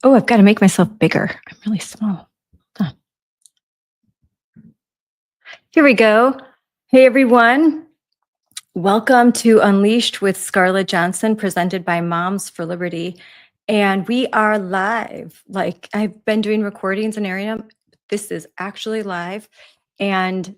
Oh, I've got to make myself bigger. I'm really small. Huh. Here we go. Hey, everyone. Welcome to Unleashed with Scarlett Johnson, presented by Moms for Liberty. And we are live. Like, I've been doing recordings and airing them. This is actually live. And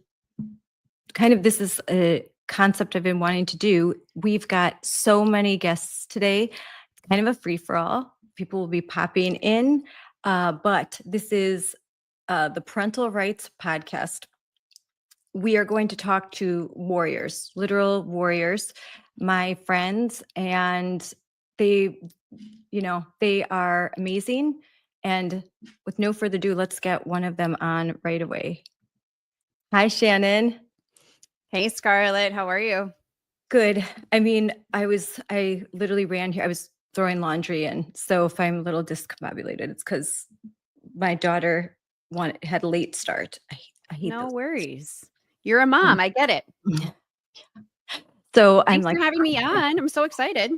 this is a concept I've been wanting to do. We've got so many guests today. It's kind of a free for all. People will be popping in. But this is the Parental Rights Podcast. We are going to talk to warriors, literal warriors, my friends, and they, they are amazing. And with no further ado, let's get one of them on right away. Hi, Shannon. Hey, Scarlett, how are you? Good. I mean, I literally ran here. I was throwing laundry in. So if I'm a little discombobulated, it's because my daughter had a late start. I hate No those. worries. You're a mom. I get it. So I'm Thanks like, for having me on. I'm so excited.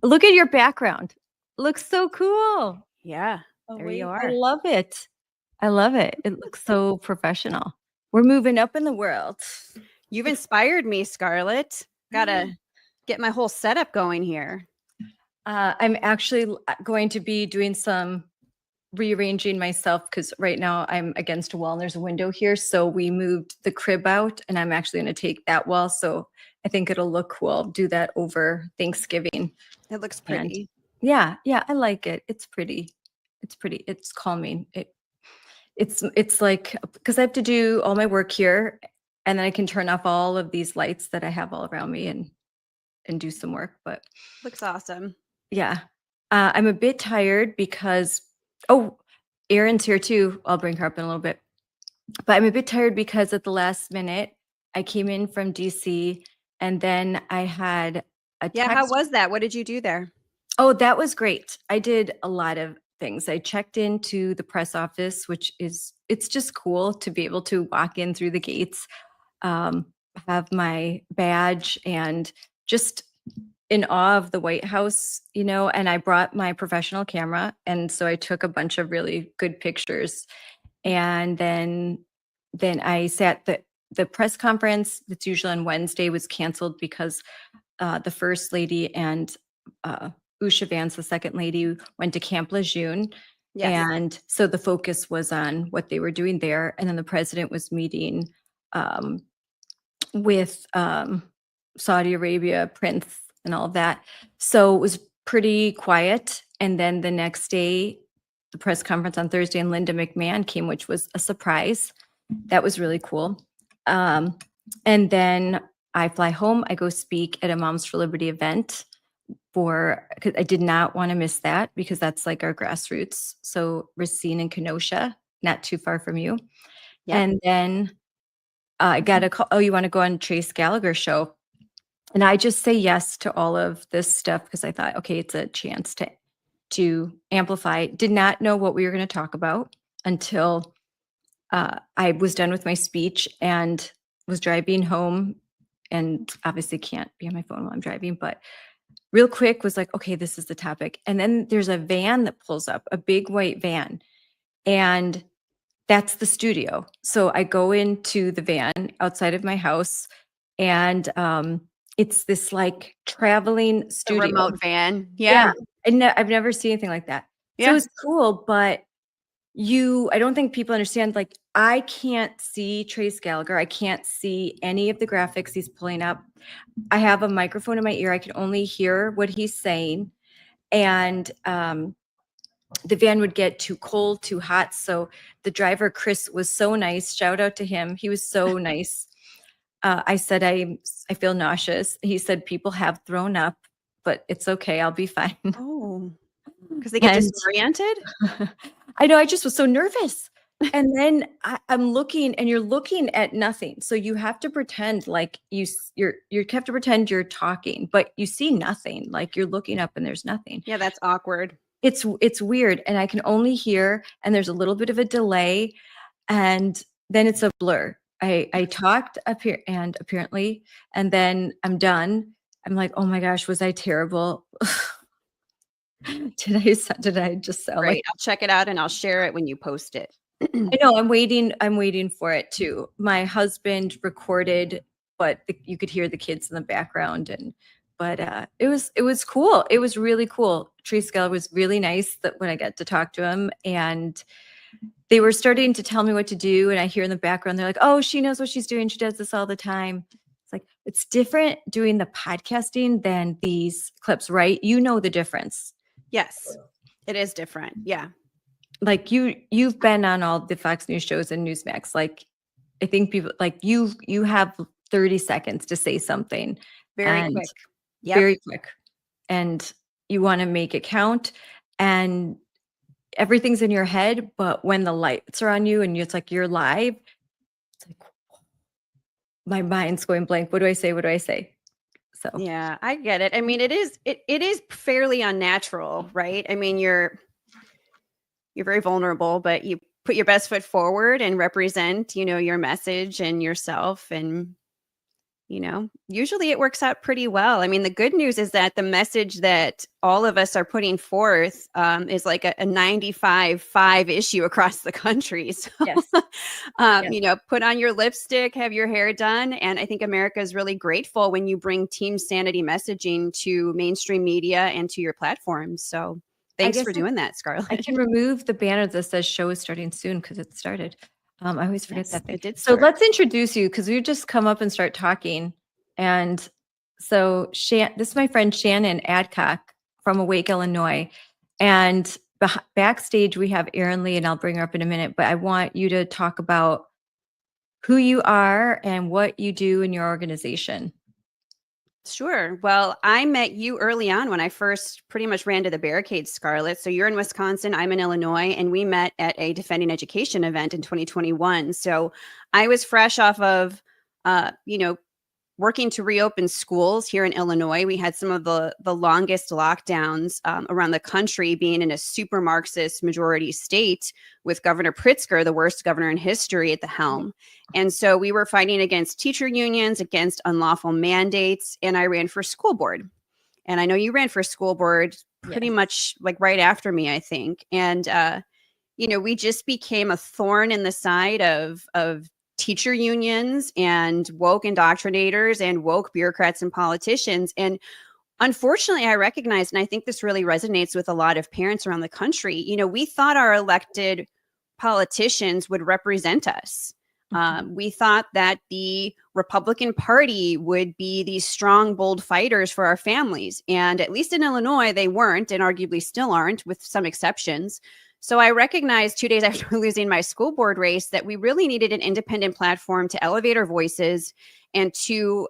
look at your background. Looks so cool. Yeah, Oh, there you wait, are. I love it. I love it. It looks so professional. We're moving up in the world. You've inspired me, Scarlett. Gotta get my whole setup going here. I'm actually going to be doing some rearranging myself because right now I'm against a wall and there's a window here. So we moved the crib out and I'm actually going to take that wall. So I think it'll look cool. I'll do that over Thanksgiving. It looks And pretty. yeah, I like it. It's pretty. It's pretty. It's calming. It's like because I have to do all my work here and then I can turn off all of these lights that I have all around me and do some work. But Looks awesome. yeah, I'm a bit tired because Erin's here too. I'll bring her up in a little bit. But I'm a bit tired because at the last minute I came in from DC and then I had a Yeah, how text. was that? What did you do there? Oh, that was great. I did a lot of things. I checked into the press office, it's just cool to be able to walk in through the gates, um, have my badge and just in awe of the White House, and I brought my professional camera. And so I took a bunch of really good pictures. And then I sat the press conference that's usually on Wednesday was canceled because the first lady and Usha Vance, the second lady, went to Camp Lejeune. Yes. And so the focus was on what they were doing there. And then the president was meeting with Saudi Arabia, Prince, and all of that. So it was pretty quiet. And then the next day, the press conference on Thursday, and Linda McMahon came, which was a surprise. That was really cool. And then I fly home. I go speak at a Moms for Liberty event because I did not want to miss that because that's like our grassroots. So Racine and Kenosha, not too far from you. Yep. And then I got a call. Oh, you want to go on Trace Gallagher's show? And I just say yes to all of this stuff because I thought, okay, it's a chance to amplify. Did not know what we were going to talk about until I was done with my speech and was driving home, and obviously can't be on my phone while I'm driving, but real quick was like, okay, this is the topic. And then there's a van that pulls up, a big white van, and that's the studio. So I go into the van outside of my house, and it's this like traveling The studio. remote van. Yeah. I've never seen anything like that. So Yeah. it's cool, but I don't think people understand, like, I can't see Trace Gallagher. I can't see any of the graphics he's pulling up. I have a microphone in my ear. I can only hear what he's saying. And the van would get too cold, too hot. So the driver, Chris, was so nice. Shout out to him. He was so nice. I said, I feel nauseous. He said, people have thrown up, but it's okay. I'll be fine. Oh, because they get disoriented? I know. I just was so nervous. And then I'm looking, and you're looking at nothing. So you have to pretend like you have to pretend you're talking, but you see nothing. Like you're looking up and there's nothing. Yeah, that's awkward. It's weird, and I can only hear, and there's a little bit of a delay, and then it's a blur. I talked up here, and apparently, and then I'm done. I'm like, oh my gosh, was I terrible? Did I just sound like Great. I'll check it out and I'll share it when you post it. I know, I'm waiting for it too. My husband recorded, but you could hear the kids in the background but it was cool. It was really cool. Tree Skeller was really nice that when I got to talk to him, and they were starting to tell me what to do, and I hear in the background they're like, "Oh, she knows what she's doing. She does this all the time." It's like it's different doing the podcasting than these clips, right? You know the difference. Yes, it is different. Yeah. Like you've been on all the Fox News shows and Newsmax. Like I think people like you have 30 seconds to say something Very and quick. Yep. very quick, and you want to make it count, and everything's in your head, but when the lights are on you and it's like you're live, it's like my mind's going blank. What do I say? What do I say? So Yeah, I get it. I mean, it is fairly unnatural, right? I mean, you're very vulnerable, but you put your best foot forward and represent, your message and yourself. And, usually it works out pretty well. I mean, the good news is that the message that all of us are putting forth is like a 95-5 issue across the country. So, yes. Yes. put on your lipstick, have your hair done. And I think America is really grateful when you bring team sanity messaging to mainstream media and to your platforms. So I thanks guess for doing that, I Scarlett. can remove the banner that says show is starting soon because it started. I always forget Yes, that thing. it did So start. let's introduce you because you just come up and start talking. And so this is my friend Shannon Adcock from Awake, Illinois. And backstage, we have Erin Lee, and I'll bring her up in a minute. But I want you to talk about who you are and what you do in your organization. Sure. Well, I met you early on when I first pretty much ran to the barricades, Scarlett. So you're in Wisconsin, I'm in Illinois, and we met at a Defending Education event in 2021. So I was fresh off of, uh, you know, working to reopen schools here in Illinois. We had some of the longest lockdowns around the country, being in a super Marxist majority state with Governor Pritzker, the worst governor in history, at the helm. And so we were fighting against teacher unions, against unlawful mandates, and I ran for school board. And I know you ran for school board pretty Yes. much like right after me, I think. And we just became a thorn in the side of teacher unions and woke indoctrinators and woke bureaucrats and politicians. And unfortunately, I recognize, and I think this really resonates with a lot of parents around the country, we thought our elected politicians would represent us. We thought that the Republican Party would be these strong, bold fighters for our families. And at least in Illinois, they weren't, and arguably still aren't, with some exceptions. So I recognized 2 days after losing my school board race that we really needed an independent platform to elevate our voices and to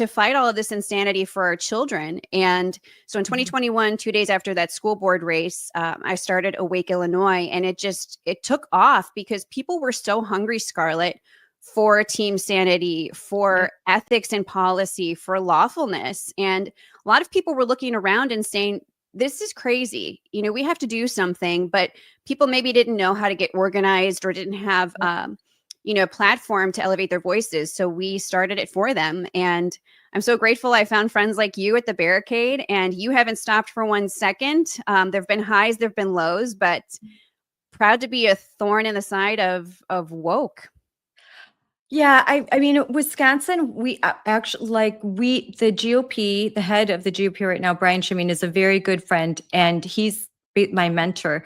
fight all of this insanity for our children. And so in 2021, 2 days after that school board race, I started Awake Illinois, and it took off because people were so hungry, Scarlett, for team sanity, for ethics and policy, for lawfulness. And a lot of people were looking around and saying, this is crazy. We have to do something, but people maybe didn't know how to get organized or didn't have, platform to elevate their voices. So we started it for them. And I'm so grateful I found friends like you at the barricade, and you haven't stopped for 1 second. There've been highs, there've been lows, but proud to be a thorn in the side of woke. Yeah, I mean, Wisconsin, we actually the GOP, the head of the GOP right now, Brian Shimeen, is a very good friend, and he's my mentor.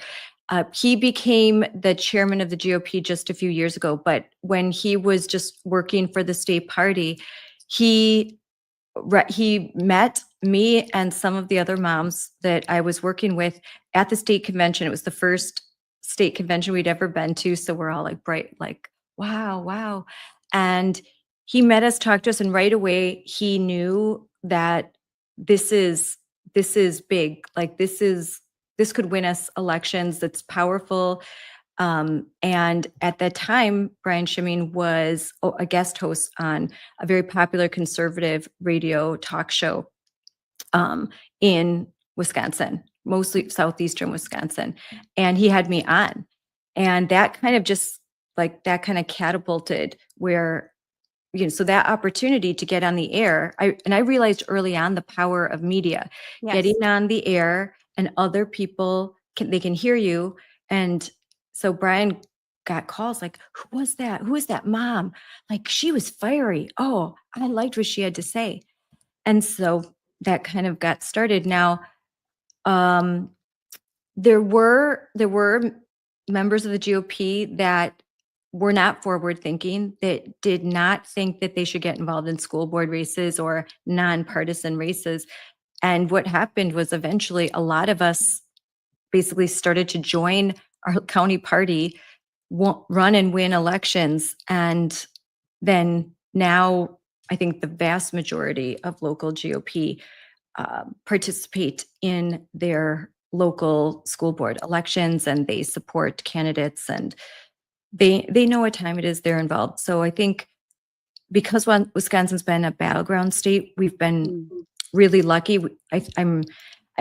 He became the chairman of the GOP just a few years ago, but when he was just working for the state party, he met me and some of the other moms that I was working with at the state convention. It was the first state convention we'd ever been to, so we're all like bright, like wow, wow. And he met us, talked to us, and right away he knew that this is big. Like this could win us elections. That's powerful. And at that time, Brian Shimeen was a guest host on a very popular conservative radio talk show in Wisconsin, mostly southeastern Wisconsin. And he had me on. And that kind of catapulted where, so that opportunity to get on the air, I realized early on the power of media, Yes. getting on the air and other people they can hear you. And so Brian got calls like, who was that? Who is that mom? Like, she was fiery. Oh, I liked what she had to say. And so that kind of got started. Now, um, there were members of the GOP that were not forward thinking, that did not think that they should get involved in school board races or nonpartisan races. And what happened was eventually a lot of us basically started to join our county party, run and win elections. And then now I think the vast majority of local GOP participate in their local school board elections, and they support candidates, and they know what time it is they're involved. So I think because Wisconsin's been a battleground state, we've been really lucky. I'm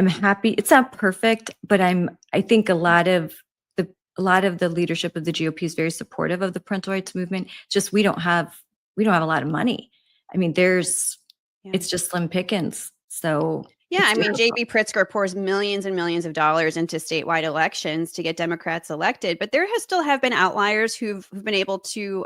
happy. It's not perfect, but I think a lot of the leadership of the GOP is very supportive of the parental rights movement. Just we don't have a lot of money. I mean, it's just slim pickings. So yeah, I mean, J.B. Pritzker pours millions and millions of dollars into statewide elections to get Democrats elected, but there still have been outliers who've been able to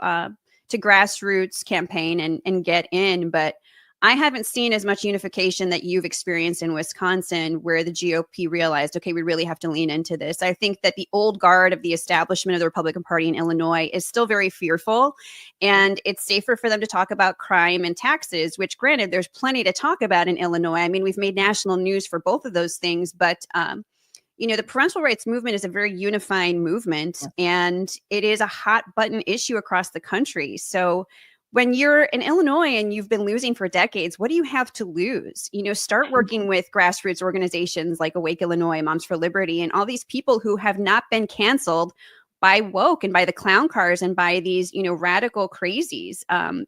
grassroots campaign and get in. But I haven't seen as much unification that you've experienced in Wisconsin, where the GOP realized, okay, we really have to lean into this. I think that the old guard of the establishment of the Republican Party in Illinois is still very fearful, and it's safer for them to talk about crime and taxes, which granted, there's plenty to talk about in Illinois. I mean, we've made national news for both of those things, but the parental rights movement is a very unifying movement, and it is a hot button issue across the country. So when you're in Illinois and you've been losing for decades, what do you have to lose? Start working with grassroots organizations like Awake Illinois, Moms for Liberty, and all these people who have not been canceled by woke and by the clown cars and by these, radical crazies.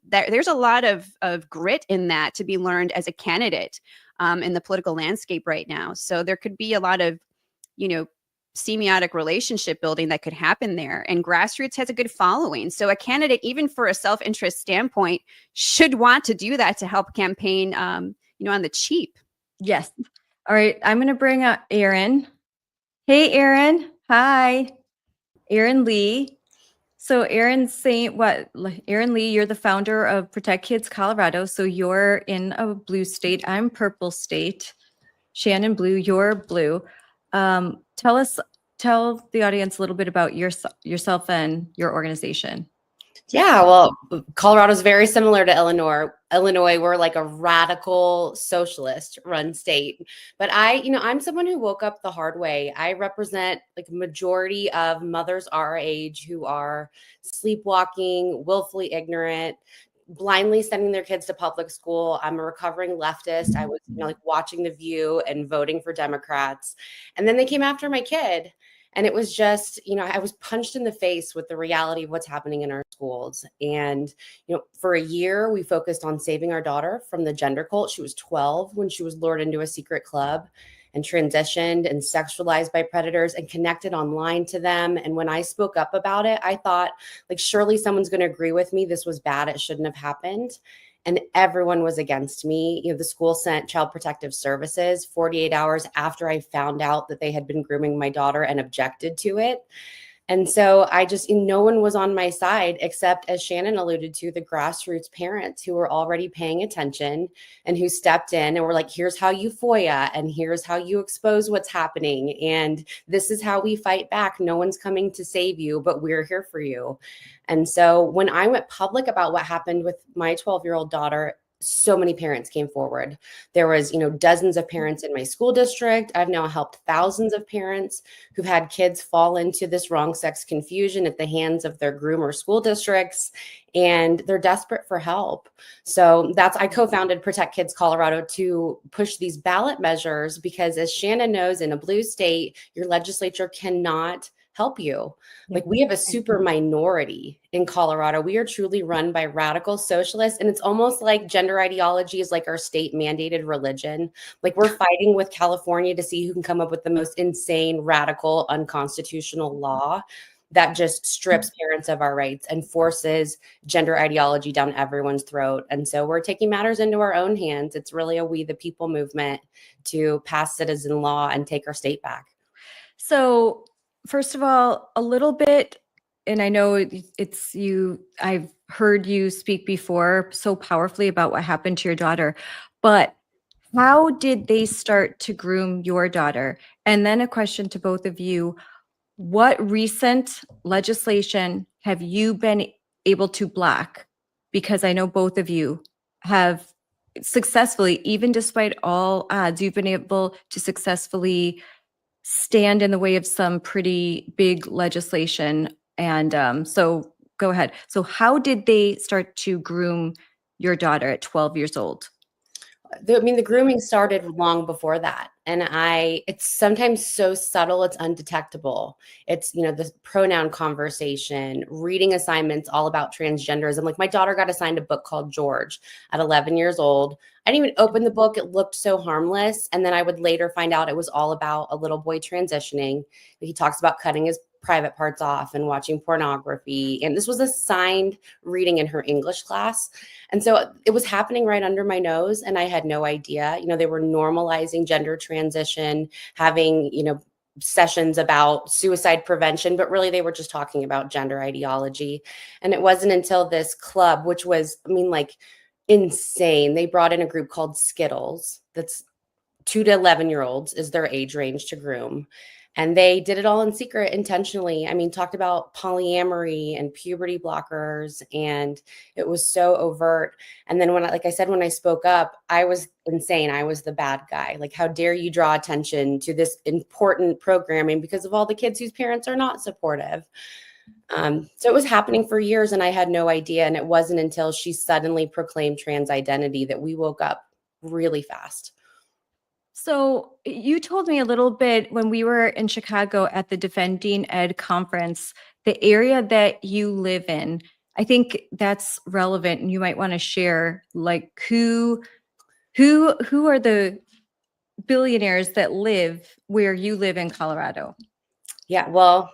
There's a lot of grit in that to be learned as a candidate in the political landscape right now. So there could be a lot of, semiotic relationship building that could happen there. And grassroots has a good following. So a candidate, even for a self-interest standpoint, should want to do that to help campaign, on the cheap. Yes. All right. I'm going to bring up Erin. Hey, Erin. Hi. Erin Lee. So Erin's saying Erin Lee, you're the founder of Protect Kids Colorado. So you're in a blue state. I'm purple state. Shannon blue, you're blue. Tell the audience a little bit about yourself and your organization. Yeah, well, Colorado's very similar to Illinois. We're like a radical socialist run state. But I'm someone who woke up the hard way. I represent like a majority of mothers our age who are sleepwalking, willfully ignorant, blindly sending their kids to public school. I'm a recovering leftist. I was, watching The View and voting for Democrats. And then they came after my kid. And it was just, I was punched in the face with the reality of what's happening in our schools. And, for a year, we focused on saving our daughter from the gender cult. She was 12 when she was lured into a secret club and transitioned and sexualized by predators and connected online to them. And when I spoke up about it, I thought, like, surely someone's going to agree with me. This was bad. It shouldn't have happened. And everyone was against me. The school sent Child Protective Services 48 hours after I found out that they had been grooming my daughter and objected to it. And so no one was on my side, except, as Shannon alluded to, the grassroots parents who were already paying attention and who stepped in and were like, here's how you FOIA and here's how you expose what's happening. And this is how we fight back. No one's coming to save you, but we're here for you. And so when I went public about what happened with my 12-year-old daughter, so many parents came forward. There was, dozens of parents in my school district. I've now helped thousands of parents who've had kids fall into this wrong sex confusion at the hands of their groomer school districts, and they're desperate for help. So I co-founded Protect Kids Colorado to push these ballot measures because, as Shannon knows, in a blue state, your legislature cannot help you. Like, we have a super minority in Colorado. We are truly run by radical socialists. And it's almost like gender ideology is like our state mandated religion. Like, we're fighting with California to see who can come up with the most insane, radical, unconstitutional law. that just strips parents of our rights and forces gender ideology down everyone's throat. And so we're taking matters into our own hands. It's really a We the People movement to pass citizen law and take our state back. So, first of all, a little bit, and I know it's you, I've heard you speak before so powerfully about what happened to your daughter, but how did they start to groom your daughter? And then a question to both of you. What recent legislation have you been able to block? Because I know both of you have successfully, even despite all odds, you've been able to successfully stand in the way of some pretty big legislation. And so go ahead. So how did they start to groom your daughter at 12 years old? The grooming started long before that. And it's sometimes so subtle, it's undetectable. It's, the pronoun conversation, reading assignments all about transgenderism. Like my daughter got assigned a book called George at 11 years old. I didn't even open the book. It looked so harmless. And then I would later find out it was all about a little boy transitioning. He talks about cutting his private parts off and watching pornography. And this was assigned reading in her English class. And so it was happening right under my nose. And I had no idea. They were normalizing gender transition, having, sessions about suicide prevention, but really they were just talking about gender ideology. And it wasn't until this club, which was, insane. They brought in a group called Skittles. That's 2 to 11-year-olds is their age range to groom. And they did it all in secret intentionally. Talked about polyamory and puberty blockers, and it was so overt. And then when I spoke up, I was insane. I was the bad guy. Like, how dare you draw attention to this important programming because of all the kids whose parents are not supportive. So it was happening for years and I had no idea. And it wasn't until she suddenly proclaimed trans identity that we woke up really fast. So you told me a little bit when we were in Chicago at the Defending Ed conference, the area that you live in. I think that's relevant, and you might want to share, like, who are the billionaires that live where you live in Colorado? Yeah, well,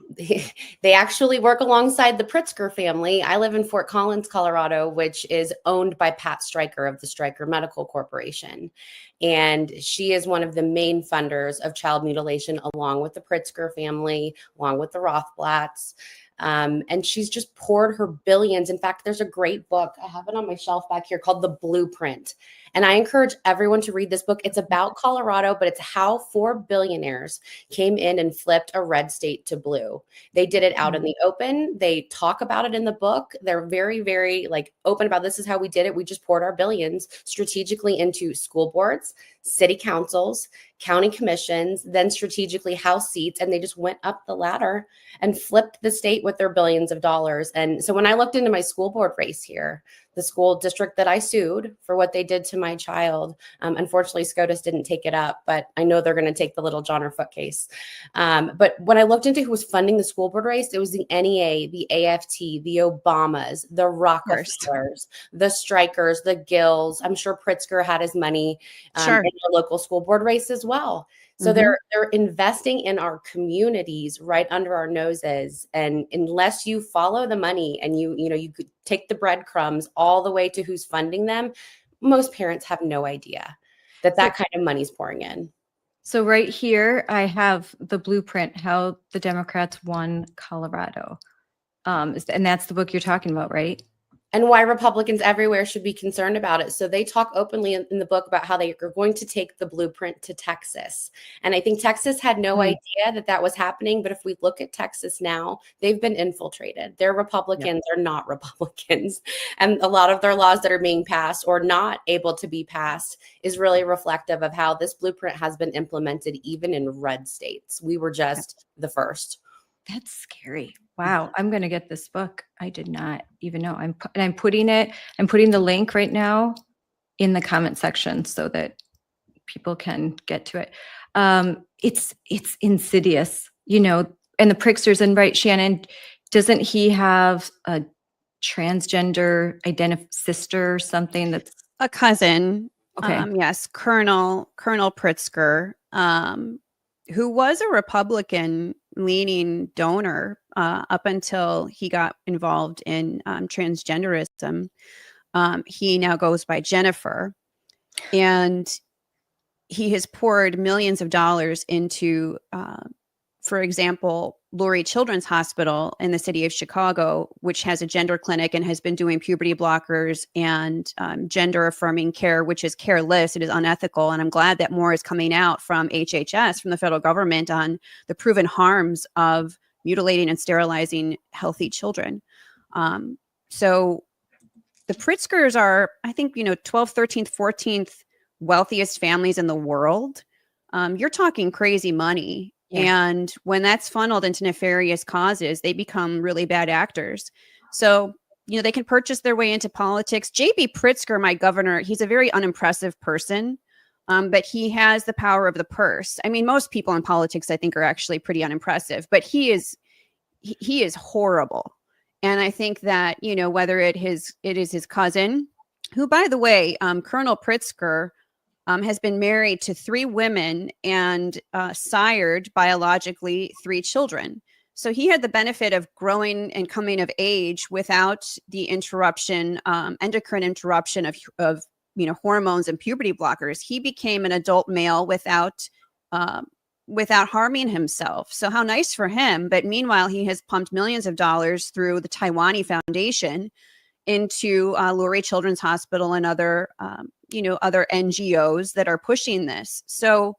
they actually work alongside the Pritzker family. I live in Fort Collins, Colorado, which is owned by Pat Stryker of the Stryker Medical Corporation. And she is one of the main funders of child mutilation, along with the Pritzker family, along with the Rothblatts. And she's just poured her billions. In fact, there's a great book. I have it on my shelf back here called The Blueprint. And I encourage everyone to read this book. It's about Colorado, but it's how 4 billionaires came in and flipped a red state to blue. They did it out in the open. They talk about it in the book. They're very, very open about this is how we did it. We just poured our billions strategically into school boards, city councils, county commissions, then strategically House seats. And they just went up the ladder and flipped the state with their billions of dollars. And so when I looked into my school board race here, the school district that I sued for what they did to my child, unfortunately, SCOTUS didn't take it up, but I know they're going to take the little John or Foot case. But when I looked into who was funding the school board race, it was the NEA, the AFT, the Obamas, the Rockefellers, the Strikers, the Gills. I'm sure Pritzker had his money in the local school board race as well. So they're investing in our communities right under our noses. And unless you follow the money and you could take the breadcrumbs all the way to who's funding them, most parents have no idea that kind of money's pouring in. So right here, I have the blueprint, how the Democrats won Colorado. And that's the book you're talking about, right? And why Republicans everywhere should be concerned about it. So they talk openly in the book about how they are going to take the blueprint to Texas. And I think Texas had no idea that was happening. But if we look at Texas now, they've been infiltrated. They're Republicans, they're not Republicans. And a lot of their laws that are being passed or not able to be passed is really reflective of how this blueprint has been implemented even in red states. We were just the first. That's scary. Wow. I'm going to get this book. I did not even know. I'm putting the link right now in the comment section so that people can get to it. It's insidious, and the Pricksters, and right, Shannon, doesn't he have a transgender sister or something that's a cousin? Okay. Yes. Colonel Pritzker, who was a Republican leaning donor up until he got involved in transgenderism. He now goes by Jennifer, and he has poured millions of dollars into, for example, Lurie Children's Hospital in the city of Chicago, which has a gender clinic and has been doing puberty blockers and gender affirming care, which is careless. It is unethical. And I'm glad that more is coming out from HHS, from the federal government, on the proven harms of mutilating and sterilizing healthy children. So the Pritzkers are, I think, 12th, 13th, 14th wealthiest families in the world. You're talking crazy money. Yeah. And when that's funneled into nefarious causes, they become really bad actors. So, they can purchase their way into politics. J.B. Pritzker, my governor, he's a very unimpressive person, but he has the power of the purse. I mean, most people in politics, I think, are actually pretty unimpressive, but he is horrible. And I think that, whether it is his cousin, who, by the way, Colonel Pritzker, has been married to 3 women and sired biologically 3 children. So he had the benefit of growing and coming of age without the interruption, endocrine interruption of hormones and puberty blockers. He became an adult male without harming himself. So how nice for him. But meanwhile, he has pumped millions of dollars through the Taiwanese Foundation into Lurie Children's Hospital and other NGOs that are pushing this. So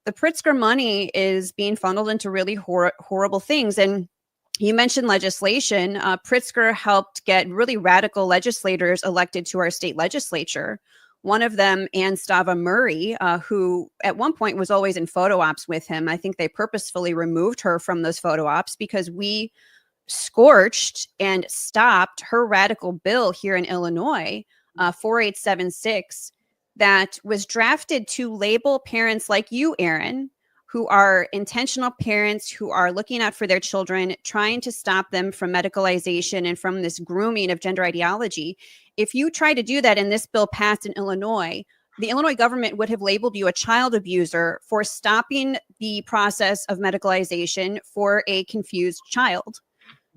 the Pritzker money is being funneled into really horrible things. And you mentioned legislation. Pritzker helped get really radical legislators elected to our state legislature. One of them, Ann Stava Murray, who at one point was always in photo ops with him. I think they purposefully removed her from those photo ops because we scorched and stopped her radical bill here in Illinois, 4876, that was drafted to label parents like you, Aaron, who are intentional parents, who are looking out for their children, trying to stop them from medicalization and from this grooming of gender ideology. If you try to do that and this bill passed in Illinois, the Illinois government would have labeled you a child abuser for stopping the process of medicalization for a confused child.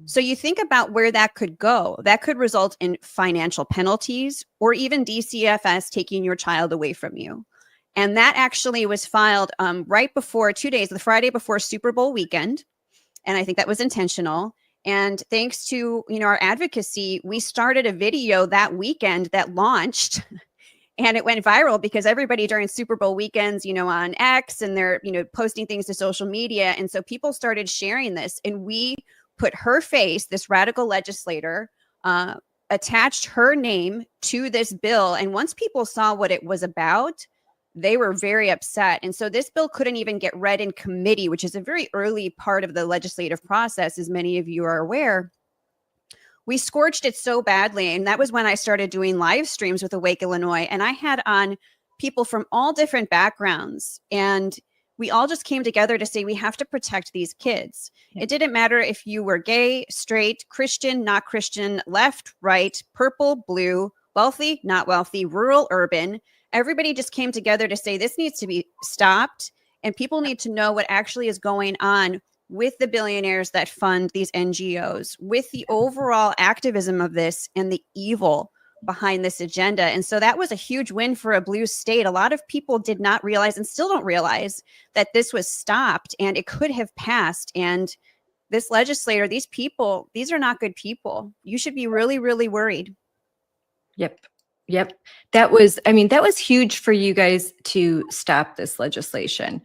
So you think about where that could go. That could result in financial penalties or even DCFS taking your child away from you. And that actually was filed right before 2 days, the Friday before Super Bowl weekend. And I think that was intentional. And thanks to our advocacy, we started a video that weekend that launched. And it went viral because everybody during Super Bowl weekends, on X, and they're, posting things to social media. And so people started sharing this, and we put her face, this radical legislator, attached her name to this bill. And once people saw what it was about, they were very upset. And so this bill couldn't even get read in committee, which is a very early part of the legislative process, as many of you are aware. We scorched it so badly. And that was when I started doing live streams with Awake Illinois. And I had on people from all different backgrounds. And we all just came together to say we have to protect these kids. Yeah. It didn't matter if you were gay, straight, Christian, not Christian, left, right, purple, blue, wealthy, not wealthy, rural, urban. Everybody just came together to say this needs to be stopped, and people need to know what actually is going on with the billionaires that fund these NGOs, with the overall activism of this and the evil behind this agenda. And so that was a huge win for a blue state. A lot of people did not realize, and still don't realize, that this was stopped and it could have passed. And this legislator, these people, these are not good people. You should be really, really worried. Yep. That was huge for you guys to stop this legislation,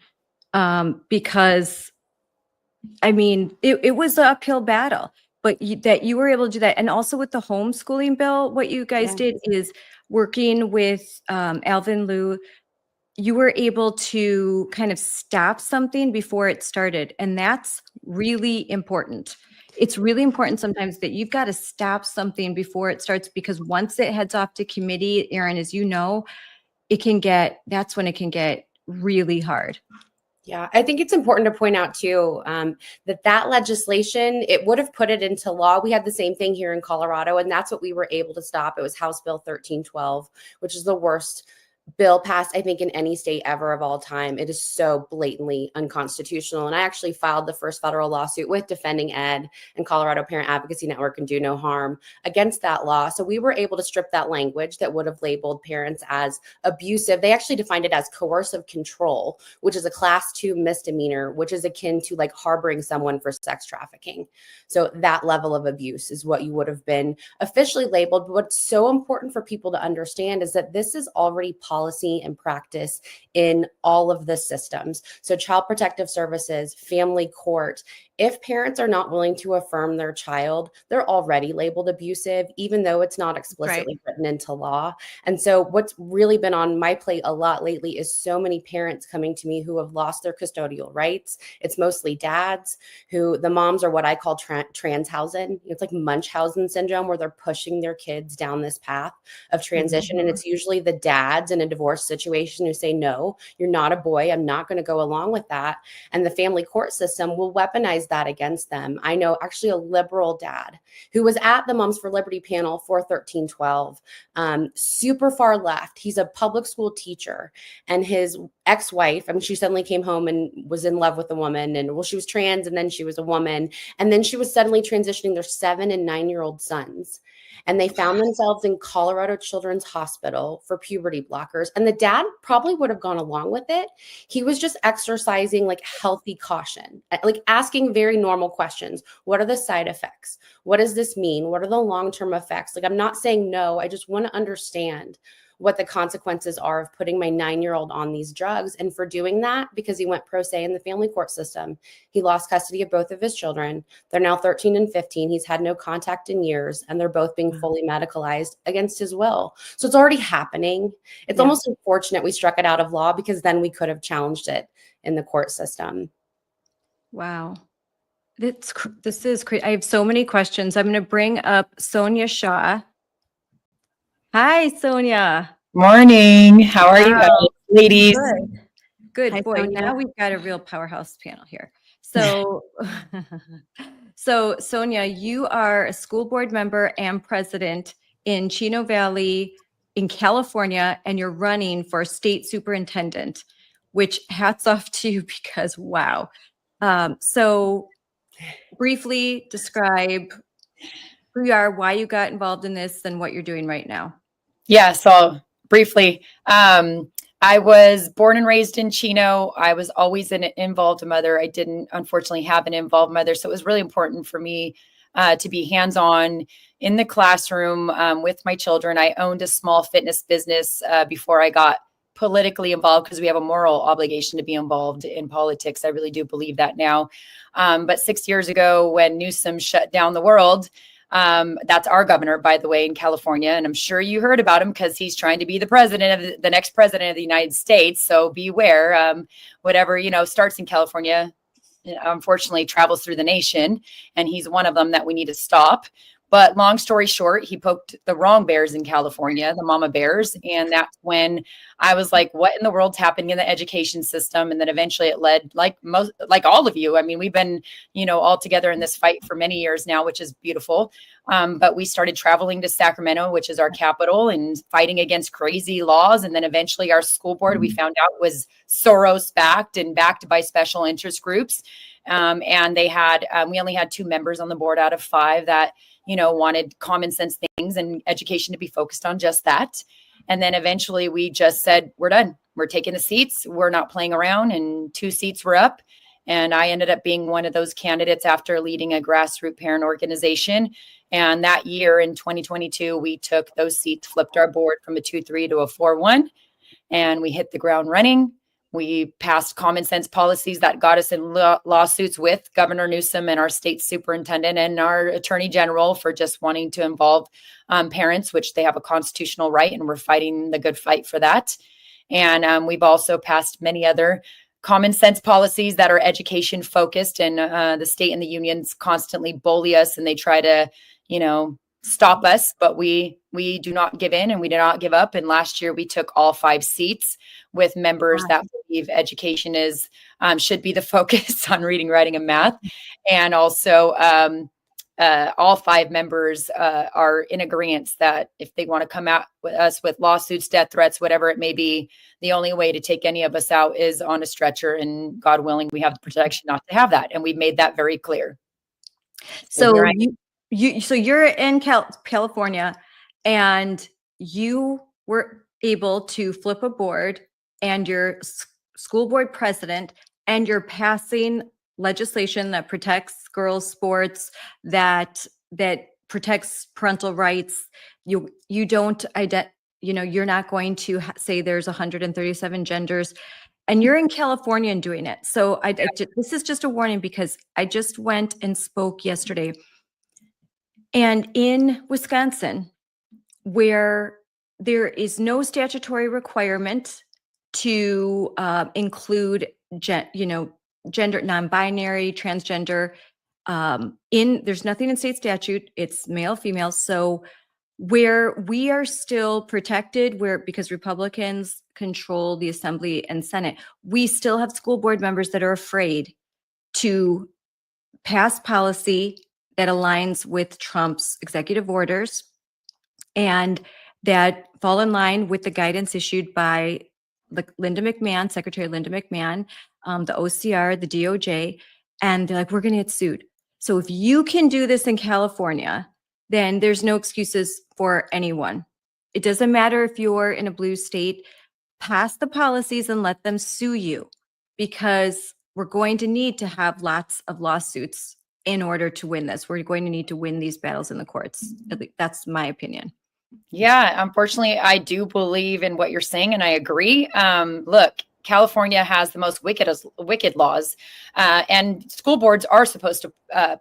because it was an uphill battle. But that you were able to do that. And also with the homeschooling bill, what you guys did is working with Alvin Liu, you were able to kind of stop something before it started. And that's really important. It's really important sometimes that you've got to stop something before it starts, because once it heads off to committee, Aaron, as you know, that's when it can get really hard. Yeah, I think it's important to point out too, that legislation, it would have put it into law. We had the same thing here in Colorado, and that's what we were able to stop. It was House Bill 1312, which is the worst bill passed, I think, in any state ever of all time. It is so blatantly unconstitutional. And I actually filed the first federal lawsuit with Defending Ed and Colorado Parent Advocacy Network and Do No Harm against that law. So we were able to strip that language that would have labeled parents as abusive. They actually defined it as coercive control, which is a class 2 misdemeanor, which is akin to like harboring someone for sex trafficking. So that level of abuse is what you would have been officially labeled. But what's so important for people to understand is that this is already policy and practice in all of the systems. So Child Protective Services, family court, if parents are not willing to affirm their child, they're already labeled abusive, even though it's not explicitly written into law. And so what's really been on my plate a lot lately is so many parents coming to me who have lost their custodial rights. It's mostly dads who, the moms are what I call transhausen. It's like Munchausen syndrome, where they're pushing their kids down this path of transition. And it's usually the dads in a divorce situation who say, no, you're not a boy. I'm not going to go along with that. And the family court system will weaponize that against them. I know actually a liberal dad who was at the Moms for Liberty panel for 1312, super far left. He's a public school teacher, and his ex-wife, I mean, she suddenly came home and was in love with a woman, and well, she was trans, and then she was a woman, and then she was suddenly transitioning their 7 and 9-year-old sons. And they found themselves in Colorado Children's Hospital for puberty blockers. And the dad probably would have gone along with it. He was just exercising like healthy caution, like asking very normal questions. What are the side effects? What does this mean? What are the long-term effects? Like, I'm not saying no. I just want to understand what the consequences are of putting my 9-year-old on these drugs. And for doing that, because he went pro se in the family court system, he lost custody of both of his children. They're now 13 and 15. He's had no contact in years, and they're both being fully medicalized against his will. So it's already happening. It's almost unfortunate we struck it out of law, because then we could have challenged it in the court system. Wow. This is crazy. I have so many questions. I'm going to bring up Sonia Shaw. Hi, Sonia. Morning. How are you guys, ladies? Good. Hi, Boy, Sonia. now we've got a real powerhouse panel here. So, so Sonia, you are a school board member and president in Chino Valley in California, and you're running for state superintendent, which hats off to you, because wow. So briefly describe who you are, why you got involved in this, and what you're doing right now. Yeah, so briefly, I was born and raised in Chino. I was always an involved mother. I didn't, unfortunately, have an involved mother. So it was really important for me to be hands-on in the classroom with my children. I owned a small fitness business before I got politically involved, because we have a moral obligation to be involved in politics. I really do believe that now. But 6 years ago, when Newsom shut down the world, that's our governor, by the way, in California. And I'm sure you heard about him, because he's trying to be the president of the next president of the United States. So beware, whatever, starts in California, unfortunately travels through the nation. And he's one of them that we need to stop. But long story short, he poked the wrong bears in California, the mama bears. And that's when I was like, what in the world's happening in the education system? And then eventually it led, like all of you. I mean, we've been, all together in this fight for many years now, which is beautiful. But we started traveling to Sacramento, which is our capital, and fighting against crazy laws. And then eventually our school board, we found out, was Soros backed and backed by special interest groups. And they had, we only had 2 members on the board out of 5 that, wanted common sense things and education to be focused on just that. And then eventually we just said, we're done. We're taking the seats. We're not playing around. And 2 seats were up. And I ended up being one of those candidates after leading a grassroots parent organization. And that year in 2022, we took those seats, flipped our board from a 2-3 to a 4-1, and we hit the ground running. We passed common sense policies that got us in lawsuits with Governor Newsom and our state superintendent and our attorney general for just wanting to involve parents, which they have a constitutional right, and we're fighting the good fight for that. And we've also passed many other common sense policies that are education focused, and the state and the unions constantly bully us, and they try to, stop us, but we do not give in, and we do not give up. And last year we took all 5 seats with members that believe education is should be the focus on reading, writing, and math. And also all 5 members are in agreement that if they want to come out with us with lawsuits, death threats, whatever it may be, the only way to take any of us out is on a stretcher. And God willing, we have the protection not to have that. And we've made that very clear. So you're in California, and you were able to flip a board, and you're school board president, and you're passing legislation that protects girls' sports, that protects parental rights. You don't you're not going to say there's 137 genders, and you're in California and doing it. So this is just a warning, because I just went and spoke yesterday, and in Wisconsin, where there is no statutory requirement to include gender, non-binary, transgender, there's nothing in state statute. It's male, female. So where we are still protected, because Republicans control the Assembly and Senate, we still have school board members that are afraid to pass policy that aligns with Trump's executive orders and that fall in line with the guidance issued by Secretary Linda McMahon, the OCR, the DOJ, and they're like, we're going to get sued. So if you can do this in California, then there's no excuses for anyone. It doesn't matter if you're in a blue state. Pass the policies and let them sue you, because we're going to need to have lots of lawsuits in order to win this. We're going to need to win these battles in the courts. That's my opinion. Yeah, unfortunately, I do believe in what you're saying, and I agree. Look, California has the most wicked laws, and school boards are supposed to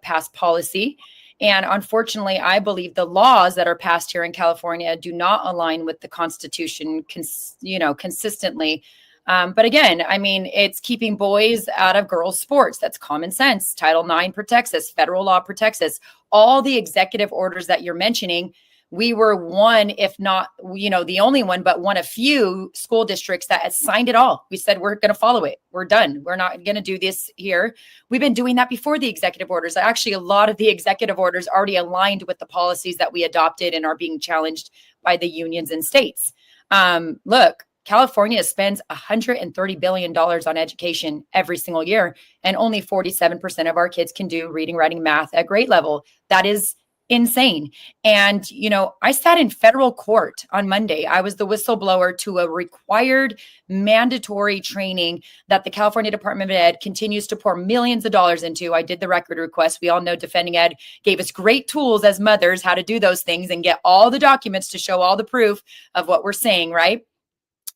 pass policy. And unfortunately, I believe the laws that are passed here in California do not align with the Constitution, consistently. But again, I mean, it's keeping boys out of girls' sports. That's common sense. Title IX protects us. Federal law protects us. All the executive orders that you're mentioning, we were one, if not, the only one, but one of few school districts that has signed it all. We said, we're going to follow it. We're done. We're not going to do this here. We've been doing that before the executive orders. Actually, a lot of the executive orders already aligned with the policies that we adopted and are being challenged by the unions and states. Look, California spends $130 billion on education every single year, and only 47% of our kids can do reading, writing, math at grade level. That is insane. And, I sat in federal court on Monday. I was the whistleblower to a required mandatory training that the California Department of Ed continues to pour millions of dollars into. I did the record request. We all know Defending Ed gave us great tools as mothers, how to do those things and get all the documents to show all the proof of what we're saying, right?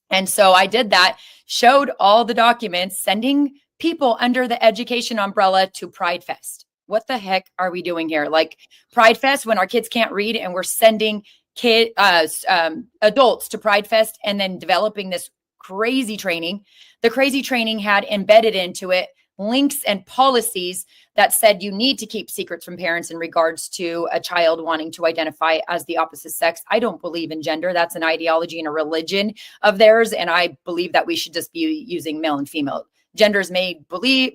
And so I did that, showed all the documents, sending people under the education umbrella to Pride Fest. What the heck are we doing here? Like Pride Fest, when our kids can't read, and we're sending adults to Pride Fest and then developing this crazy training. The crazy training had embedded into it links and policies that said you need to keep secrets from parents in regards to a child wanting to identify as the opposite sex. I don't believe in gender. That's an ideology and a religion of theirs. And I believe that we should just be using male and female. Genders make believe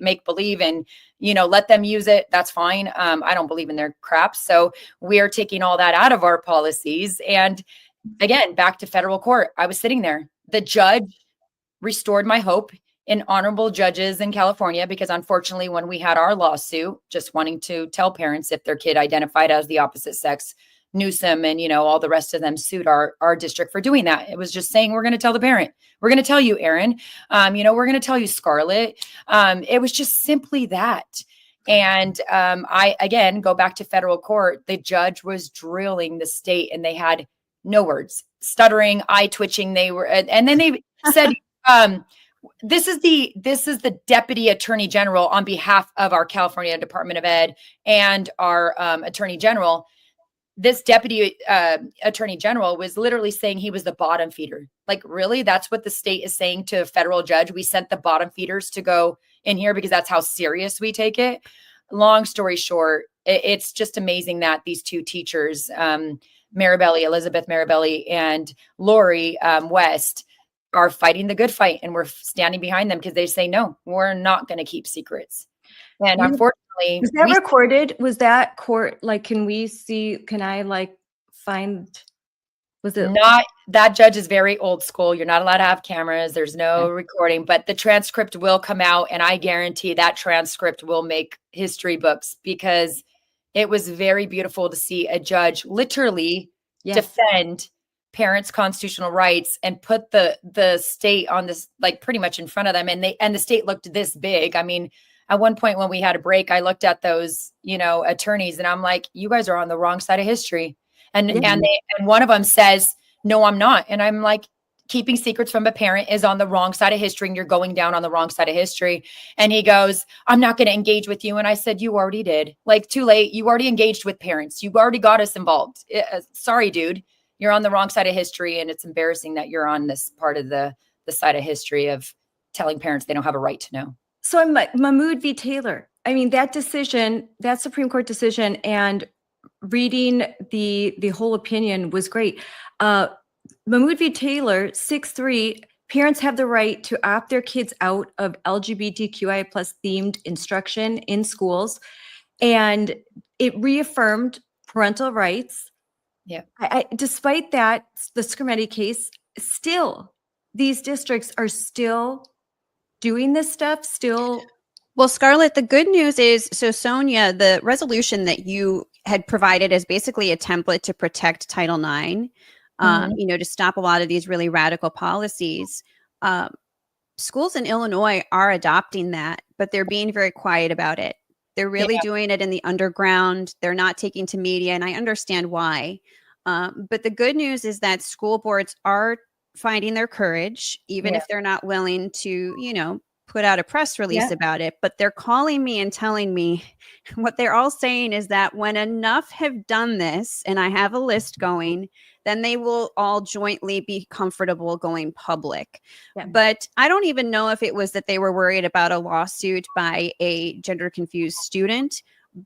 and, let them use it. That's fine. I don't believe in their crap. So we are taking all that out of our policies. And again, back to federal court, I was sitting there. The judge restored my hope in honorable judges in California, because unfortunately, when we had our lawsuit, just wanting to tell parents if their kid identified as the opposite sex, Newsom and, all the rest of them sued our district for doing that. It was just saying, we're going to tell the parent. We're going to tell you, Aaron. We're going to tell you, Scarlett. It was just simply that. And I, again, go back to federal court. The judge was drilling the state and they had no words, stuttering, eye twitching. They were, and then they said, this is the deputy attorney general on behalf of our California Department of Ed and our attorney general. This deputy attorney general was literally saying he was the bottom feeder. Like, really? That's what the state is saying to a federal judge? We sent the bottom feeders to go in here because that's how serious we take it. Long story short, it's just amazing that these two teachers, Elizabeth Marabelli and Lori West, are fighting the good fight, and we're standing behind them because they say, no, we're not going to keep secrets. And You- unfortunately, Was that recorded? Was that court, like, can we see, can I like find, was it? not that judge is very old school. You're not allowed to have cameras. There's no recording, but the transcript will come out, and I guarantee that transcript will make history books, because it was very beautiful to see a judge literally defend parents' constitutional rights and put the state on this, like, pretty much in front of them. And the state looked this big. I mean, at one point when we had a break, I looked at those, attorneys, and I'm like, you guys are on the wrong side of history. And one of them says, no, I'm not. And I'm like, keeping secrets from a parent is on the wrong side of history, and you're going down on the wrong side of history. And he goes, I'm not going to engage with you. And I said, you already did. Like, too late. You already engaged with parents. You already got us involved. Sorry, dude. You're on the wrong side of history. And it's embarrassing that you're on this part of the side of history of telling parents they don't have a right to know. So I'm like, Mahmoud v. Taylor. I mean, that decision, that Supreme Court decision, and reading the whole opinion was great. Mahmoud v. Taylor, 6-3, parents have the right to opt their kids out of LGBTQI plus themed instruction in schools. And it reaffirmed parental rights. Yeah. Despite that, the Scarametti case, still, these districts are still doing this stuff, still. Well, Scarlett, the good news is, so Sonia, the resolution that you had provided is basically a template to protect Title IX, to stop a lot of these really radical policies. Schools in Illinois are adopting that, but they're being very quiet about it. They're really doing it in the underground. They're not taking to media, and I understand why. But the good news is that school boards are finding their courage, even if they're not willing to, put out a press release about it. But they're calling me and telling me what they're all saying is that when enough have done this, and I have a list going, then they will all jointly be comfortable going public. Yeah. But I don't even know if it was that they were worried about a lawsuit by a gender confused student,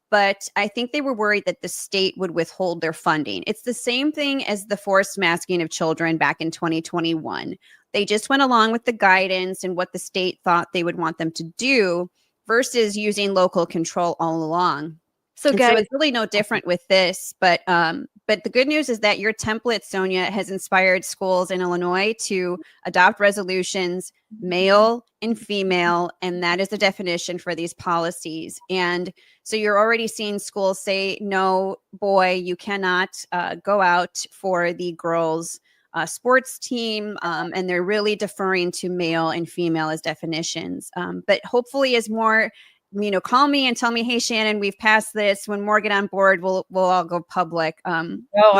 but I think they were worried that the state would withhold their funding. It's the same thing as the forced masking of children back in 2021. They just went along with the guidance and what the state thought they would want them to do versus using local control all along. So guys, it's really no different with this, but the good news is that your template, Sonia, has inspired schools in Illinois to adopt resolutions, male and female, and that is the definition for these policies. And so you're already seeing schools say, no, boy, you cannot go out for the girls' sports team, and they're really deferring to male and female as definitions. But hopefully as more, call me and tell me, hey, Shannon, we've passed this. When more get on board, we'll all go public. I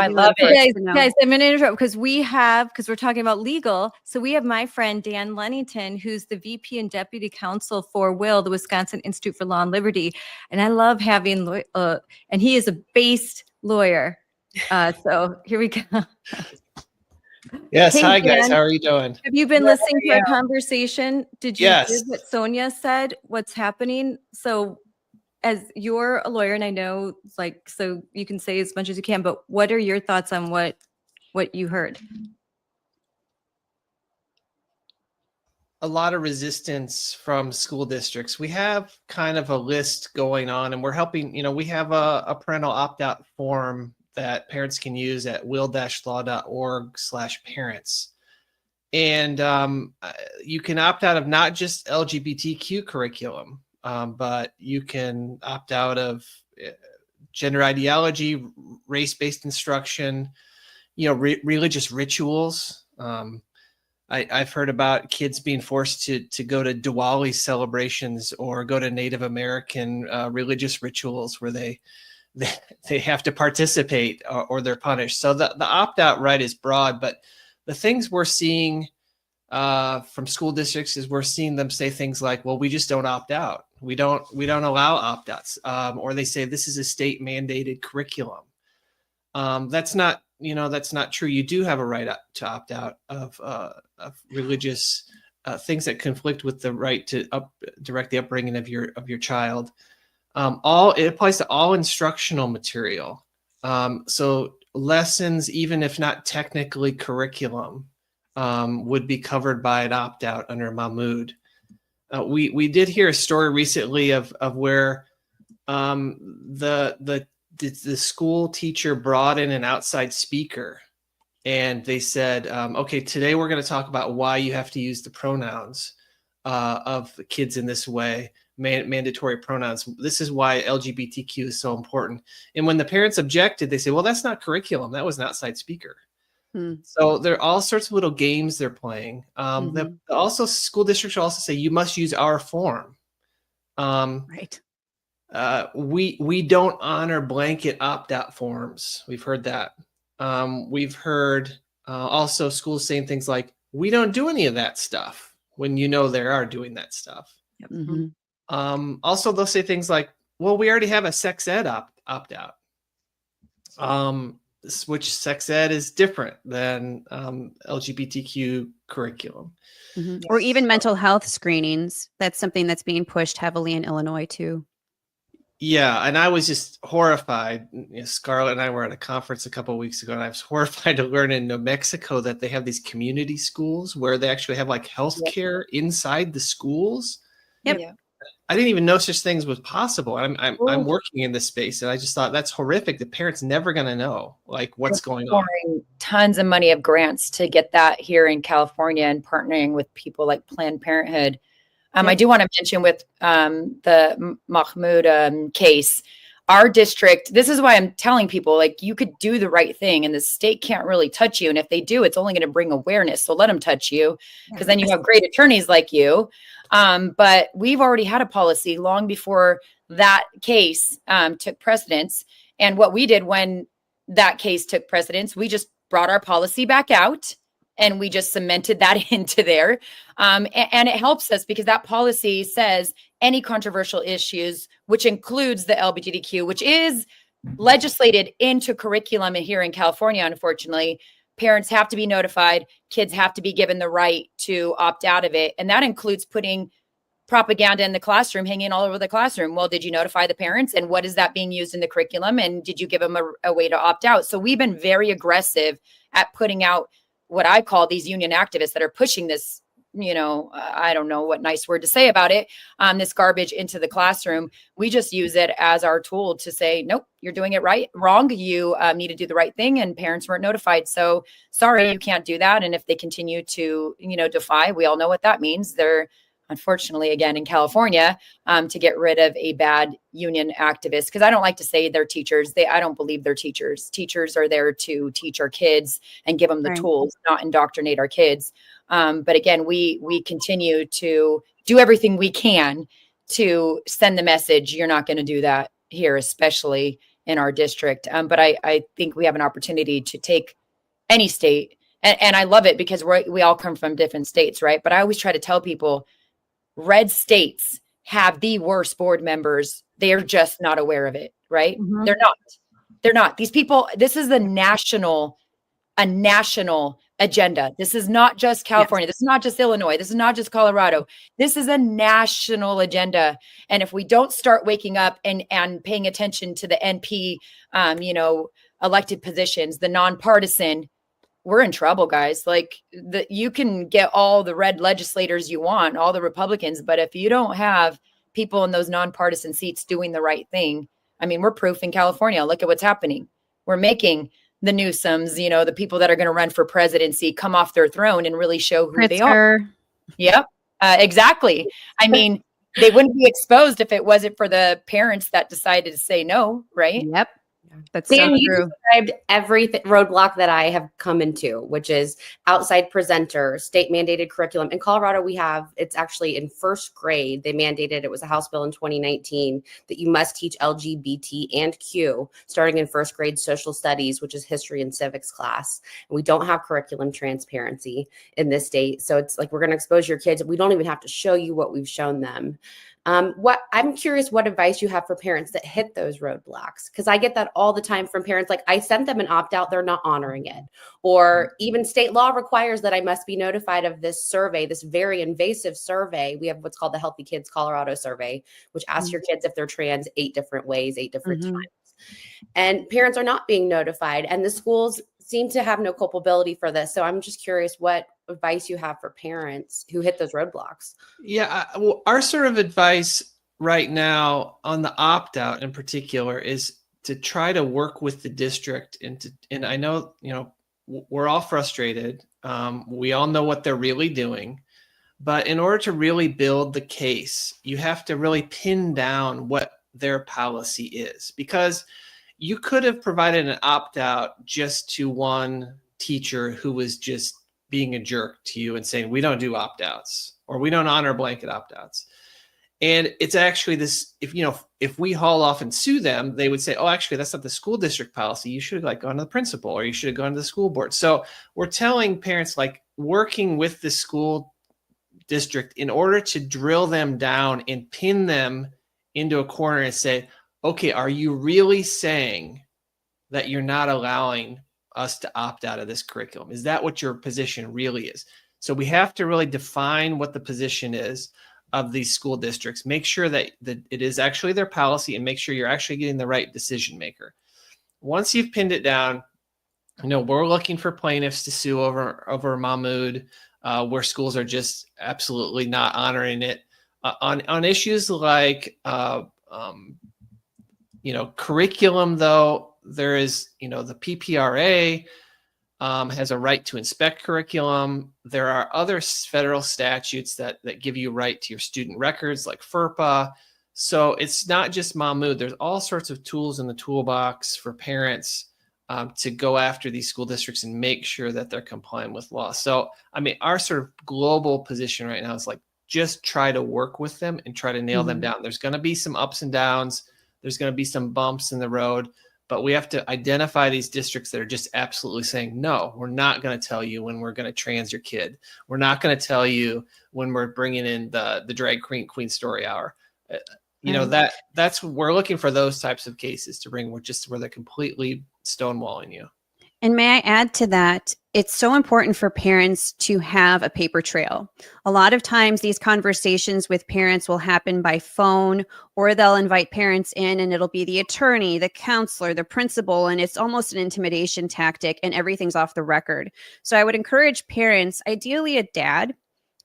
love it. Guys, I'm going to interrupt because we're talking about legal. So we have my friend, Dan Lennington, who's the VP and Deputy Counsel for WIL, the Wisconsin Institute for Law and Liberty. And I love having, and he is a based lawyer. So here we go. Yes. Hey, hi, guys. Dan. How are you doing? Have you been listening to our conversation? Did you Yes. hear what Sonia said? What's happening? So as you're a lawyer, and I know, so you can say as much as you can, but what are your thoughts on what you heard? A lot of resistance from school districts. We have kind of a list going on, and we're helping, we have a parental opt-out form that parents can use at will-law.org/parents. And you can opt out of not just LGBTQ curriculum, but you can opt out of gender ideology, race-based instruction, religious rituals. I've heard about kids being forced to go to Diwali celebrations or go to Native American religious rituals where they have to participate or they're punished. So the opt-out right is broad, but the things we're seeing from school districts is we're seeing them say things like, well, we just don't opt out. We don't allow opt-outs. Or they say this is a state mandated curriculum. That's not true. You do have a right to opt out of religious things that conflict with the right to direct the upbringing of your child. It applies to all instructional material. So lessons, even if not technically curriculum, would be covered by an opt-out under Mahmoud. We did hear a story recently of where the school teacher brought in an outside speaker, and they said, okay, today we're going to talk about why you have to use the pronouns of the kids in this way, mandatory pronouns. This is why LGBTQ is so important. And when the parents objected, they say, well, that's not curriculum. That was an outside speaker. So there are all sorts of little games they're playing. Also, school districts will also say you must use our form. Right. We don't honor blanket opt-out forms. We've heard that. We've heard also schools saying things like, we don't do any of that stuff, when you know they are doing that stuff. Also, they'll say things like, well, we already have a sex ed opt-out. Which sex ed is different than LGBTQ curriculum. Or even mental health screenings. That's something that's being pushed heavily in Illinois too. Yeah, and I was just horrified. Scarlett and I were at a conference a couple of weeks ago, and I was horrified to learn in New Mexico that they have these community schools where they actually have like healthcare inside the schools. Yep. I didn't even know such things was possible. I'm working in this space, and I just thought that's horrific. The parents never going to know like what's going on. Tons of money of grants to get that here in California, and partnering with people like Planned Parenthood. I do want to mention with the Mahmoud case, our district, this is why I'm telling people, like, you could do the right thing and the state can't really touch you. And if they do, it's only going to bring awareness. So let them touch you, because then you have great attorneys like you. But we've already had a policy long before that case took precedence. And what we did when that case took precedence, we just brought our policy back out and we just cemented that into there. And it helps us because that policy says any controversial issues, which includes the LGBTQ, which is legislated into curriculum here in California, unfortunately, parents have to be notified, kids have to be given the right to opt out of it. And that includes putting propaganda in the classroom, hanging all over the classroom. Well, did you notify the parents? And what is that being used in the curriculum? And did you give them a way to opt out? So we've been very aggressive at putting out what I call these union activists that are pushing this, I don't know what nice word to say about it, this garbage into the classroom. We just use it as our tool to say, nope, you're doing it wrong. You need to do the right thing. And parents weren't notified. So sorry, you can't do that. And if they continue to, defy, we all know what that means. They're unfortunately, again, in California, to get rid of a bad union activist. Because I don't like to say they're teachers. I don't believe they're teachers. Teachers are there to teach our kids and give them the tools, not indoctrinate our kids. But again, we continue to do everything we can to send the message. You're not going to do that here, especially in our district. But I think we have an opportunity to take any state. And I love it because we all come from different states, right? But I always try to tell people, red states have the worst board members. They're just not aware of it, right? Mm-hmm. They're not. These people, this is a national agenda. This is not just California. Yes. This is not just Illinois. This is not just Colorado. This is a national agenda. And if we don't start waking up and paying attention to the NP, elected positions, the nonpartisan, we're in trouble, guys. Like you can get all the red legislators you want, all the Republicans, but if you don't have people in those nonpartisan seats doing the right thing, I mean, we're proof in California. Look at what's happening. We're making the Newsoms, the people that are going to run for presidency come off their throne and really show who they are. Yep, exactly. I mean, they wouldn't be exposed if it wasn't for the parents that decided to say no, right? Yep. That's Dan, so you true. described every roadblock that I have come into, which is outside presenter, state mandated curriculum. In Colorado, it's actually in first grade. They mandated, it was a House bill in 2019, that you must teach LGBT and Q starting in first grade social studies, which is history and civics class. And we don't have curriculum transparency in this state. So it's like, we're going to expose your kids. We don't even have to show you what we've shown them. I'm curious what advice you have for parents that hit those roadblocks, because I get that all the time from parents. Like, I sent them an opt-out, they're not honoring it. Or even state law requires that I must be notified of this survey, this very invasive survey. We have what's called the Healthy Kids Colorado survey, which asks your kids if they're trans 8 different ways, 8 different times. And parents are not being notified. And the schools seem to have no culpability for this. So I'm just curious what advice you have for parents who hit those roadblocks. Yeah, well, our sort of advice right now on the opt-out in particular is to try to work with the district and I know, we're all frustrated. We all know what they're really doing, but in order to really build the case, you have to really pin down what their policy is, because you could have provided an opt-out just to one teacher who was just being a jerk to you and saying, we don't do opt-outs, or we don't honor blanket opt-outs. And it's actually this, if we haul off and sue them, they would say, oh, actually, that's not the school district policy. You should have gone to the principal, or you should have gone to the school board. So we're telling parents, working with the school district in order to drill them down and pin them into a corner and say, okay, are you really saying that you're not allowing us to opt out of this curriculum? Is that what your position really is? So we have to really define what the position is of these school districts, make sure that it is actually their policy, and make sure you're actually getting the right decision maker. Once you've pinned it down, we're looking for plaintiffs to sue over Mahmoud, where schools are just absolutely not honoring it. On issues like curriculum, though, there is, the PPRA has a right to inspect curriculum. There are other federal statutes that give you right to your student records, like FERPA. So it's not just Mahmoud. There's all sorts of tools in the toolbox for parents to go after these school districts and make sure that they're complying with law. So, our sort of global position right now is just try to work with them and try to nail them down. There's going to be some ups and downs. There's going to be some bumps in the road, but we have to identify these districts that are just absolutely saying, no, we're not going to tell you when we're going to trans your kid. We're not going to tell you when we're bringing in the drag queen story hour. That's we're looking for those types of cases to bring where they're completely stonewalling you. And may I add to that, it's so important for parents to have a paper trail. A lot of times these conversations with parents will happen by phone, or they'll invite parents in and it'll be the attorney, the counselor, the principal, and it's almost an intimidation tactic and everything's off the record. So I would encourage parents, ideally a dad,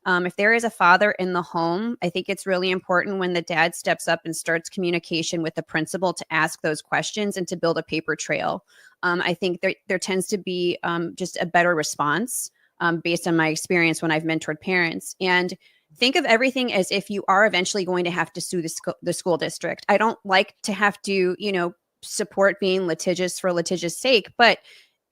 if there is a father in the home, I think it's really important when the dad steps up and starts communication with the principal to ask those questions and to build a paper trail. I think there tends to be just a better response based on my experience when I've mentored parents. And think of everything as if you are eventually going to have to sue the school district. I don't like to have to, support being litigious for litigious sake, but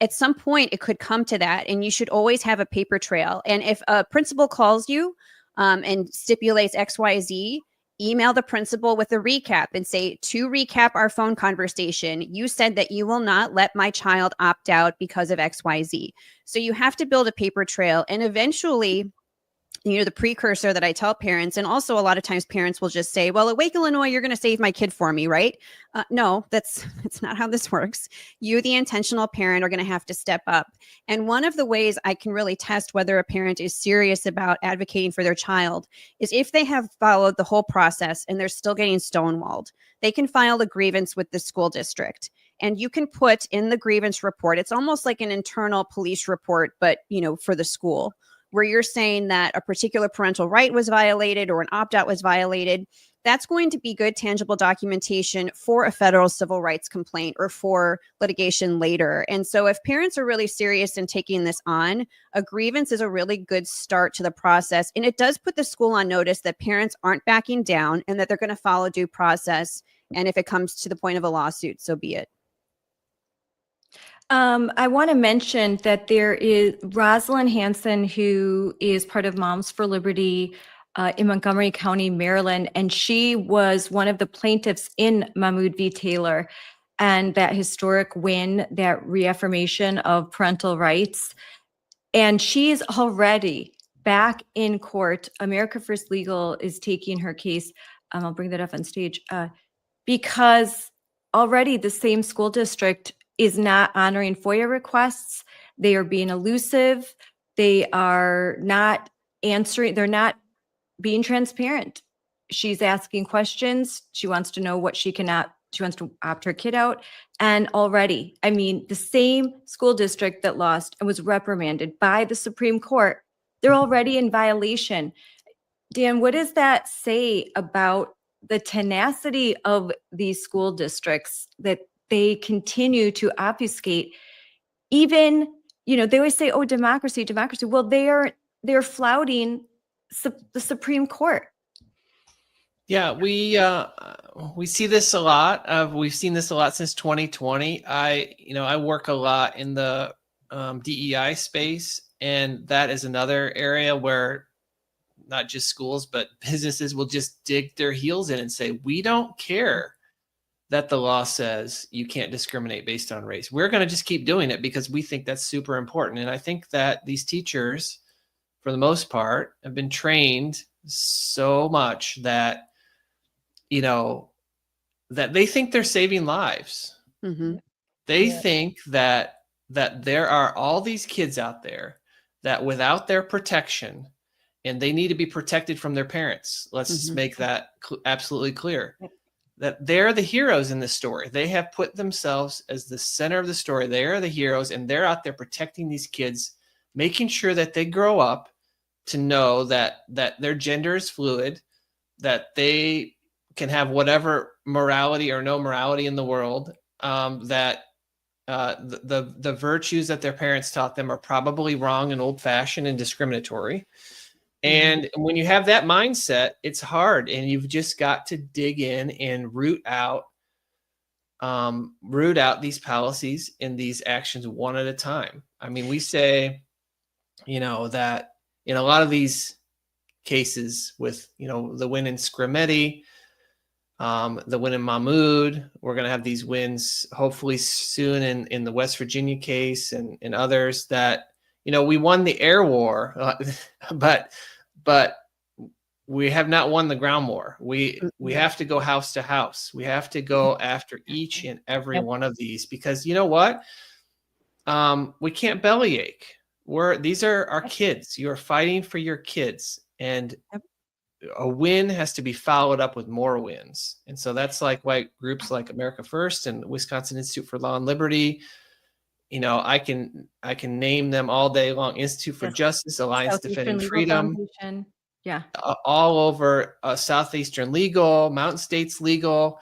at some point it could come to that, and you should always have a paper trail. And if a principal calls you and stipulates XYZ, email the principal with a recap and say, to recap our phone conversation, you said that you will not let my child opt out because of XYZ. So you have to build a paper trail, and eventually, the precursor that I tell parents, and also a lot of times parents will just say, well, at Wake, Illinois, you're going to save my kid for me, right? No, that's not how this works. You, the intentional parent, are going to have to step up. And one of the ways I can really test whether a parent is serious about advocating for their child is if they have followed the whole process and they're still getting stonewalled, they can file a grievance with the school district. And you can put in the grievance report, it's almost like an internal police report, but, for the school, where you're saying that a particular parental right was violated or an opt-out was violated. That's going to be good, tangible documentation for a federal civil rights complaint or for litigation later. And so if parents are really serious in taking this on, a grievance is a really good start to the process. And it does put the school on notice that parents aren't backing down and that they're going to follow due process. And if it comes to the point of a lawsuit, so be it. I want to mention that there is Rosalind Hanson, who is part of Moms for Liberty in Montgomery County, Maryland, and she was one of the plaintiffs in Mahmoud v. Taylor, and that historic win, that reaffirmation of parental rights. And she's already back in court. America First Legal is taking her case. I'll bring that up on stage because already the same school district is not honoring FOIA requests. They are being elusive. They are not answering. They're not being transparent. She's asking questions. She wants to know what she cannot She wants to opt her kid out. And already, I mean, the same school district that lost and was reprimanded by the Supreme Court, they're already in violation. Dan, what does that say about the tenacity of these school districts that they continue to obfuscate? Even, they always say, "Oh, democracy, democracy." Well, they're flouting the Supreme Court. Yeah, we see this a lot. We've seen this a lot since 2020. I work a lot in the DEI space, and that is another area where not just schools but businesses will just dig their heels in and say, "We don't care that the law says you can't discriminate based on race. We're going to just keep doing it because we think that's super important." And I think that these teachers, for the most part, have been trained so much that that they think they're saving lives. Mm-hmm. They think that there are all these kids out there that without their protection, and they need to be protected from their parents. Let's just make that absolutely clear. That they're the heroes in this story. They have put themselves as the center of the story. They are the heroes, and they're out there protecting these kids, making sure that they grow up to know that their gender is fluid, that they can have whatever morality or no morality in the world, that the virtues that their parents taught them are probably wrong and old-fashioned and discriminatory. And when you have that mindset, it's hard, and you've just got to dig in and root out these policies and these actions one at a time. I mean, we say, that in a lot of these cases with, the win in Scrimeti, the win in Mahmoud, we're going to have these wins hopefully soon in the West Virginia case and others that, we won the air war, but we have not won the ground war. We have to go house to house. We have to go after each and every one of these, because you know what? We can't bellyache. These are our kids. You are fighting for your kids, and a win has to be followed up with more wins. And so that's why groups like America First and Wisconsin Institute for Law and Liberty, I can name them all day long. Institute for Justice, Alliance Defending Freedom, all over Southeastern Legal, Mountain States Legal,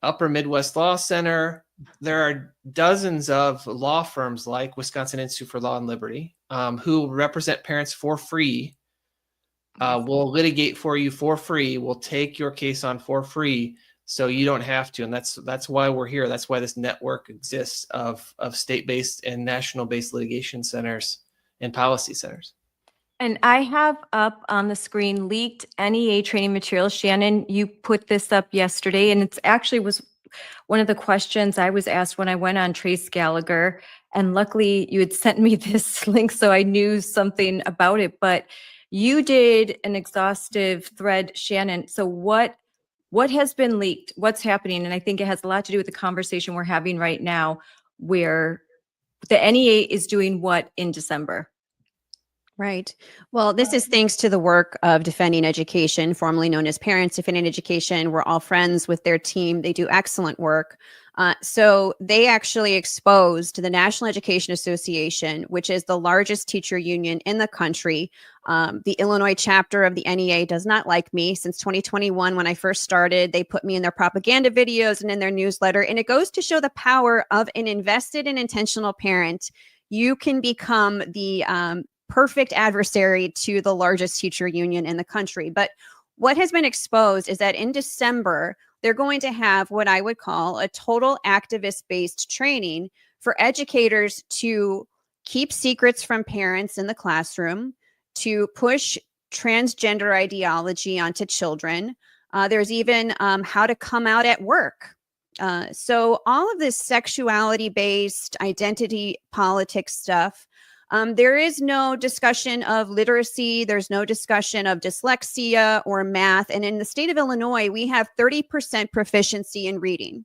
Upper Midwest Law Center. There are dozens of law firms like Wisconsin Institute for Law and Liberty who represent parents for free. We'll litigate for you for free. We'll take your case on for free, so you don't have to. And that's why we're here. That's why this network exists of state-based and national-based litigation centers and policy centers. And I have up on the screen leaked NEA training materials. Shannon, you put this up yesterday, and it's actually was one of the questions I was asked when I went on Trace Gallagher. And luckily you had sent me this link, so I knew something about it. But you did an exhaustive thread, Shannon. So what has been leaked? What's happening? And I think it has a lot to do with the conversation we're having right now, where the NEA is doing what in December? Right. Well, this is thanks to the work of Defending Education, formerly known as Parents Defending Education. We're all friends with their team. They do excellent work. So they actually exposed the National Education Association, which is the largest teacher union in the country. The Illinois chapter of the NEA does not like me. Since 2021, when I first started, they put me in their propaganda videos and in their newsletter. And it goes to show the power of an invested and intentional parent. You can become the perfect adversary to the largest teacher union in the country. But what has been exposed is that in December, they're going to have what I would call a total activist-based training for educators to keep secrets from parents in the classroom, to push transgender ideology onto children. There's even how to come out at work. So all of this sexuality-based identity politics stuff. There is no discussion of literacy. There's no discussion of dyslexia or math. And in the state of Illinois, we have 30% proficiency in reading.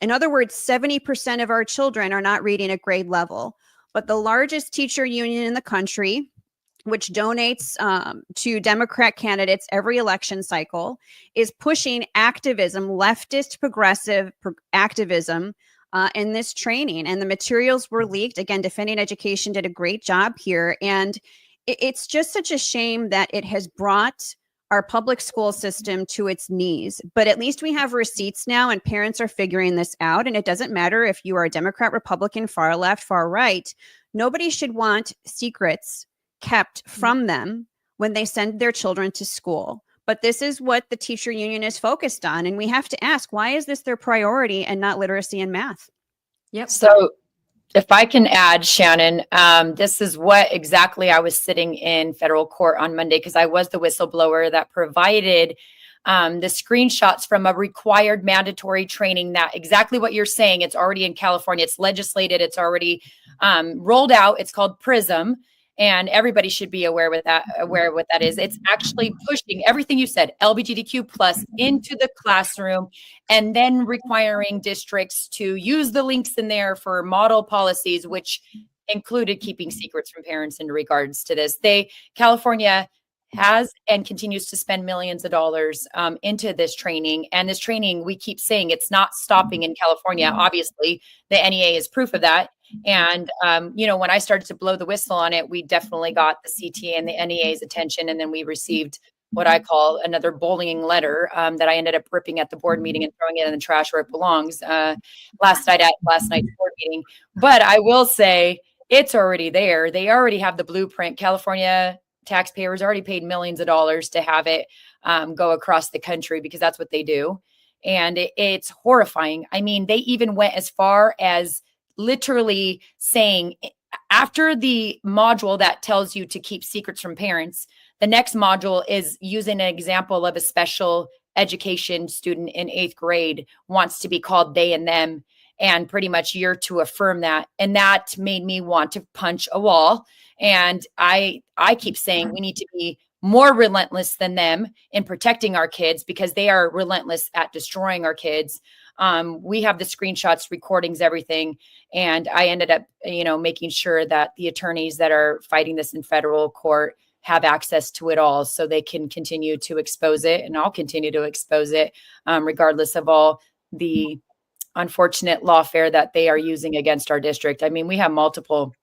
In other words, 70% of our children are not reading at grade level. But the largest teacher union in the country, which donates to Democrat candidates every election cycle, is pushing activism, leftist progressive activism in this training. And the materials were leaked. Again, Defending Education did a great job here. And it's just such a shame that it has brought our public school system to its knees. But at least we have receipts now, and parents are figuring this out. And it doesn't matter if you are a Democrat, Republican, far left, far right. Nobody should want secrets kept from them when they send their children to school. But this is what the teacher union is focused on. And we have to ask, why is this their priority and not literacy and math? Yep. So if I can add, Shannon, this is what exactly I was sitting in federal court on Monday, because I was the whistleblower that provided the screenshots from a required mandatory training, that exactly what you're saying. It's already in California. It's legislated. It's already rolled out. It's called PRISM. And everybody should be aware of what that is. It's actually pushing everything you said, LGBTQ plus, into the classroom, and then requiring districts to use the links in there for model policies, which included keeping secrets from parents in regards to this. California has and continues to spend millions of dollars into this training. And this training, we keep saying it's not stopping in California. Obviously, the NEA is proof of that. And, when I started to blow the whistle on it, we definitely got the CTA and the NEA's attention. And then we received what I call another bullying letter that I ended up ripping at the board meeting and throwing it in the trash where it belongs last night's board meeting. But I will say it's already there. They already have the blueprint. California taxpayers already paid millions of dollars to have it go across the country, because that's what they do. And it's horrifying. I mean, they even went as far as literally saying, after the module that tells you to keep secrets from parents, the next module is using an example of a special education student in 8th grade wants to be called they and them. And pretty much you're to affirm that. And that made me want to punch a wall. And I keep saying we need to be more relentless than them in protecting our kids, because they are relentless at destroying our kids. We have the screenshots, recordings, everything. And I ended up, making sure that the attorneys that are fighting this in federal court have access to it all, so they can continue to expose it. And I'll continue to expose it, regardless of all the unfortunate lawfare that they are using against our district. I mean, we have multiple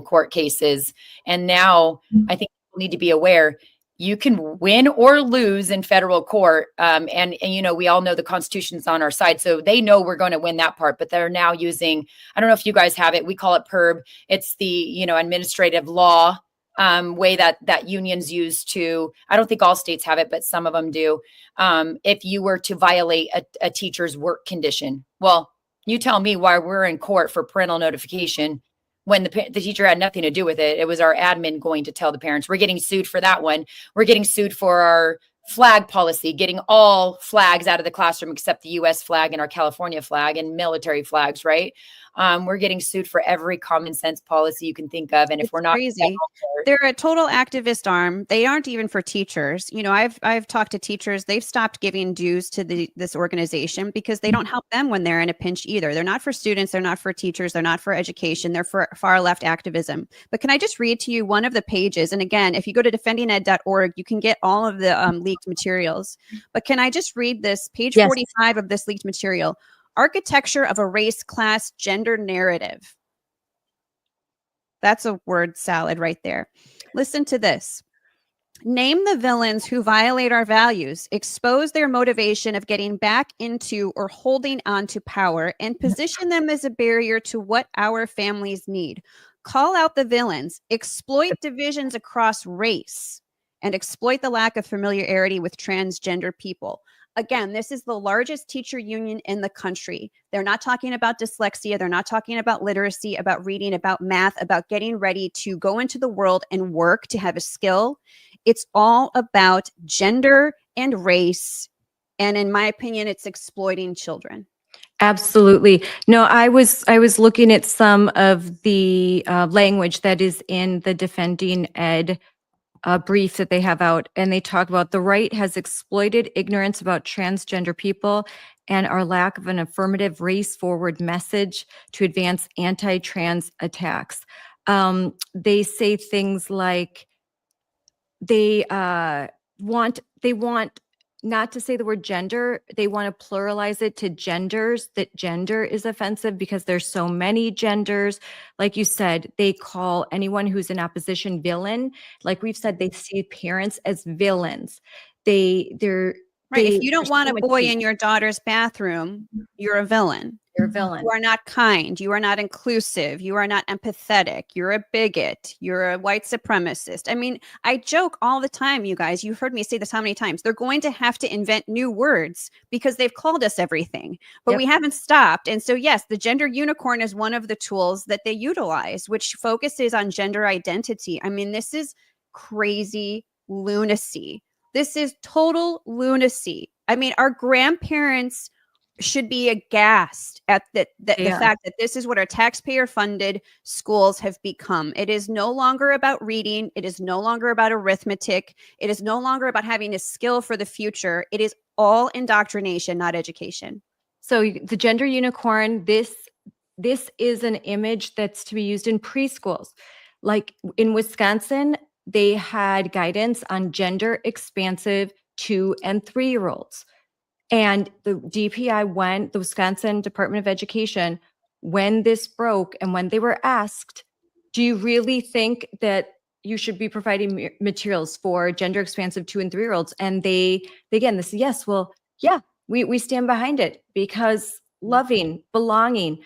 court cases. And now I think people need to be aware, you can win or lose in federal court. And we all know the Constitution's on our side. So they know we're going to win that part, but they're now using, I don't know if you guys have it. We call it PERB. It's the, administrative law way that unions use to, I don't think all states have it, but some of them do. If you were to violate a teacher's work condition, well, you tell me why we're in court for parental notification when the teacher had nothing to do with it. It was our admin going to tell the parents. We're getting sued for that one. We're getting sued for our flag policy, getting all flags out of the classroom except the U.S. flag and our California flag and military flags, right? We're getting sued for every common sense policy you can think of. And if we're not crazy, they're a total activist arm. They aren't even for teachers. I've talked to teachers. They've stopped giving dues to this organization because they don't help them when they're in a pinch either. They're not for students. They're not for teachers. They're not for education. They're for far left activism. But can I just read to you one of the pages? And again, if you go to defendinged.org, you can get all of the leaked materials. But can I just read this page 45 of this leaked material? Architecture of a race, class, gender narrative. That's a word salad right there. Listen to this. Name the villains who violate our values, expose their motivation of getting back into or holding on to power, and position them as a barrier to what our families need. Call out the villains, exploit divisions across race, and exploit the lack of familiarity with transgender people. Again, this is the largest teacher union in the country. They're not talking about dyslexia. They're not talking about literacy, about reading, about math, about getting ready to go into the world and work to have a skill. It's all about gender and race. And in my opinion, it's exploiting children. Absolutely. No, I was looking at some of the language that is in the Defending Ed brief that they have out, and they talk about the right has exploited ignorance about transgender people and our lack of an affirmative race-forward message to advance anti-trans attacks. They say things like they want not to say the word gender. They want to pluralize it to genders, that gender is offensive because there's so many genders. Like you said, they call anyone who's in opposition villain. Like we've said, they see parents as villains. They're Right. If they you there's don't want so a much boy hate. in your daughter's bathroom, you're a villain. They're a villain. You are not kind. You are not inclusive. You are not empathetic. You're a bigot. You're a white supremacist. I mean, I joke all the time, you guys. You've heard me say this how many times? They're going to have to invent new words because they've called us everything, but Yep. we haven't stopped. And so, yes, the gender unicorn is one of the tools that they utilize, which focuses on gender identity. I mean, this is crazy lunacy. This is total lunacy. I mean, our grandparents should be aghast at the Yeah. fact that this is what our taxpayer funded schools have become. It is no longer about reading. It is no longer about arithmetic. It is no longer about having a skill for the future. It is all indoctrination, not education. So the gender unicorn, this is an image that's to be used in preschools. Like in Wisconsin, they had guidance on gender expansive 2 and 3-year-olds. And the DPI the Wisconsin Department of Education, when this broke and when they were asked, do you really think that you should be providing materials for gender expansive 2 and 3-year-olds? And they again, this, yes, well, yeah, we stand behind it because loving, belonging,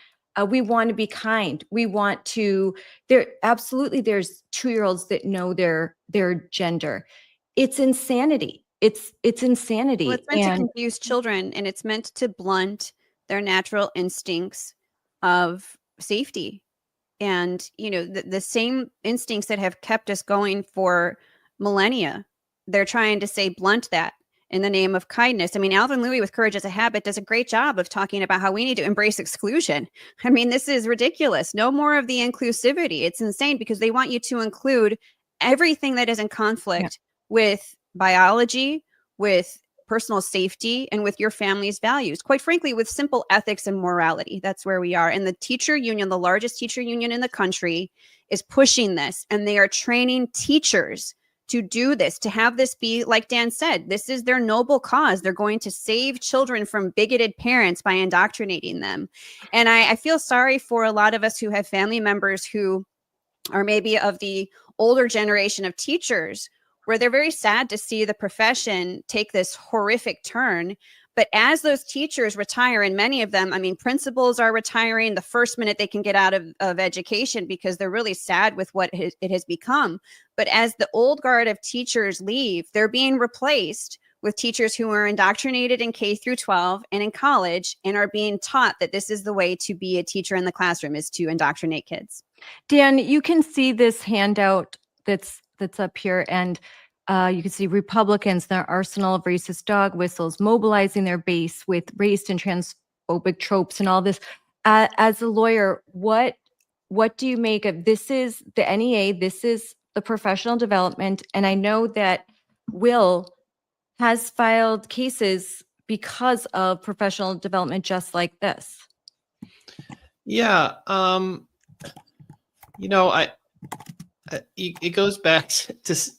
we want to be kind. We want to, there's 2-year-olds that know their gender. It's insanity. It's insanity. Well, it's meant to And confuse children, and it's meant to blunt their natural instincts of safety. And, you know, the same instincts that have kept us going for millennia, they're trying to say blunt that in the name of kindness. I mean, Alvin Louis with Courage as a Habit does a great job of talking about how we need to embrace exclusion. I mean, this is ridiculous. No more of the inclusivity. It's insane because they want you to include everything that is in conflict with biology, with personal safety, and with your family's values. Quite frankly, with simple ethics and morality. That's where we are. And the teacher union, the largest teacher union in the country, is pushing this, and they are training teachers to do this, to have this be, like Dan said, this is their noble cause. They're going to save children from bigoted parents by indoctrinating them. And I feel sorry for a lot of us who have family members who are maybe of the older generation of teachers, where they're very sad to see the profession take this horrific turn. But as those teachers retire, and many of them, I mean, principals are retiring the first minute they can get out of education because they're really sad with what it has become. But as the old guard of teachers leave, they're being replaced with teachers who are indoctrinated in K through 12 and in college and are being taught that this is the way to be a teacher in the classroom, is to indoctrinate kids. Dan, you can see this handout that's up here, and you can see Republicans, their arsenal of racist dog whistles, mobilizing their base with race and transphobic tropes and all this. As a lawyer, what do you make of this? Is the NEA, this is the professional development, and I know that Will has filed cases because of professional development just like this. Yeah. You know, it goes back to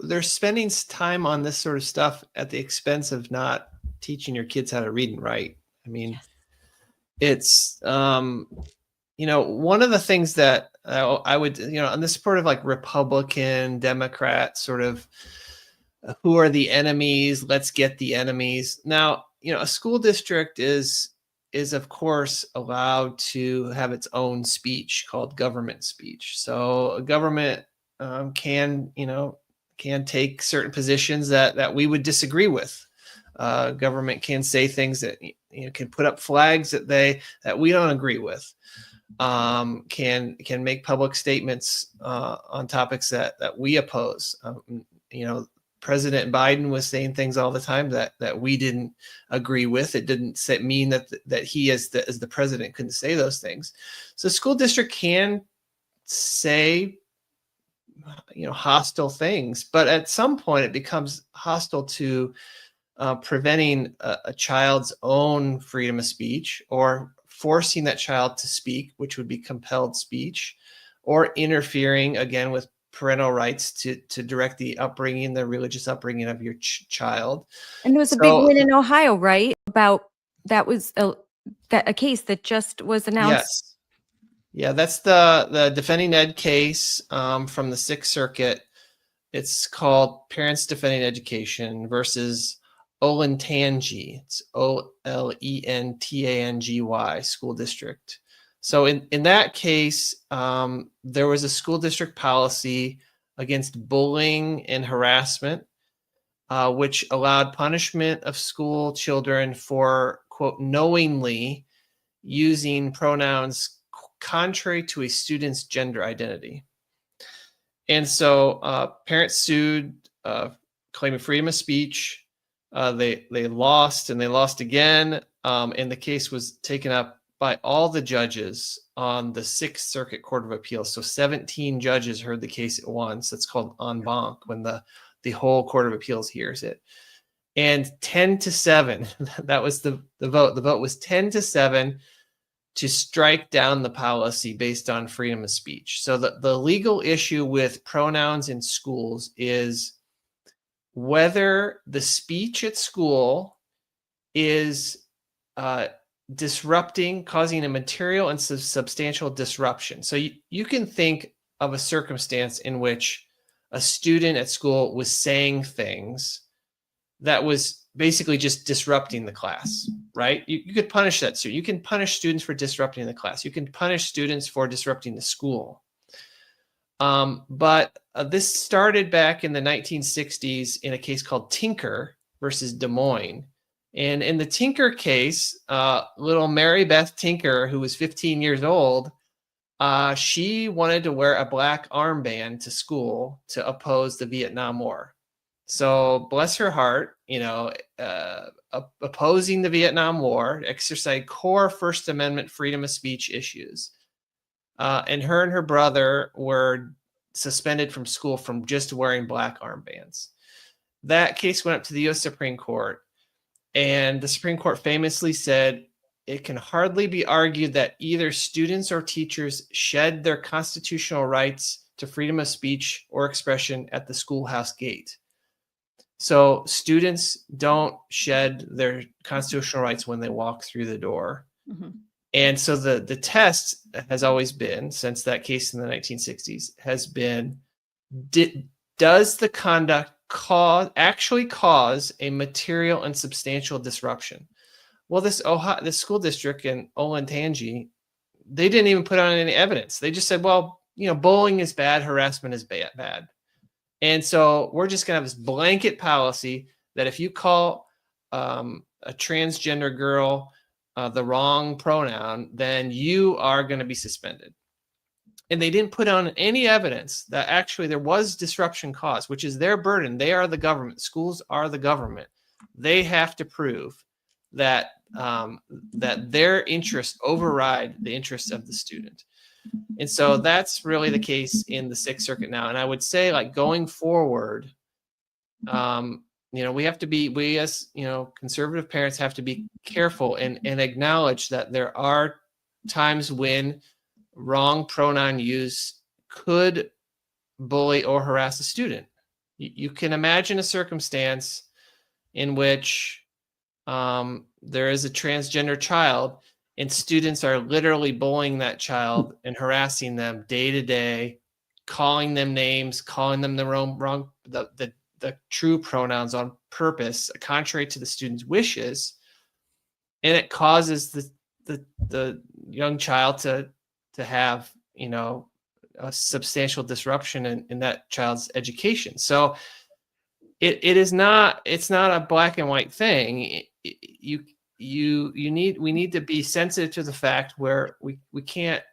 they're spending time on this sort of stuff at the expense of not teaching your kids how to read and write. I mean, it's you know, one of the things that I would, you know, on this sort of like Republican, Democrat sort of, who are the enemies? Let's get the enemies. Now, you know, a school district is of course allowed to have its own speech called government speech. So a government can take certain positions that we would disagree with. Government can say things that, you know, can put up flags that we don't agree with. Can make public statements on topics that we oppose. You know, President Biden was saying things all the time that we didn't agree with. It didn't mean that he as the president couldn't say those things. So school district can say, you know, hostile things, but at some point it becomes hostile to preventing a child's own freedom of speech or forcing that child to speak, which would be compelled speech. or interfering again with parental rights to direct the upbringing, the religious upbringing of your child. And there was a big win in Ohio, right? About that was a case that just was announced. Yes. Yeah, that's the Defending Ed case from the Sixth Circuit. It's called Parents Defending Education versus Olentangy. It's Olentangy School District. So in that case, there was a school district policy against bullying and harassment, which allowed punishment of school children for, quote, knowingly using pronouns contrary to a student's gender identity. And so parents sued, claiming freedom of speech. They lost, and they lost again. And the case was taken up by all the judges on the Sixth Circuit Court of Appeals. So 17 judges heard the case at once. That's called en banc, when the whole Court of Appeals hears it. And 10-7, that was the vote. The vote was 10-7 to strike down the policy based on freedom of speech. So the legal issue with pronouns in schools is whether the speech at school is disrupting, causing a material and substantial disruption. So you can think of a circumstance in which a student at school was saying things that was basically just disrupting the class, right? You could punish that student. You can punish students for disrupting the class. You can punish students for disrupting the school. But this started back in the 1960s in a case called Tinker versus Des Moines. And in the Tinker case, little Mary Beth Tinker, who was 15 years old, she wanted to wear a black armband to school to oppose the Vietnam War. So bless her heart, opposing the Vietnam War, exercised core First Amendment freedom of speech issues. And her brother were suspended from school from just wearing black armbands. That case went up to the U.S. Supreme Court, and the Supreme Court famously said, it can hardly be argued that either students or teachers shed their constitutional rights to freedom of speech or expression at the schoolhouse gate. So students don't shed their constitutional rights when they walk through the door. Mm-hmm. And so the test has always been, since that case in the 1960s, has been, does the conduct actually cause a material and substantial disruption? Well, this school district in Olentangy, they didn't even put on any evidence. They just said, well, bullying is bad, harassment is bad. And so we're just going to have this blanket policy that if you call a transgender girl the wrong pronoun, then you are going to be suspended. And they didn't put on any evidence that actually there was disruption caused, which is their burden. They are the government. Schools are the government. They have to prove that that their interests override the interests of the student. And so that's really the case in the Sixth Circuit now. And I would say, like, going forward, we have to be, we as, conservative parents have to be careful and acknowledge that there are times when wrong pronoun use could bully or harass a student. You can imagine a circumstance in which there is a transgender child and students are literally bullying that child and harassing them day to day, calling them names, calling them the true pronouns on purpose, contrary to the student's wishes, and it causes the young child to have a substantial disruption in that child's education. So it's not a black and white thing. We need to be sensitive to the fact where we can't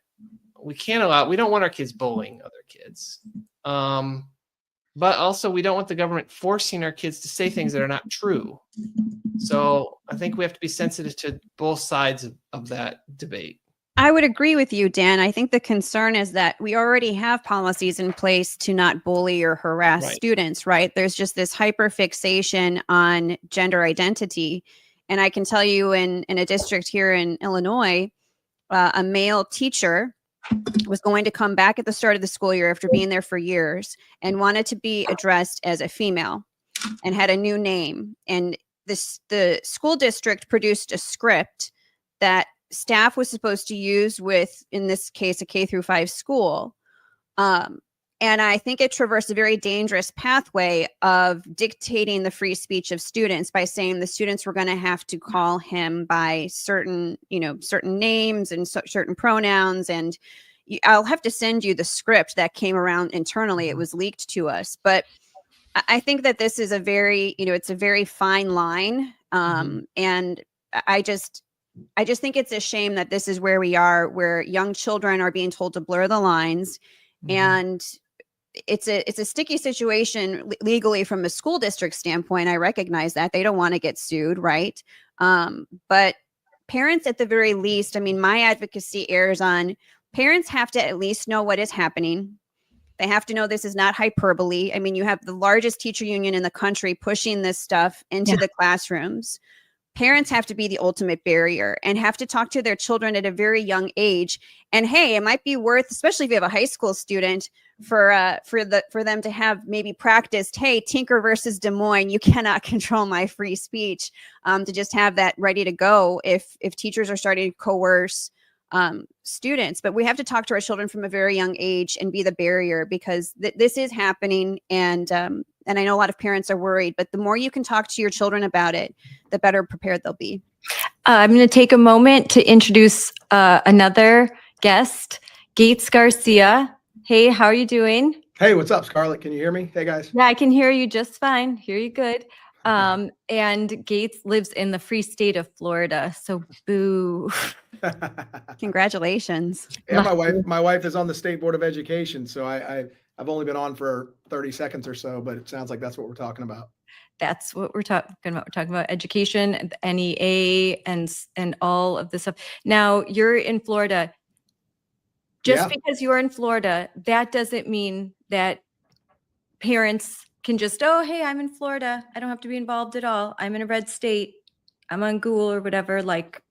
allow, we don't want our kids bullying other kids. But also we don't want the government forcing our kids to say things that are not true. So I think we have to be sensitive to both sides of that debate. I would agree with you, Dan. I think the concern is that we already have policies in place to not bully or harass students, right? There's just this hyperfixation on gender identity. And I can tell you in a district here in Illinois, a male teacher was going to come back at the start of the school year after being there for years and wanted to be addressed as a female and had a new name. And the school district produced a script that staff was supposed to use with, in this case, a K-5 school. And I think it traversed a very dangerous pathway of dictating the free speech of students by saying the students were going to have to call him by certain names and certain pronouns. And I'll have to send you the script that came around internally. It was leaked to us. But I think that this is a very, it's a very fine line. And I just think it's a shame that this is where we are, where young children are being told to blur the lines. And it's a sticky situation legally from a school district standpoint. I recognize that they don't want to get sued, right? But parents, at the very least, I mean, my advocacy airs on parents have to at least know what is happening. They have to know this is not hyperbole. I mean, you have the largest teacher union in the country pushing this stuff into the classrooms. Parents have to be the ultimate barrier and have to talk to their children at a very young age. And hey, it might be worth, especially if you have a high school student, for them to have maybe practiced, hey, Tinker versus Des Moines, you cannot control my free speech, to just have that ready to go if teachers are starting to coerce students. But we have to talk to our children from a very young age and be the barrier, because this is happening. And I know a lot of parents are worried, but the more you can talk to your children about it, the better prepared they'll be. I'm going to take a moment to introduce another guest, Gates Garcia. Hey, how are you doing? Hey, what's up, Scarlett? Can you hear me? Hey, guys. Yeah, I can hear you just fine. Hear you good. And Gates lives in the free state of Florida. So boo. Congratulations. Yeah, my wife is on the State Board of Education, so I've only been on for 30 seconds or so, but it sounds like that's what we're talking about. That's what we're talking about. We're talking about education, NEA, and all of this stuff. Now, you're in Florida. Just because you're in Florida, that doesn't mean that parents can just, oh, hey, I'm in Florida. I don't have to be involved at all. I'm in a red state. I'm on Google or whatever. Like,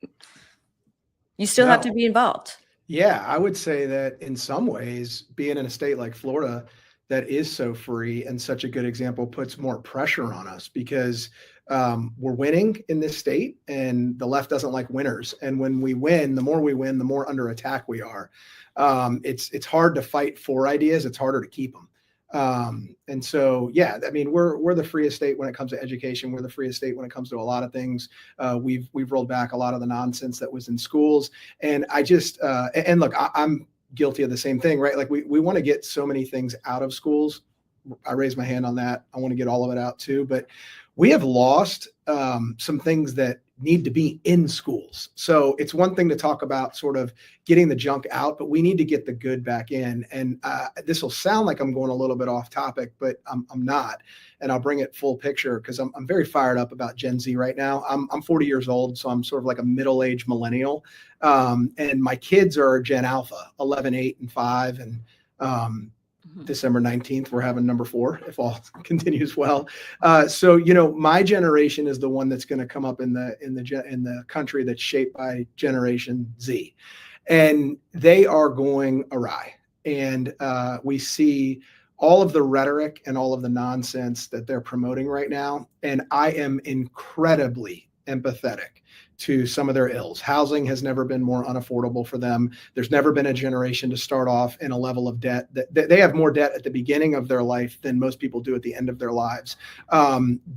you still have to be involved. Yeah, I would say that in some ways, being in a state like Florida that is so free and such a good example puts more pressure on us, because we're winning in this state and the left doesn't like winners. And when we win, the more under attack we are. It's hard to fight for ideas. It's harder to keep them. And so, yeah, I mean, we're the freest state when it comes to education. We're the freest state when it comes to a lot of things. We've rolled back a lot of the nonsense that was in schools. And I just, and look, I'm guilty of the same thing, right? Like we want to get so many things out of schools. I raise my hand on that. I want to get all of it out too, but we have lost some things that need to be in schools. So it's one thing to talk about sort of getting the junk out, but we need to get the good back in. And this will sound like I'm going a little bit off topic, but I'm not. And I'll bring it full picture because I'm very fired up about Gen Z right now. I'm 40 years old, so I'm sort of like a middle-aged millennial. And my kids are Gen Alpha, 11, 8, and 5. And December 19th, we're having number 4, if all continues well. So, my generation is the one that's going to come up in the country that's shaped by Generation Z, and they are going awry. And we see all of the rhetoric and all of the nonsense that they're promoting right now. And I am incredibly empathetic to some of their ills. Housing has never been more unaffordable for them. There's never been a generation to start off in a level of debt that they have more debt at the beginning of their life than most people do at the end of their lives.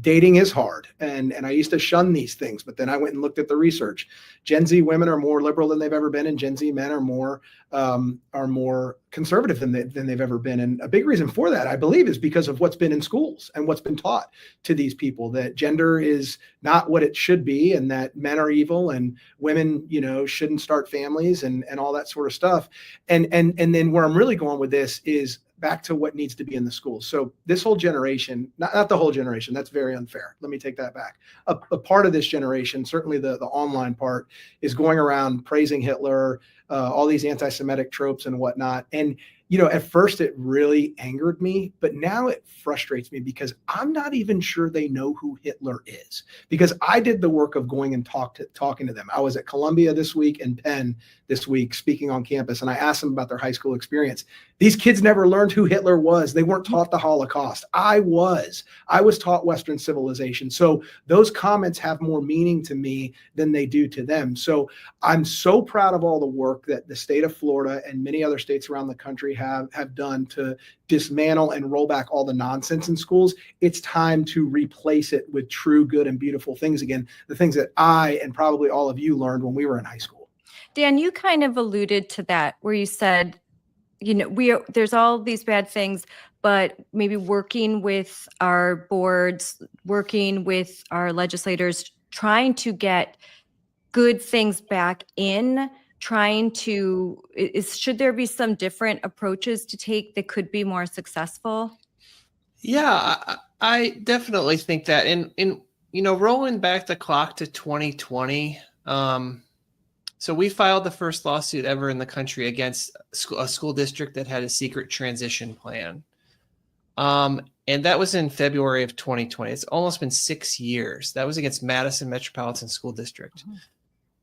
Dating is hard. And I used to shun these things, but then I went and looked at the research. Gen Z women are more liberal than they've ever been, and Gen Z men are more conservative than they've ever been. And a big reason for that, I believe, is because of what's been in schools and what's been taught to these people, that gender is not what it should be, and that men are evil and women, shouldn't start families and all that sort of stuff. And then where I'm really going with this is back to what needs to be in the schools. So this whole generation, not the whole generation, that's very unfair. Let me take that back. A part of this generation, certainly the online part, is going around praising Hitler, all these anti-Semitic tropes and whatnot. And at first it really angered me, but now it frustrates me because I'm not even sure they know who Hitler is, because I did the work of going and talking to them. I was at Columbia this week and Penn this week speaking on campus, and I asked them about their high school experience. These kids never learned who Hitler was. They weren't taught the Holocaust. I was taught Western civilization. So those comments have more meaning to me than they do to them. So I'm so proud of all the work that the state of Florida and many other states around the country have done to dismantle and roll back all the nonsense in schools. It's time to replace it with true, good, and beautiful things again, the things that I and probably all of you learned when we were in high school. Dan, you kind of alluded to that where you said, there's all these bad things, but maybe working with our boards, working with our legislators, trying to get good things back in, should there be some different approaches to take that could be more successful? Yeah, I definitely think that. In rolling back the clock to 2020, so we filed the first lawsuit ever in the country against a school district that had a secret transition plan. And that was in February of 2020. It's almost been 6 years. That was against Madison Metropolitan School District. Mm-hmm.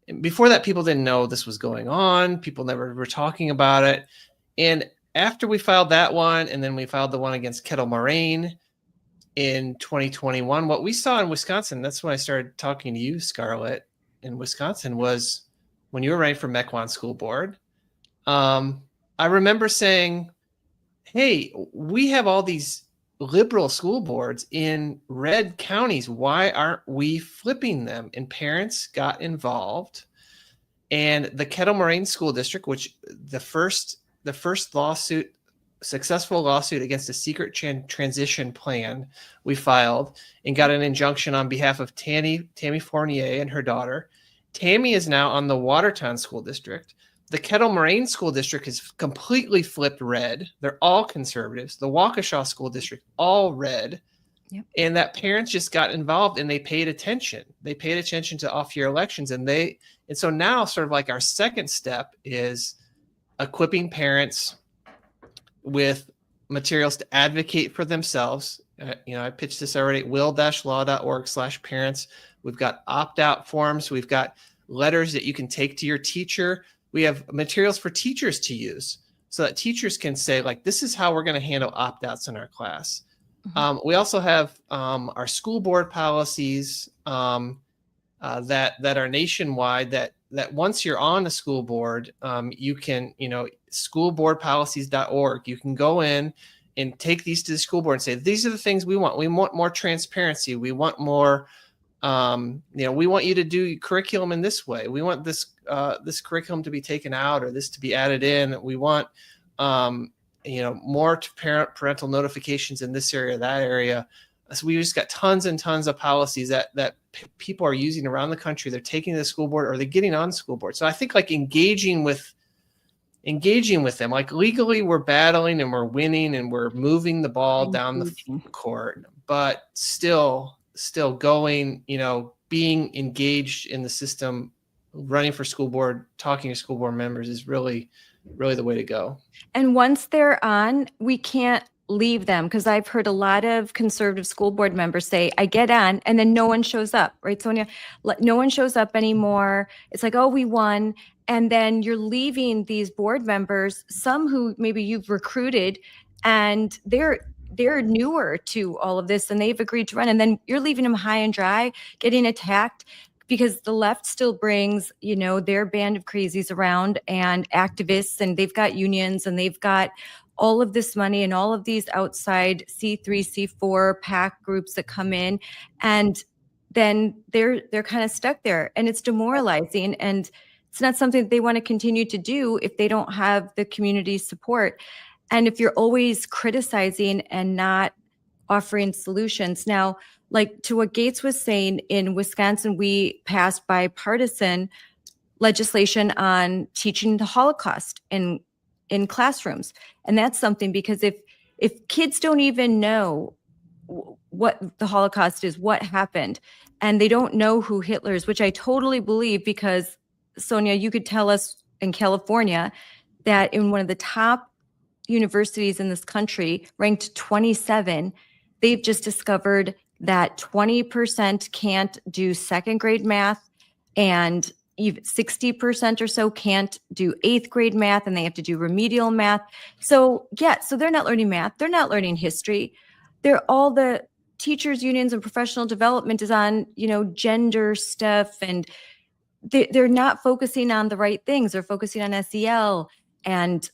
And before that, people didn't know this was going on. People never were talking about it. And after we filed that one, and then we filed the one against Kettle Moraine in 2021, what we saw in Wisconsin, that's when I started talking to you, Scarlett, in Wisconsin, was when you were running for Mequon School Board. I remember saying, hey, we have all these liberal school boards in red counties. Why aren't we flipping them? And parents got involved. And the Kettle Moraine School District, which the first lawsuit, successful lawsuit against a secret transition plan, we filed and got an injunction on behalf of Tammy Fournier and her daughter. Tammy is now on the Watertown School District. The Kettle Moraine School District is completely flipped red. They're all conservatives. The Waukesha School District, all red. Yep. And that parents just got involved and they paid attention. They paid attention to off-year elections. And so now sort of like our second step is equipping parents with materials to advocate for themselves. I pitched this already at will-law.org/parents. We've got opt-out forms. We've got letters that you can take to your teacher. We have materials for teachers to use so that teachers can say, like, this is how we're going to handle opt-outs in our class. Mm-hmm. We also have our school board policies that are nationwide, that once you're on the school board, you can, schoolboardpolicies.org, you can go in and take these to the school board and say, these are the things we want. We want more transparency. We want more, we want you to do curriculum in this way. We want this curriculum to be taken out or this to be added in. We want, more parental notifications in this area, that area. So we just got tons and tons of policies that people are using around the country. They're taking to the school board or they're getting on the school board. So I think like engaging with them, like legally we're battling and we're winning and we're moving the ball down the court, but still going, being engaged in the system, running for school board, talking to school board members is really, really the way to go. And once they're on, we can't leave them, because I've heard a lot of conservative school board members say, I get on and then no one shows up, right, Sonia? No one shows up anymore. It's like, oh, we won. And then you're leaving these board members, some who maybe you've recruited and they're newer to all of this and they've agreed to run. And then you're leaving them high and dry, getting attacked, because the left still brings, their band of crazies around and activists, and they've got unions and they've got all of this money and all of these outside C3, C4 PAC groups that come in, and then they're kind of stuck there, and it's demoralizing, and it's not something that they want to continue to do if they don't have the community support. And if you're always criticizing and not offering solutions. Now, like to what Gates was saying, in Wisconsin, we passed bipartisan legislation on teaching the Holocaust in classrooms. And that's something, because if kids don't even know what the Holocaust is, what happened, and they don't know who Hitler is, which I totally believe, because Sonia, you could tell us in California that in one of the top universities in this country, ranked 27, they've just discovered that 20% can't do second grade math, and even 60% or so can't do 8th grade math, and they have to do remedial math. So yeah, so they're not learning math. They're not learning history. They're all the teachers unions and professional development is on, gender stuff, and they're not focusing on the right things. They're focusing on SEL and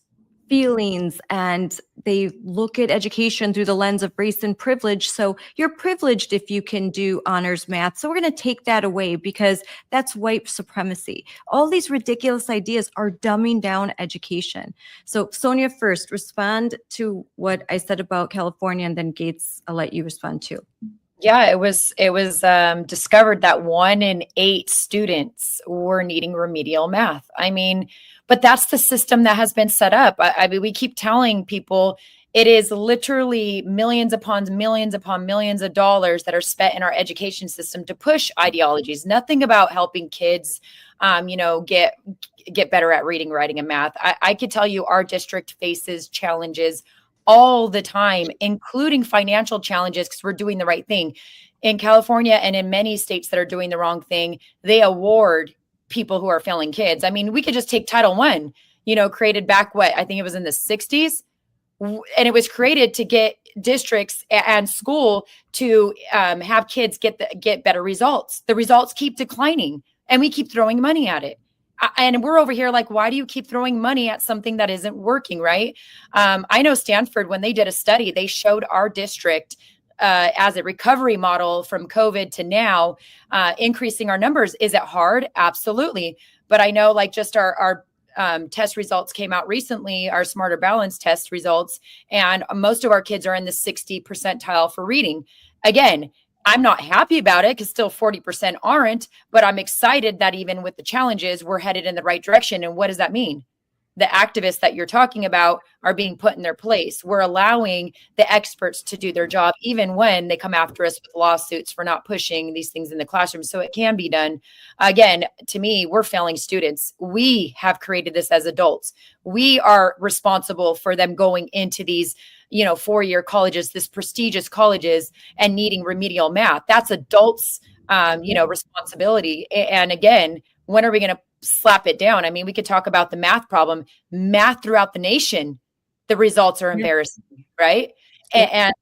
feelings, and they look at education through the lens of race and privilege. So you're privileged if you can do honors math. So we're going to take that away because that's white supremacy. All these ridiculous ideas are dumbing down education. So Sonia, first, respond to what I said about California, and then Gates, I'll let you respond too. Yeah, it was discovered that 1 in 8 students were needing remedial math. I mean, but that's the system that has been set up. I mean, we keep telling people it is literally millions upon millions of dollars that are spent in our education system to push ideologies. Nothing about helping kids, get better at reading, writing, and math. I could tell you our district faces challenges all the time, including financial challenges, because we're doing the right thing. In California and in many states that are doing the wrong thing, they award people who are failing kids. I mean, we could just take Title I, created back I think it was in the 60s. And it was created to get districts and school to have kids get better results. The results keep declining, and we keep throwing money at it. And we're over here like, why do you keep throwing money at something that isn't working, right? I know Stanford, when they did a study, they showed our district as a recovery model from COVID to now, increasing our numbers. Is it hard? Absolutely. But I know just our test results came out recently, our Smarter Balance test results, and most of our kids are in the 60 percentile for reading. Again, I'm not happy about it because still 40% aren't, but I'm excited that even with the challenges, we're headed in the right direction. And what does that mean? The activists that you're talking about are being put in their place. We're allowing the experts to do their job, even when they come after us with lawsuits for not pushing these things in the classroom. So it can be done. Again, to me, we're failing students. We have created this as adults. We are responsible for them going into these, 4-year colleges, this prestigious colleges, and needing remedial math. That's adults, responsibility. And again, when are we going to slap it down? I mean, we could talk about the math problem. Math throughout the nation, the results are embarrassing, right? And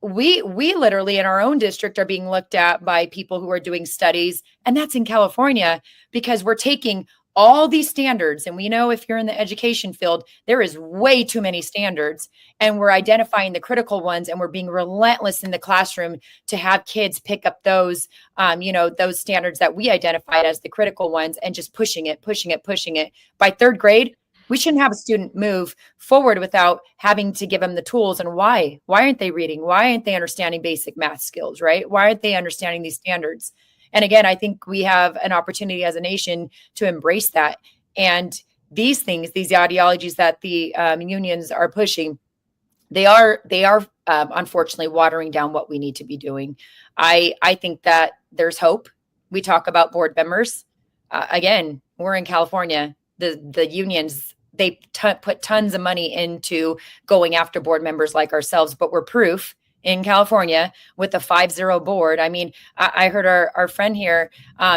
we literally in our own district are being looked at by people who are doing studies, and that's in California, because we're taking all these standards. And we know if you're in the education field, there is way too many standards, and we're identifying the critical ones, and we're being relentless in the classroom to have kids pick up those, those standards that we identified as the critical ones, and just pushing it. By 3rd grade, we shouldn't have a student move forward without having to give them the tools. And why aren't they reading? Why aren't they understanding basic math skills, right? Why aren't they understanding these standards? And again, I think we have an opportunity as a nation to embrace that. And these things, these ideologies that the unions are pushing, they are unfortunately watering down what we need to be doing. I think that there's hope. We talk about board members. Again, we're in California. The unions, they put tons of money into going after board members like ourselves, but we're proof in California with a 5-0 board. I mean, I heard our friend here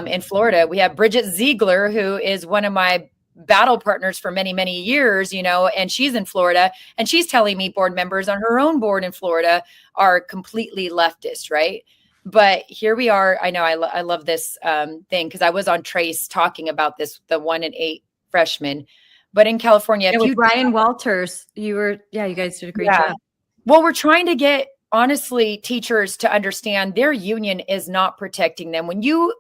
in Florida, we have Bridget Ziegler, who is one of my battle partners for many, many years, and she's in Florida, and she's telling me board members on her own board in Florida are completely leftist, right? But here we are. I know I love this thing because I was on Trace talking about this, the 1 in 8 freshmen. But in California, with Ryan Walters, you guys did a great job. Well, we're trying to get, honestly, teachers to understand their union is not protecting them. When you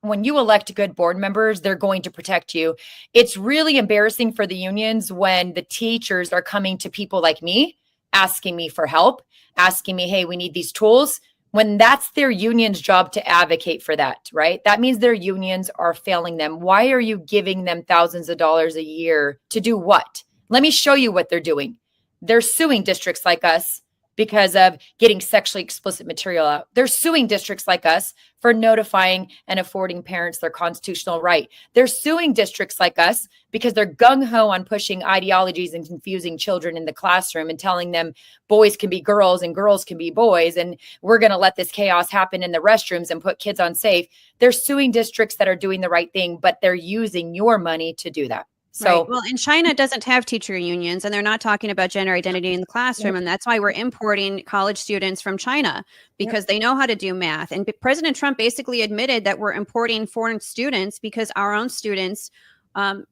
elect good board members, they're going to protect you. It's really embarrassing for the unions when the teachers are coming to people like me, asking me for help, asking me, hey, we need these tools, when that's their union's job to advocate for that, right? That means their unions are failing them. Why are you giving them thousands of dollars a year to do what? Let me show you what they're doing. They're suing districts like us because of getting sexually explicit material out. They're suing districts like us for notifying and affording parents their constitutional right. They're suing districts like us because they're gung-ho on pushing ideologies and confusing children in the classroom and telling them boys can be girls and girls can be boys, and we're going to let this chaos happen in the restrooms and put kids on safe. They're suing districts that are doing the right thing, but they're using your money to do that. So, right. Well, and China doesn't have teacher unions, and they're not talking about gender identity in the classroom. And that's why we're importing college students from China, because they know how to do math. And President Trump basically admitted that we're importing foreign students because our own students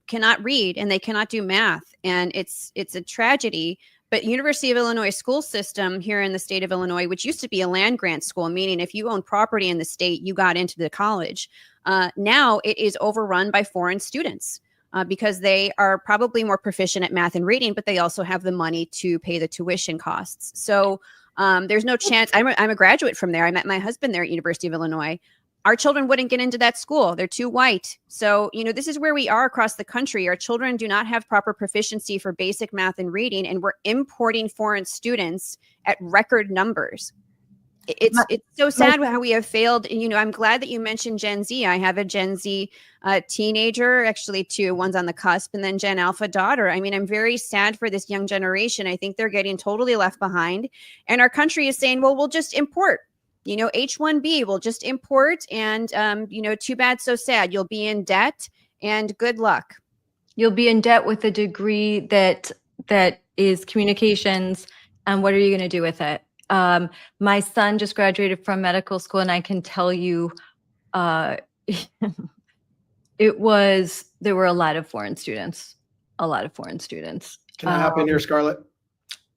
cannot read and they cannot do math. And it's a tragedy. But University of Illinois school system here in the state of Illinois, which used to be a land grant school, meaning if you own property in the state, you got into the college. Now it is overrun by foreign students. Because they are probably more proficient at math and reading, but they also have the money to pay the tuition costs. So there's no chance. I'm a graduate from there. I met my husband there at University of Illinois. Our children wouldn't get into that school. They're too white. So, this is where we are across the country. Our children do not have proper proficiency for basic math and reading, and we're importing foreign students at record numbers. It's so sad how we have failed. I'm glad that you mentioned Gen Z. I have a Gen Z teenager, actually two, one's on the cusp, and then Gen Alpha daughter. I mean, I'm very sad for this young generation. I think they're getting totally left behind. And our country is saying, well, we'll just import, H-1B, we'll just import. And, too bad, so sad. You'll be in debt and good luck. You'll be in debt with a degree that is communications. And what are you going to do with it? My son just graduated from medical school, and I can tell you, there were a lot of foreign students. Can I hop in here, Scarlett?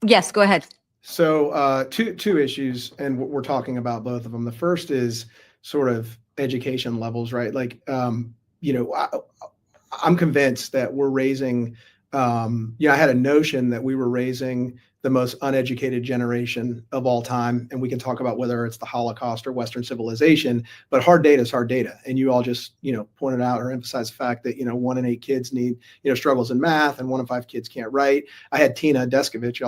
Yes, go ahead. So two issues, and we're talking about both of them. The first is sort of education levels, right? Like, I'm convinced that we're raising, I had a notion that we were raising the most uneducated generation of all time. And we can talk about whether it's the Holocaust or Western civilization, but hard data is hard data. And you all just, pointed out or emphasized the fact that, 1 in 8 kids need, struggles in math, and 1 in 5 kids can't write. I had Tina Deskovich,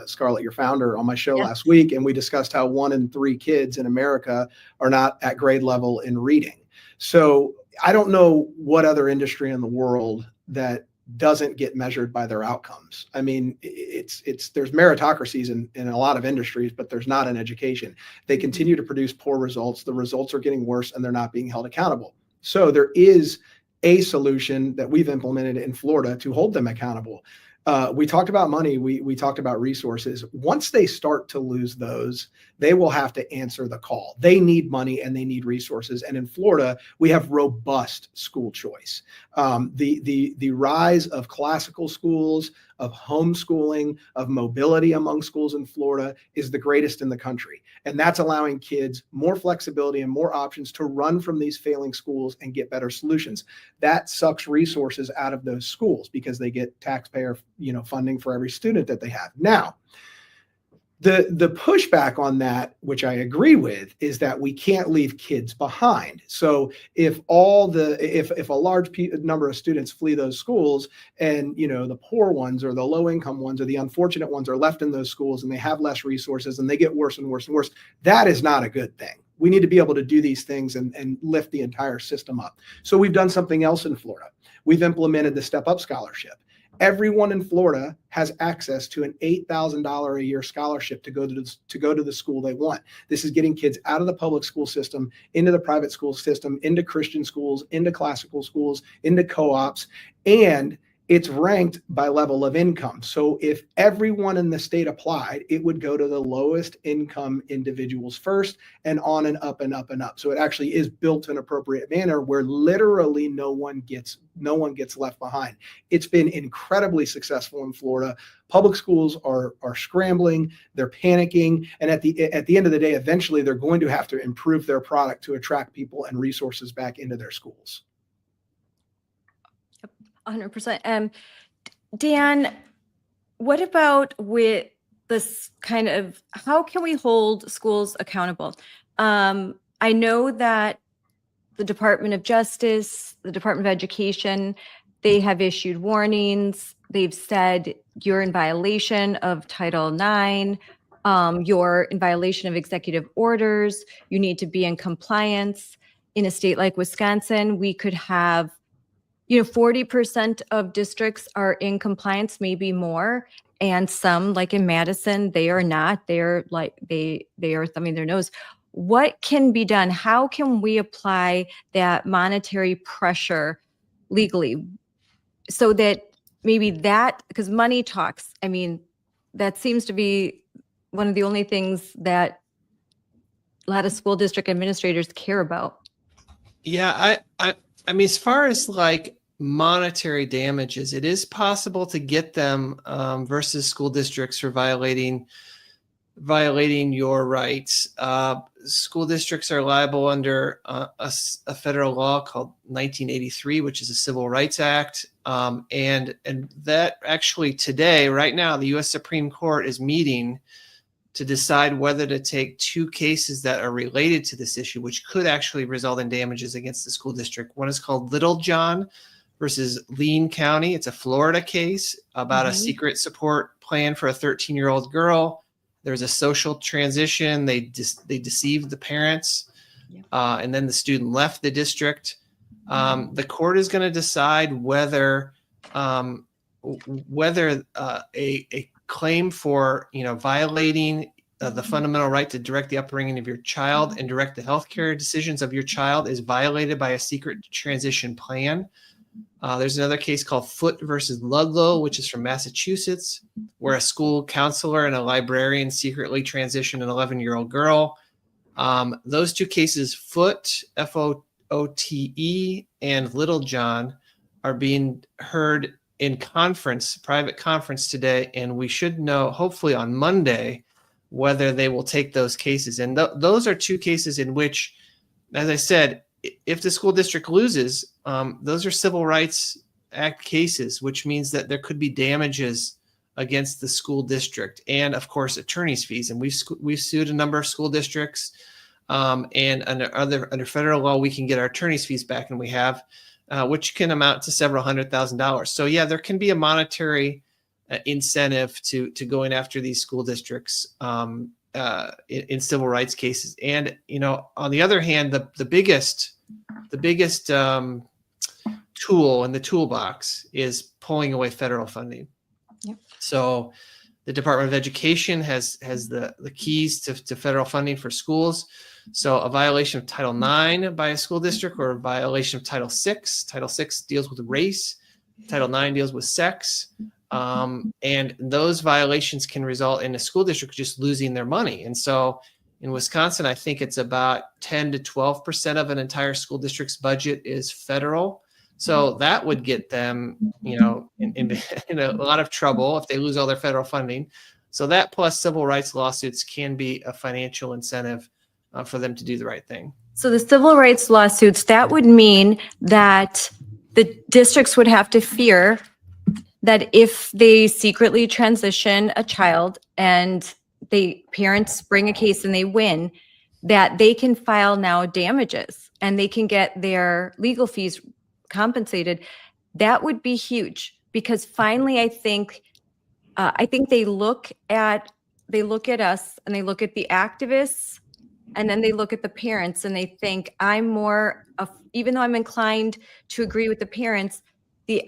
Scarlett, your founder, on my show last week. And we discussed how 1 in 3 kids in America are not at grade level in reading. So I don't know what other industry in the world that doesn't get measured by their outcomes. I mean, there's meritocracies in a lot of industries, but there's not in education. They continue to produce poor results. The results are getting worse, and they're not being held accountable. So there is a solution that we've implemented in Florida to hold them accountable. We talked about money. We talked about resources. Once they start to lose those, they will have to answer the call. They need money and they need resources. And in Florida, we have robust school choice. The rise of classical schools, of homeschooling, of mobility among schools in Florida is the greatest in the country. And that's allowing kids more flexibility and more options to run from these failing schools and get better solutions. That sucks resources out of those schools because they get taxpayer, funding for every student that they have. Now, the pushback on that, which I agree with, is that we can't leave kids behind. So if a large number of students flee those schools, and the poor ones or the low income ones or the unfortunate ones are left in those schools, and they have less resources and they get worse and worse and worse, that is not a good thing. We need to be able to do these things and lift the entire system up. So we've done something else in Florida. We've implemented the Step Up Scholarship. Everyone in Florida has access to an $8,000 a year scholarship to go to the school they want. This is getting kids out of the public school system, into the private school system, into Christian schools, into classical schools, into co-ops, and it's ranked by level of income. So if everyone in the state applied, it would go to the lowest income individuals first, and on and up and up and up. So it actually is built to an appropriate manner where literally no one gets left behind. It's been incredibly successful in Florida. Public schools are scrambling, they're panicking, and at the end of the day, eventually they're going to have to improve their product to attract people and resources back into their schools. 100%. Dan, what about with this kind of, how can we hold schools accountable? I know that the Department of Justice, the Department of Education, they have issued warnings. They've said you're in violation of Title IX. You're in violation of executive orders. You need to be in compliance. In a state like Wisconsin, we could have, 40% of districts are in compliance, maybe more. And some, like in Madison, they are not. They're like, they are thumbing their nose. What can be done? How can we apply that monetary pressure legally so that maybe that, because money talks, I mean, that seems to be one of the only things that a lot of school district administrators care about. Yeah, I mean, as far as like monetary damages, it is possible to get them versus school districts for violating your rights. School districts are liable under a federal law called 1983, which is a Civil Rights Act, and that actually today, right now, the U.S. Supreme Court is meeting to decide whether to take two cases that are related to this issue, which could actually result in damages against the school district. One is called Little John versus Lean County. It's a Florida case about a secret support plan for a 13-year-old girl. There was a social transition. They deceived the parents, and then the student left the district. The court is going to decide whether a claim for violating the fundamental right to direct the upbringing of your child and direct the healthcare decisions of your child is violated by a secret transition plan. There's another case called Foote versus Ludlow, which is from Massachusetts, where a school counselor and a librarian secretly transitioned an 11-year-old girl. Those two cases, Foote, F-O-O-T-E, and Little John, are being heard in private conference today, and we should know hopefully on Monday whether they will take those cases. And those are two cases in which, as I said, if the school district loses, those are Civil Rights Act cases, which means that there could be damages against the school district and, of course, attorney's fees. And we've sued a number of school districts, and under federal law, we can get our attorney's fees back, and we have, which can amount to several $100,000. So yeah, there can be a monetary incentive to going after these school districts in civil rights cases. And on the other hand, the biggest tool in the toolbox is pulling away federal funding. Yep. So the Department of Education has the keys to federal funding for schools. So a violation of Title IX by a school district or a violation of Title VI. Title VI deals with race. Title IX deals with sex. And those violations can result in a school district just losing their money. And so in Wisconsin, I think it's about 10 to 12% of an entire school district's budget is federal. So that would get them, in a lot of trouble if they lose all their federal funding. So that plus civil rights lawsuits can be a financial incentive for them to do the right thing. So the civil rights lawsuits, that would mean that the districts would have to fear that if they secretly transition a child and the parents bring a case and they win, that they can file now damages and they can get their legal fees compensated. That would be huge because finally, I think they look at us and they look at the activists and then they look at the parents and they think even though I'm inclined to agree with the parents,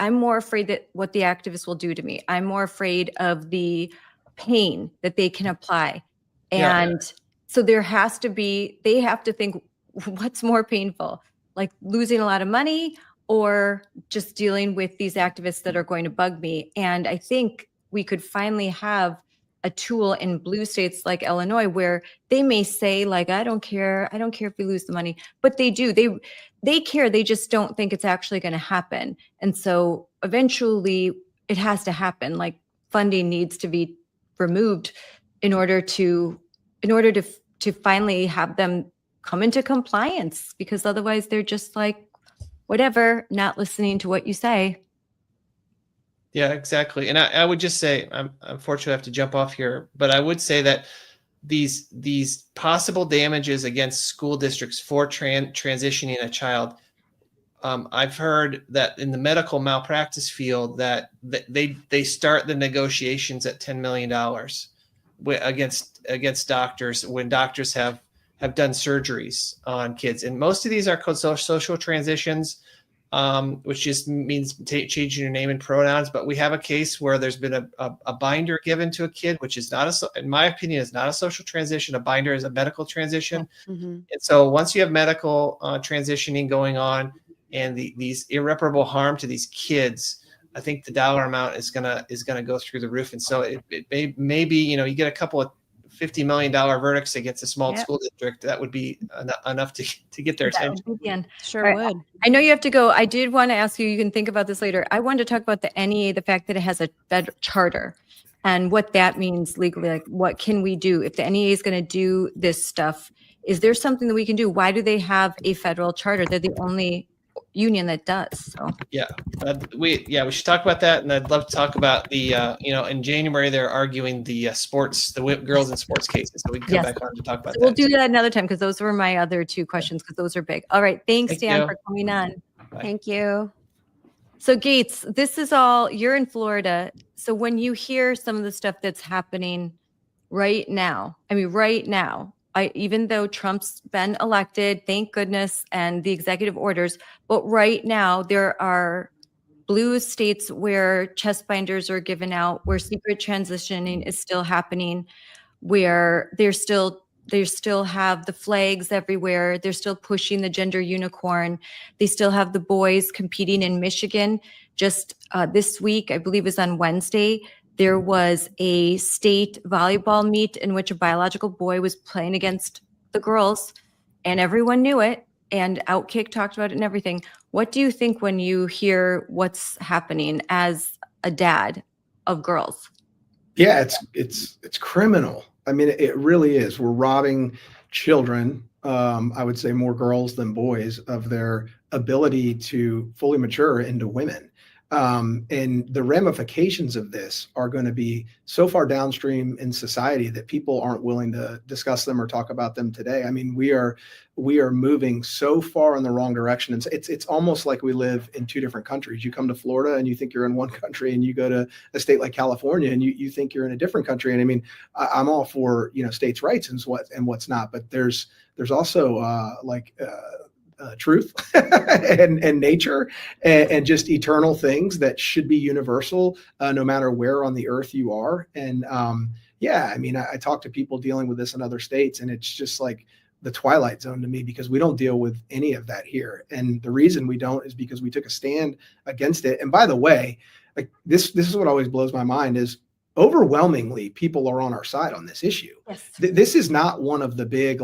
I'm more afraid that what the activists will do to me. I'm more afraid of the pain that they can apply. And so they have to think, what's more painful, like losing a lot of money or just dealing with these activists that are going to bug me? And I think we could finally have a tool in blue states like Illinois where they may say, like, I don't care if we lose the money, but they do. They care. They just don't think it's actually going to happen. And so eventually it has to happen. Like funding needs to be removed in order to finally have them come into compliance, because otherwise they're just like, whatever, not listening to what you say. Yeah, exactly. And I would just say, unfortunately I have to jump off here, but I would say that these possible damages against school districts for transitioning a child, I've heard that in the medical malpractice field that they start the negotiations at $10 million. against doctors when doctors have done surgeries on kids. And most of these are called social transitions, which just means changing your name and pronouns. But we have a case where there's been a binder given to a kid, which is not in my opinion, is not a social transition. A binder is a medical transition. Mm-hmm. And so once you have medical transitioning going on and these irreparable harm to these kids, I think the dollar amount is gonna go through the roof. And so it may be, you get a couple of $50 million verdicts against a small school district. That would be enough to get their attention. Sure would. I know you have to go. I did want to ask you can think about this later. I wanted to talk about the NEA, the fact that it has a federal charter and what that means legally. Like, what can we do if the NEA is going to do this stuff? Is there something that we can do? Why do they have a federal charter? They're the only union that does. So we should talk about that, and I'd love to talk about the in January they're arguing the sports, the girls in sports cases, so we can come back on to talk about that. We'll do that another time because those were my other two questions because those are big. All right, thanks Dan for coming on. Bye. Thank you. So Gates, this is all, you're in Florida, so when you hear some of the stuff that's happening right now, even though Trump's been elected, thank goodness, and the executive orders, but right now there are blue states where chest binders are given out, where secret transitioning is still happening, where they still have the flags everywhere. They're still pushing the gender unicorn. They still have the boys competing in Michigan. Just this week, I believe it was on Wednesday, there was a state volleyball meet in which a biological boy was playing against the girls, and everyone knew it, and Outkick talked about it and everything. What do you think when you hear what's happening as a dad of girls? Yeah, it's criminal. I mean, it really is. We're robbing children, I would say more girls than boys, of their ability to fully mature into women. And the ramifications of this are going to be so far downstream in society that people aren't willing to discuss them or talk about them today. I mean, we are moving so far in the wrong direction. And it's almost like we live in two different countries. You come to Florida and you think you're in one country, and you go to a state like California and you think you're in a different country. And I mean, I'm all for, states' rights and what's not, but there's also truth and nature and just eternal things that should be universal, no matter where on the earth you are. And I mean, I talk to people dealing with this in other states, and it's just like the twilight zone to me, because we don't deal with any of that here. And the reason we don't is because we took a stand against it. And by the way, like this is what always blows my mind is overwhelmingly people are on our side on this issue. Yes. This is not one of the big,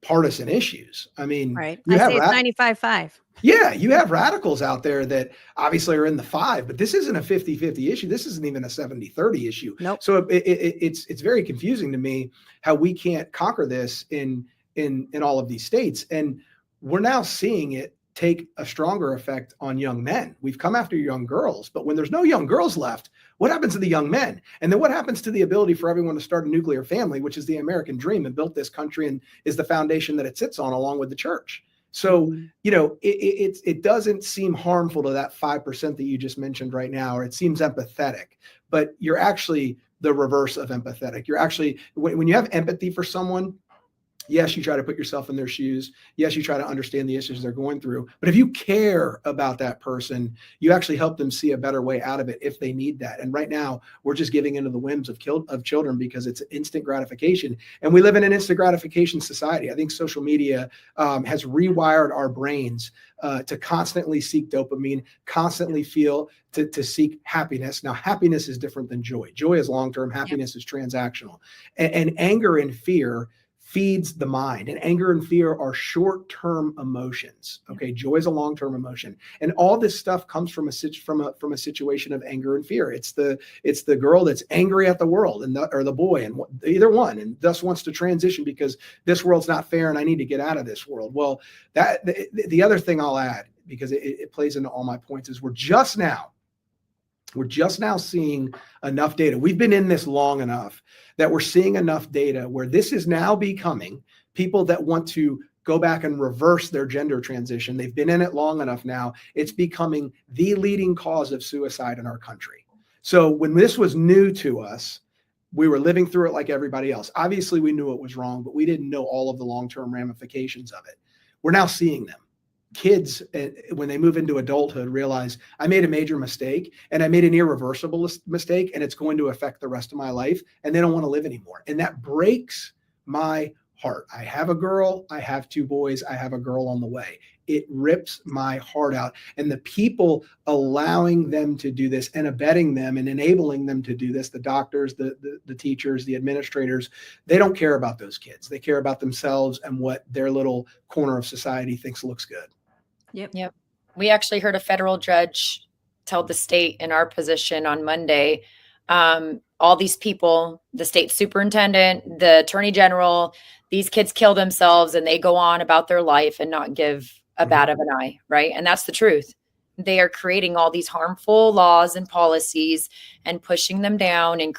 partisan issues. I mean, Right. You have it's 95-5. Yeah, you have radicals out there that obviously are in the 5, but this isn't a 50-50 issue. This isn't even a 70-30 issue. Nope. So it's very confusing to me how we can't conquer this in all of these states. And we're now seeing it take a stronger effect on young men. We've come after young girls, but when there's no young girls left, what happens to the young men? And then what happens to the ability for everyone to start a nuclear family, which is the American dream and built this country and is the foundation that it sits on along with the church? So, it doesn't seem harmful to that 5% that you just mentioned right now, or it seems empathetic, but you're actually the reverse of empathetic. You're actually, when you have empathy for someone, yes, you try to put yourself in their shoes. Yes, you try to understand the issues they're going through. But if you care about that person, you actually help them see a better way out of it if they need that. And right now, we're just giving into the whims of children because it's instant gratification. And we live in an instant gratification society. I think social media has rewired our brains to constantly seek dopamine, constantly to seek happiness. Now, happiness is different than joy. Joy is long-term. Happiness is transactional. And anger and fear feeds the mind, and anger and fear are short-term emotions. Okay, joy is a long-term emotion, and all this stuff comes from a situation of anger and fear. It's the girl that's angry at the world or the boy, and either one, and thus wants to transition because this world's not fair and I need to get out of this world. Well, the other thing I'll add, because it plays into all my points, is we're just now seeing enough data. We've been in this long enough that we're seeing enough data where this is now becoming people that want to go back and reverse their gender transition. They've been in it long enough now. It's becoming the leading cause of suicide in our country. So when this was new to us, We were living through it like everybody else. Obviously, we knew it was wrong, but we didn't know all of the long-term ramifications of it. We're now seeing them. Kids, when they move into adulthood, realize I made a major mistake and I made an irreversible mistake, and it's going to affect the rest of my life, and they don't want to live anymore. And that breaks my heart. I have a girl, I have 2 boys, I have a girl on the way. It rips my heart out. And the people allowing them to do this and abetting them and enabling them to do this, the doctors, the teachers, the administrators, they don't care about those kids. They care about themselves and what their little corner of society thinks looks good. Yep. We actually heard a federal judge tell the state in our position on Monday, all these people, the state superintendent, the attorney general, these kids kill themselves and they go on about their life and not give a bat of an eye, right? And that's the truth. They are creating all these harmful laws and policies and pushing them down and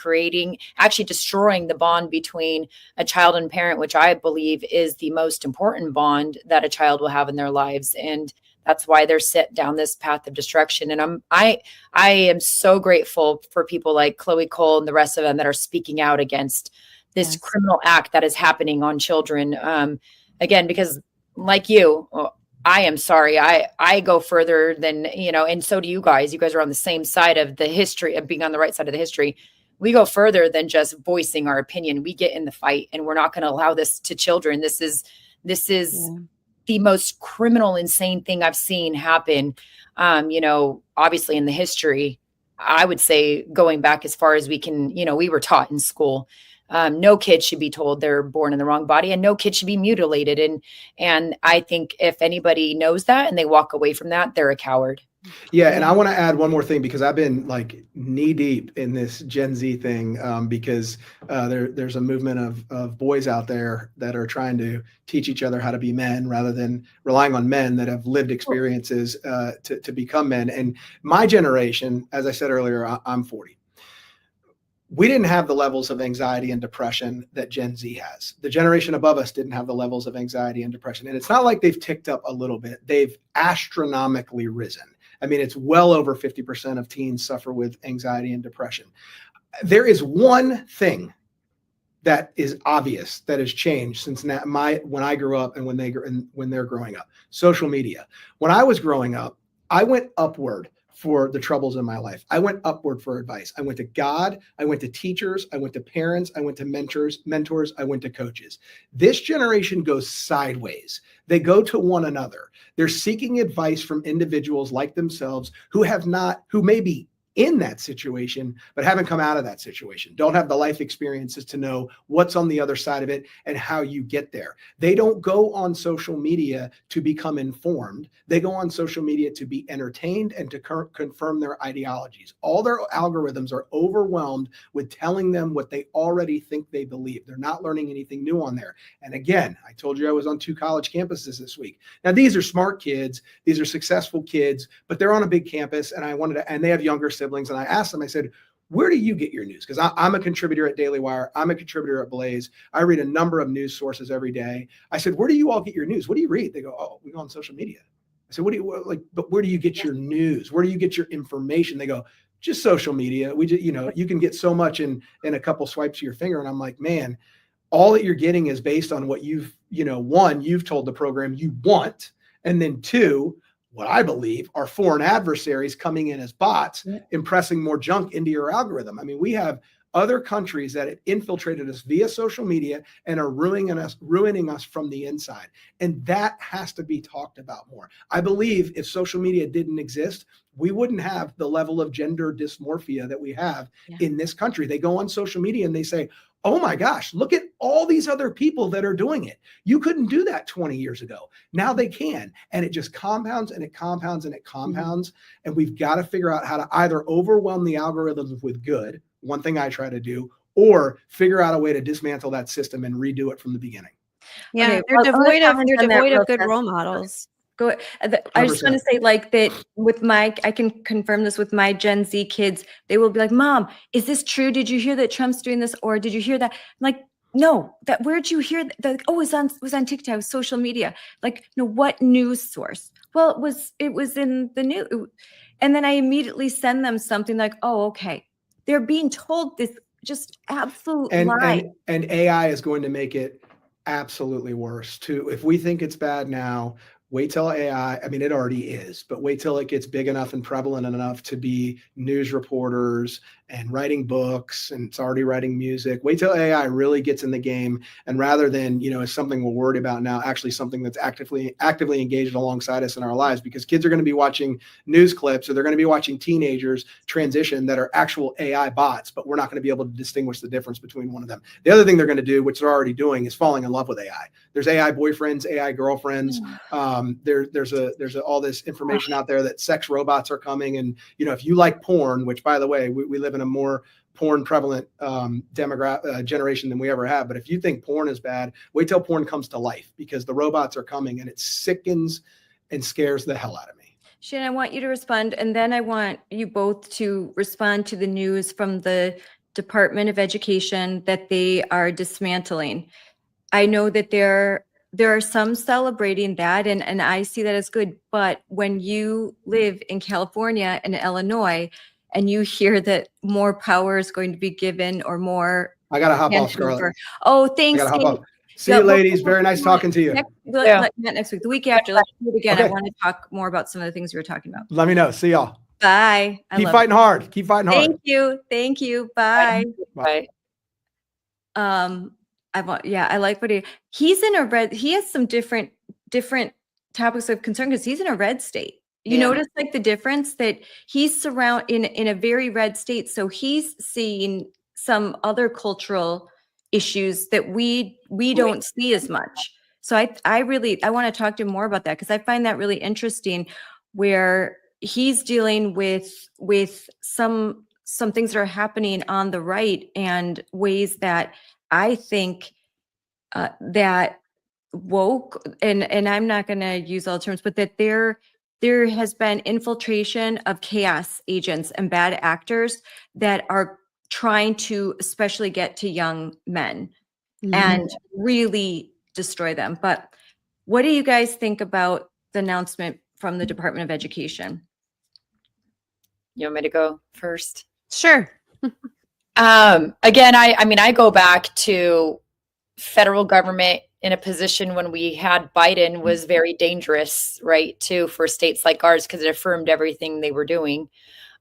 actually destroying the bond between a child and parent, which I believe is the most important bond that a child will have in their lives. And that's why they're set down this path of destruction. And I am so grateful for people like Chloe Cole and the rest of them that are speaking out against this criminal act that is happening on children. Again, because like you, I am sorry. I go further than, and so do you guys. You guys are on the same side of the history, of being on the right side of the history. We go further than just voicing our opinion. We get in the fight, and we're not going to allow this to children. This is the most criminal, insane thing I've seen happen. Obviously in the history, I would say going back as far as we can, we were taught in school. No kid should be told they're born in the wrong body, and no kid should be mutilated. And I think if anybody knows that and they walk away from that, they're a coward. Yeah. And I want to add one more thing, because I've been like knee deep in this Gen Z thing, because there's a movement of boys out there that are trying to teach each other how to be men rather than relying on men that have lived experiences to become men. And my generation, as I said earlier, I'm 40. We didn't have the levels of anxiety and depression that Gen Z has. The generation above us didn't have the levels of anxiety and depression. And it's not like they've ticked up a little bit. They've astronomically risen. I mean, it's well over 50% of teens suffer with anxiety and depression. There is one thing that is obvious that has changed since when I grew up and when they're growing up. Social media. When I was growing up, I went upward for the troubles in my life. I went upward for advice. I went to God. I went to teachers. I went to parents. I went to mentors. I went to coaches. This generation goes sideways. They go to one another. They're seeking advice from individuals like themselves who may be in that situation, but haven't come out of that situation, don't have the life experiences to know what's on the other side of it and how you get there. They don't go on social media to become informed. They go on social media to be entertained and to confirm their ideologies. All their algorithms are overwhelmed with telling them what they already think they believe. They're not learning anything new on there. And again, I told you I was on 2 college campuses this week. Now, these are smart kids. These are successful kids, but they're on a big campus, and they have younger siblings. And I asked them, I said, where do you get your news? Because I'm a contributor at Daily Wire. I'm a contributor at Blaze. I read a number of news sources every day. I said, where do you all get your news? What do you read? They go, oh, we go on social media. I said, but where do you get your news? Where do you get your information? They go, just social media. We just, you can get so much in a couple swipes of your finger. And I'm like, man, all that you're getting is based on what you've told the program you want. And then 2, what I believe are foreign adversaries coming in as bots, impressing more junk into your algorithm. I mean, we have other countries that have infiltrated us via social media and are ruining us from the inside. And that has to be talked about more. I believe if social media didn't exist, we wouldn't have the level of gender dysmorphia that we have in this country. They go on social media and they say, oh my gosh, look at all these other people that are doing it. You couldn't do that 20 years ago. Now they can. And it just compounds and it compounds and it compounds. And we've got to figure out how to either overwhelm the algorithms with good, one thing I try to do, or figure out a way to dismantle that system and redo it from the beginning. Yeah, Okay, they're well, devoid I'm gonna of comment real good fast. role models. Go ahead. I just want to say that with I can confirm this with my Gen Z kids. They will be like, Mom, is this true? Did you hear that Trump's doing this? Or did you hear that? I'm like, no, where'd you hear that? Oh, it was on TikTok, it was social media. Like, no, what news source? Well, it was in the news. And then I immediately send them something like, oh, okay. They're being told this just absolute and lie. and AI is going to make it absolutely worse too. If we think it's bad now, wait till AI, I mean, it already is, but wait till it gets big enough and prevalent enough to be news reporters and writing books, and it's already writing music. Wait till AI really gets in the game, and rather than, it's something we're worried about now, actually something that's actively engaged alongside us in our lives, because kids are going to be watching news clips, or they're going to be watching teenagers transition that are actual AI bots, but we're not going to be able to distinguish the difference between one of them. The other thing they're going to do, which they're already doing, is falling in love with AI. There's AI boyfriends, AI girlfriends. There's all this information out there that sex robots are coming. And, if you like porn, which, by the way, we live in a more porn prevalent generation than we ever have. But if you think porn is bad, wait till porn comes to life, because the robots are coming, and it sickens and scares the hell out of me. Shannon, I want you to respond, and then I want you both to respond to the news from the Department of Education that they are dismantling. I know that there are some celebrating that, and I see that as good. But when you live in California and Illinois, and you hear that more power is going to be given, or more, I got to hop off, Scarlett. Oh, I thanks, got to hop Kate. off. See you, ladies. Very nice talking to you. Not next week, the week after. Let's do it again. I Okay. want to talk more about some of the things we were talking about. Let me know. See y'all. Bye. Keep fighting hard. Keep fighting hard. Thank you. Thank you. Bye. Bye. I like what he's in a red. He has some different topics of concern, because he's in a red state. You notice like the difference that he's in a very red state. So he's seeing some other cultural issues that we don't see as much. So I want to talk to him more about that, because I find that really interesting, where he's dealing with some things that are happening on the right, and ways that I think that woke, and I'm not going to use all terms, but that there has been infiltration of chaos agents and bad actors that are trying to especially get to young men and really destroy them. But what do you guys think about the announcement from the Department of Education? You want me to go first? Sure. Again, I go back to federal government in a position when we had Biden was very dangerous, right, too, for states like ours, because it affirmed everything they were doing.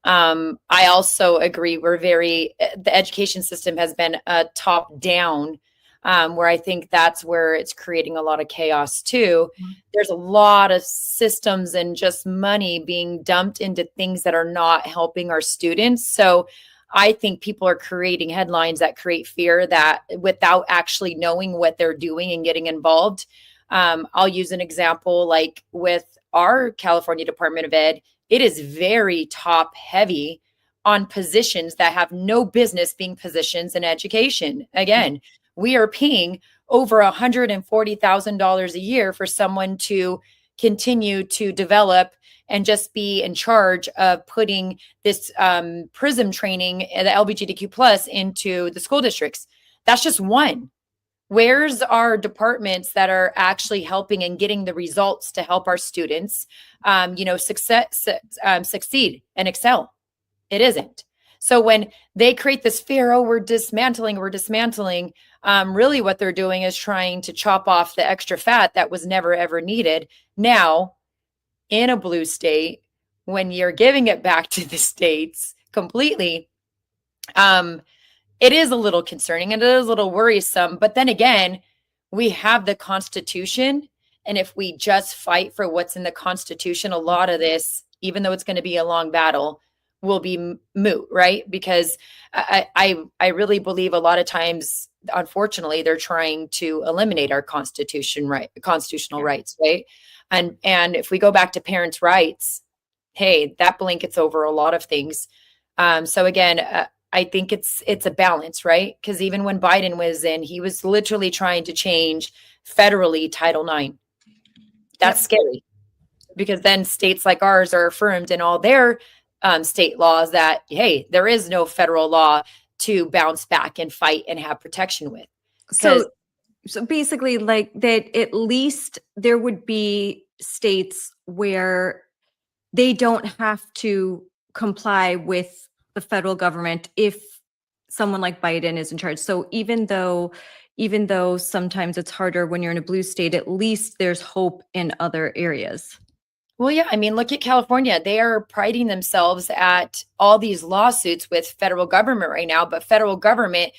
I also agree the education system has been top down, where I think that's where it's creating a lot of chaos too. There's a lot of systems and just money being dumped into things that are not helping our students. So I think people are creating headlines that create fear, that without actually knowing what they're doing and getting involved. I'll use an example, like with our California Department of Ed. It is very top heavy on positions that have no business being positions in education. Again, we are paying over $140,000 a year for someone to continue to develop and just be in charge of putting this PRISM training, the LGBTQ plus, into the school districts. That's just one. Where's our departments that are actually helping and getting the results to help our students, succeed and excel? It isn't. So when they create this fear, we're dismantling, really what they're doing is trying to chop off the extra fat that was never, ever needed. Now, in a blue state, when you're giving it back to the states completely, it is a little concerning and it is a little worrisome. But then again, we have the Constitution. And if we just fight for what's in the Constitution, a lot of this, even though it's going to be a long battle, will be moot, right? Because I really believe a lot of times, unfortunately, they're trying to eliminate our constitutional rights, right? And if we go back to parents' rights, hey, that blankets over a lot of things. So again, I think it's a balance, right? Because even when Biden was in, he was literally trying to change federally Title IX. That's scary, because then states like ours are affirmed in all their state laws that, hey, there is no federal law to bounce back and fight and have protection with. So basically, like that, at least there would be states where they don't have to comply with the federal government if someone like Biden is in charge. So even though sometimes it's harder when you're in a blue state, at least there's hope in other areas. Well, yeah, I mean, look at California. They are priding themselves at all these lawsuits with federal government right now, but federal government,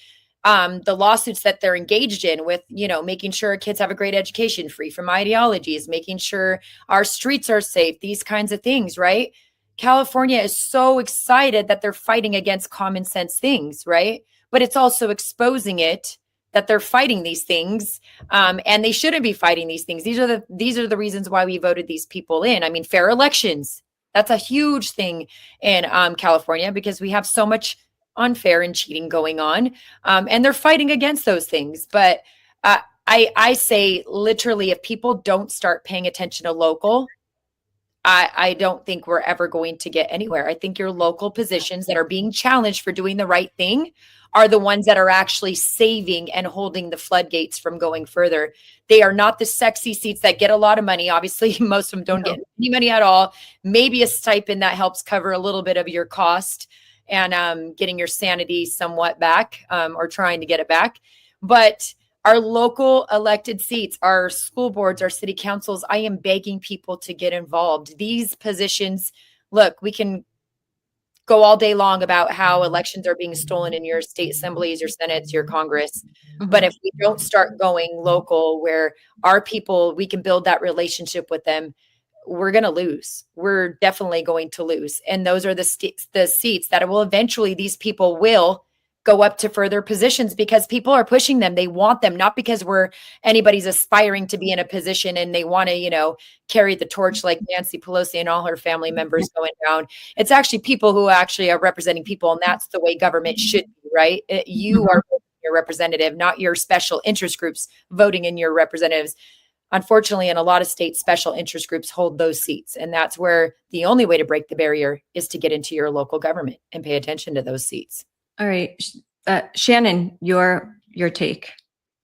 the lawsuits that they're engaged in with, making sure kids have a great education, free from ideologies, making sure our streets are safe, these kinds of things, right? California is so excited that they're fighting against common sense things, right? But it's also exposing it that they're fighting these things, and they shouldn't be fighting these things. These are the reasons why we voted these people in. I mean, fair elections. That's a huge thing in California because we have so much unfair and cheating going on, and they're fighting against those things. But I say literally, if people don't start paying attention to local, I don't think we're ever going to get anywhere. I think your local positions that are being challenged for doing the right thing are the ones that are actually saving and holding the floodgates from going further. They are not the sexy seats that get a lot of money. Obviously, most of them don't get any money at all. Maybe a stipend that helps cover a little bit of your cost and getting your sanity somewhat back, or trying to get it back. But our local elected seats, our school boards, our city councils, I am begging people to get involved. These positions, look, we can go all day long about how elections are being stolen in your state assemblies, your senates, your Congress. But if we don't start going local where our people, we can build that relationship with them, we're going to lose. We're definitely going to lose. And those are the seats that will eventually, these people will go up to further positions because people are pushing them. They want them, not because anybody's aspiring to be in a position and they want to, carry the torch like Nancy Pelosi and all her family members going down. It's actually people who actually are representing people. And that's the way government should be, right? You are your representative, not your special interest groups voting in your representatives. Unfortunately, in a lot of states, special interest groups hold those seats. And that's where the only way to break the barrier is to get into your local government and pay attention to those seats. All right. Shannon, your take.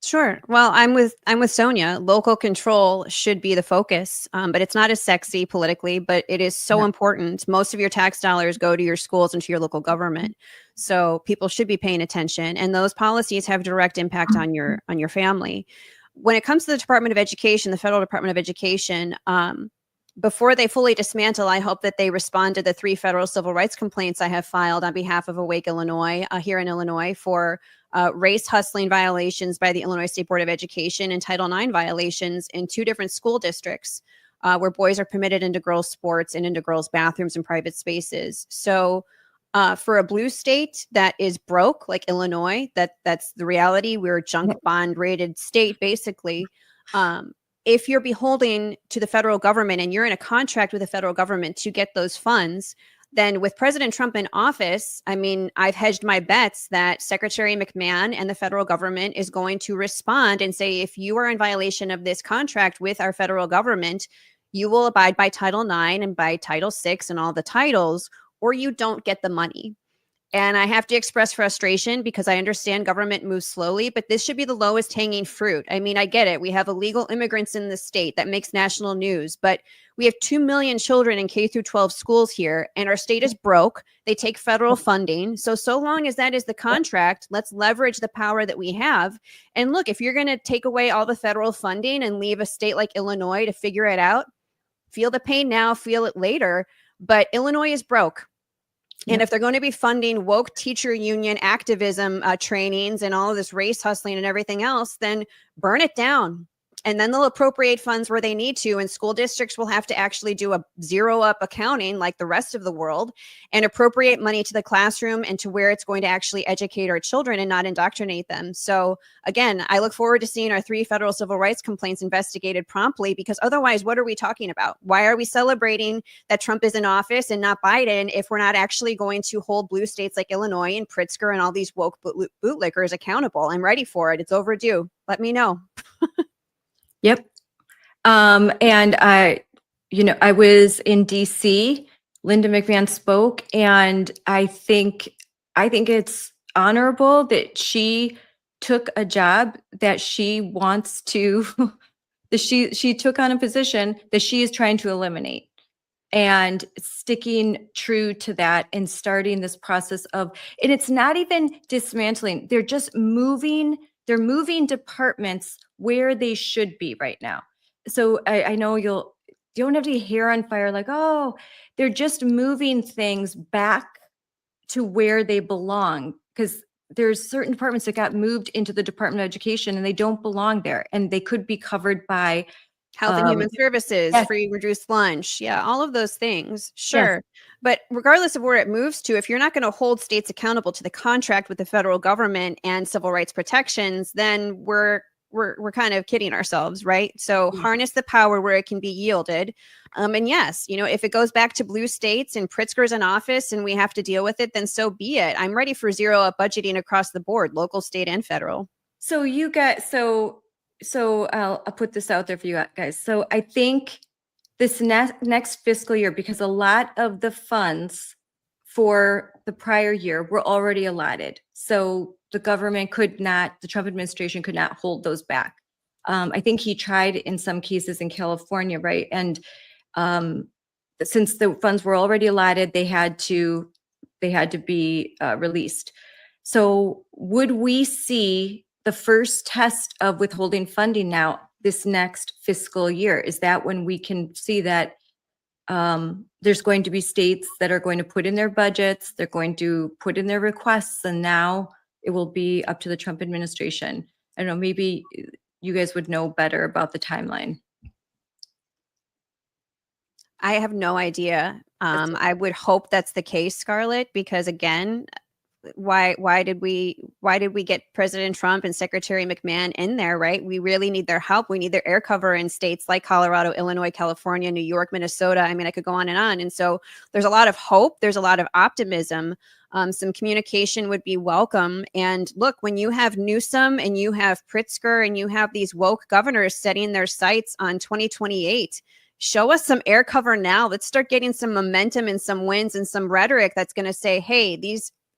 Sure. Well, I'm with Sonia. Local control should be the focus, but it's not as sexy politically, but it is so important. Most of your tax dollars go to your schools and to your local government, so people should be paying attention. And those policies have direct impact on your family. When it comes to the Department of Education, the federal Department of Education, before they fully dismantle, I hope that they respond to the 3 federal civil rights complaints I have filed on behalf of Awake Illinois here in Illinois for race hustling violations by the Illinois State Board of Education and Title IX violations in 2 different school districts where boys are permitted into girls' sports and into girls' bathrooms and private spaces. So for a blue state that is broke, like Illinois, that's the reality. We're a junk bond rated state, basically. If you're beholden to the federal government and you're in a contract with the federal government to get those funds, then with President Trump in office, I mean, I've hedged my bets that Secretary McMahon and the federal government is going to respond and say, if you are in violation of this contract with our federal government, you will abide by Title IX and by Title VI and all the titles, or you don't get the money. And I have to express frustration because I understand government moves slowly, but this should be the lowest hanging fruit. I mean, I get it. We have illegal immigrants in the state that makes national news, but we have 2 million children in K through 12 schools here, and our state is broke. They take federal funding. So long as that is the contract, let's leverage the power that we have. And look, if you're going to take away all the federal funding and leave a state like Illinois to figure it out, feel the pain now, feel it later. But Illinois is broke. And if they're going to be funding woke teacher union activism trainings and all of this race hustling and everything else, then burn it down. And then they'll appropriate funds where they need to. And school districts will have to actually do a zero up accounting like the rest of the world and appropriate money to the classroom and to where it's going to actually educate our children and not indoctrinate them. So again, I look forward to seeing our 3 federal civil rights complaints investigated promptly, because otherwise, what are we talking about? Why are we celebrating that Trump is in office and not Biden if we're not actually going to hold blue states like Illinois and Pritzker and all these woke bootlickers accountable? I'm ready for it. It's overdue. Let me know. Yep. And I was in DC. Linda McMahon spoke, and I think it's honorable that she took a job that she wants to, that she took on a position that she is trying to eliminate. and sticking true to that and starting this process of, and it's not even dismantling, they're moving departments where they should be right now. So I know you don't have to get hair on fire like, oh, they're just moving things back to where they belong, because there's certain departments that got moved into the Department of Education and they don't belong there, and they could be covered by Health and Human Services, yes. free reduced lunch. Yeah, all of those things. Yes. Sure. But regardless of where it moves to, if you're not going to hold states accountable to the contract with the federal government and civil rights protections, then we're kind of kidding ourselves, right? So harness the power where it can be yielded. And yes, if it goes back to blue states and Pritzker's in office and we have to deal with it, then so be it. I'm ready for zero up budgeting across the board, local, state, and federal. So I'll put this out there for you guys. So I think this next fiscal year, because a lot of the funds for the prior year were already allotted. So the Trump administration could not hold those back. I think he tried in some cases in California, right? And since the funds were already allotted, they had to be released. So would we see the first test of withholding funding now this next fiscal year? Is that when we can see that there's going to be states that are going to put in their budgets, they're going to put in their requests, and now it will be up to the Trump administration? I don't know, maybe you guys would know better about the timeline. I have no idea. I would hope that's the case, Scarlett, because again, why did we get President Trump and Secretary McMahon in there, right? We really need their help. We need their air cover in states like Colorado, Illinois, California, New York, Minnesota. I mean, I could go on. And so there's a lot of hope. There's a lot of optimism. Some communication would be welcome. And look, when you have Newsom and you have Pritzker and you have these woke governors setting their sights on 2028, show us some air cover now. Let's start getting some momentum and some wins and some rhetoric that's going to say, hey,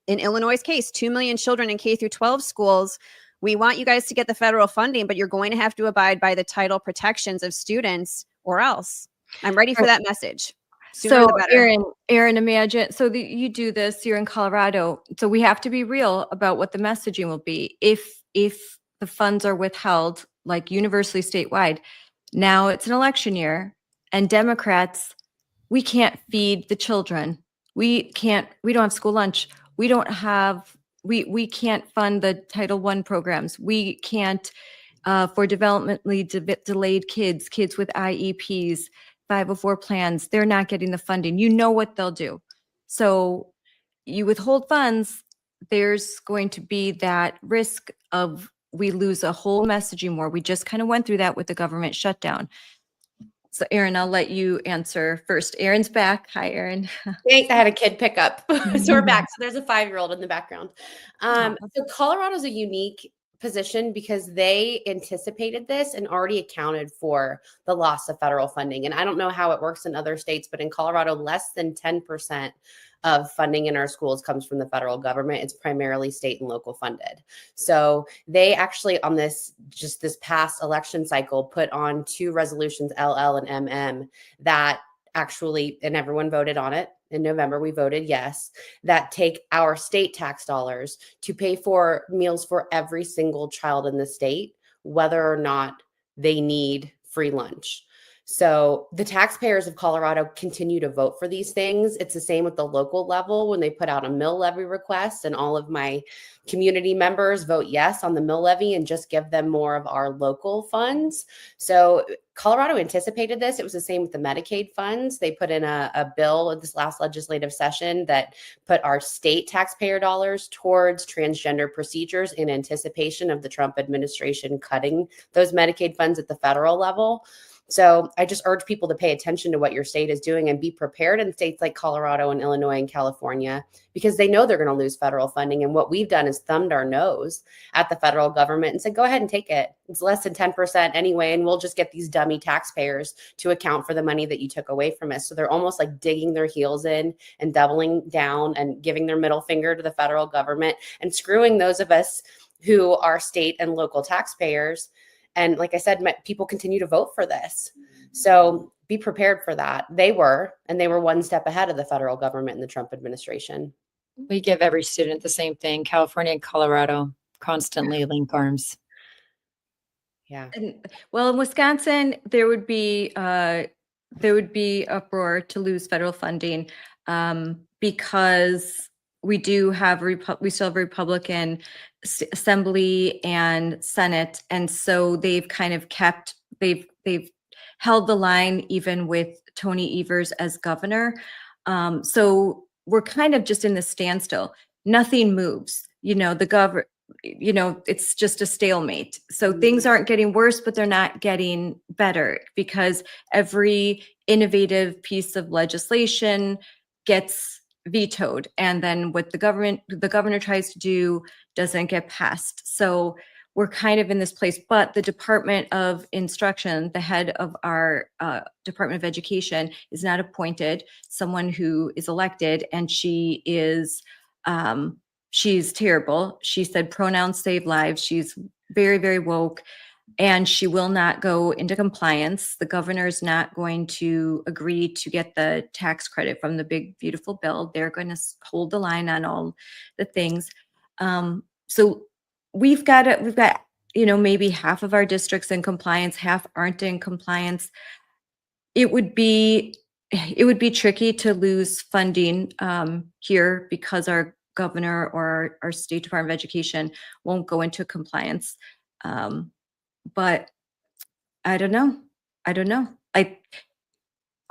in Illinois' case, 2 million children in K through 12 schools. We want you guys to get the federal funding, but you're going to have to abide by the title protections of students or else. I'm ready for that message. Sooner the better. Aaron, imagine, so you do this, you're in Colorado. So we have to be real about what the messaging will be. If the funds are withheld, like universally statewide, now it's an election year, and Democrats, we can't feed the children. We don't have school lunch. We can't fund the Title I programs. We can't, for developmentally delayed kids with IEPs, 504 plans, they're not getting the funding. You know what they'll do. So you withhold funds, there's going to be that risk of we lose a whole messaging war. We just kind of went through that with the government shutdown. So Aaron, I'll let you answer first. Aaron's back. Hi, Aaron. Thanks. I had a kid pick up. So we're back. So there's a 5-year-old in the background. So Colorado's a unique position because they anticipated this and already accounted for the loss of federal funding. And I don't know how it works in other states, but in Colorado, less than 10% of funding in our schools comes from the federal government. It's primarily state and local funded. So they actually on this past election cycle put on 2 resolutions, LL and MM, that actually, and everyone voted on it. In November, we voted yes, that take our state tax dollars to pay for meals for every single child in the state, whether or not they need free lunch. So the taxpayers of Colorado continue to vote for these things. It's the same with the local level when they put out a mill levy request, and all of my community members vote yes on the mill levy and just give them more of our local funds. So Colorado anticipated this. It was the same with the Medicaid funds. They put in a bill at this last legislative session that put our state taxpayer dollars towards transgender procedures in anticipation of the Trump administration cutting those Medicaid funds at the federal level. So I just urge people to pay attention to what your state is doing and be prepared in states like Colorado and Illinois and California, because they know they're going to lose federal funding. And what we've done is thumbed our nose at the federal government and said, go ahead and take it. It's less than 10% anyway, and we'll just get these dummy taxpayers to account for the money that you took away from us. So they're almost like digging their heels in and doubling down and giving their middle finger to the federal government and screwing those of us who are state and local taxpayers. And like I said, people continue to vote for this. So be prepared for that. They were one step ahead of the federal government and the Trump administration. We give every student the same thing. California and Colorado constantly link arms. Yeah. And, well, in Wisconsin, there would be uproar to lose federal funding because we do have we still have Republican Assembly and Senate, and so they've kind of they've held the line even with Tony Evers as governor. So we're kind of just in this standstill. Nothing moves. It's just a stalemate. So things aren't getting worse, but they're not getting better because every innovative piece of legislation gets vetoed. And then what the governor tries to do doesn't get passed. So we're kind of in this place, but the Department of Instruction, the head of our Department of Education, is not appointed, someone who is elected, and she is she's terrible. She said pronouns save lives. She's very, very woke, and she will not go into compliance. The governor is not going to agree to get the tax credit from the big, beautiful bill. They're going to hold the line on all the things. So we've got, maybe half of our districts in compliance, half aren't in compliance. It would be tricky to lose funding here because our governor or our state Department of Education won't go into compliance. But I don't know. Our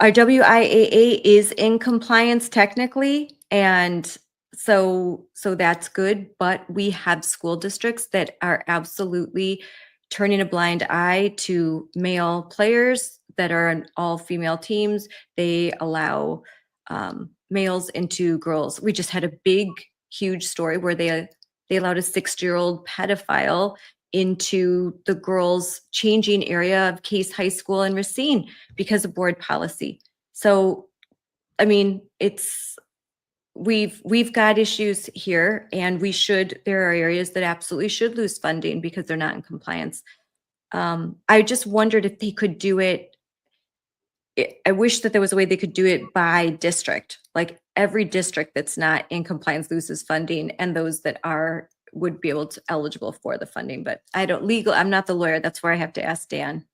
WIAA is in compliance technically, and so that's good, but we have school districts that are absolutely turning a blind eye to male players that are on all female teams. They allow males into girls. We just had a big, huge story where they allowed a 6-year-old pedophile into the girls' changing area of Case High School in Racine because of board policy. So, I mean, we've got issues here, and there are areas that absolutely should lose funding because they're not in compliance. I just wondered if they could do it. I wish that there was a way they could do it by district. Like every district that's not in compliance loses funding, and those that are would be eligible for the funding. But I'm not the lawyer. That's where I have to ask Dan.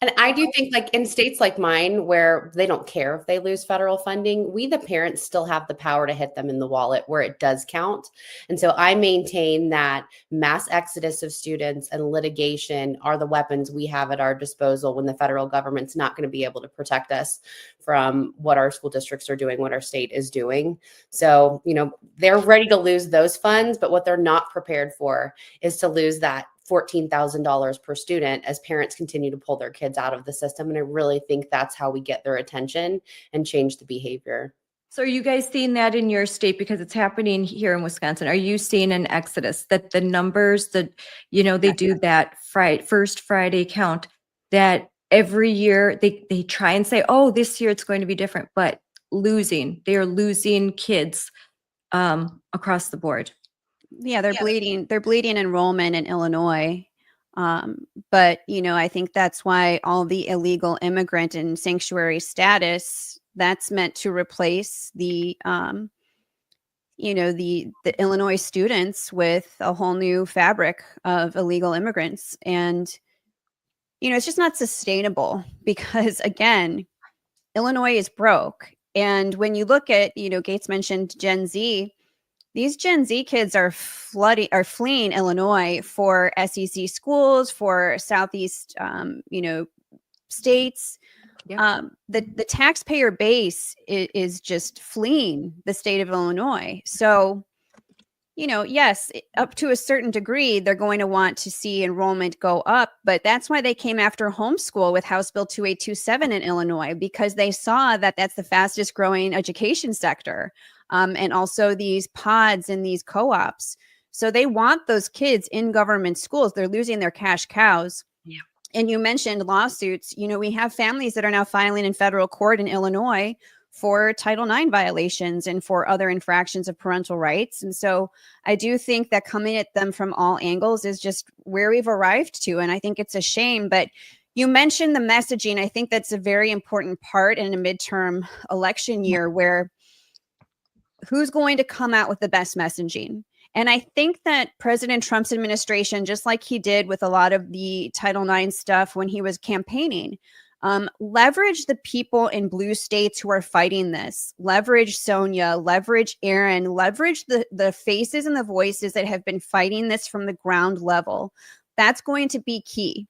And I do think, like in states like mine, where they don't care if they lose federal funding, we, the parents, still have the power to hit them in the wallet where it does count. And so I maintain that mass exodus of students and litigation are the weapons we have at our disposal when the federal government's not going to be able to protect us from what our school districts are doing, what our state is doing. So, they're ready to lose those funds, but what they're not prepared for is to lose that $14,000 per student as parents continue to pull their kids out of the system. And I really think that's how we get their attention and change the behavior. So are you guys seeing that in your state? Because it's happening here in Wisconsin. Are you seeing an exodus that the numbers that, they do that first Friday count, that every year they try and say, oh, this year it's going to be different, but they are losing kids across the board. Yeah, they're bleeding enrollment in Illinois. But, I think that's why all the illegal immigrant and sanctuary status, that's meant to replace the Illinois students with a whole new fabric of illegal immigrants. And, it's just not sustainable because, again, Illinois is broke. And when you look at, Gates mentioned Gen Z, these Gen Z kids are fleeing Illinois for SEC schools, for Southeast, states. Yeah. The taxpayer base is just fleeing the state of Illinois. So, yes, up to a certain degree, they're going to want to see enrollment go up. But that's why they came after homeschool with House Bill 2827 in Illinois, because they saw that that's the fastest growing education sector. And also these pods and these co-ops. So they want those kids in government schools. They're losing their cash cows. Yeah. And you mentioned lawsuits. We have families that are now filing in federal court in Illinois for Title IX violations and for other infractions of parental rights. And so I do think that coming at them from all angles is just where we've arrived to. And I think it's a shame. But you mentioned the messaging. I think that's a very important part in a midterm election year, where who's going to come out with the best messaging. And I think that President Trump's administration, just like he did with a lot of the Title IX stuff when he was campaigning, leverage the people in blue states who are fighting this. Leverage Sonia, leverage Aaron, leverage the faces and the voices that have been fighting this from the ground level. That's going to be key.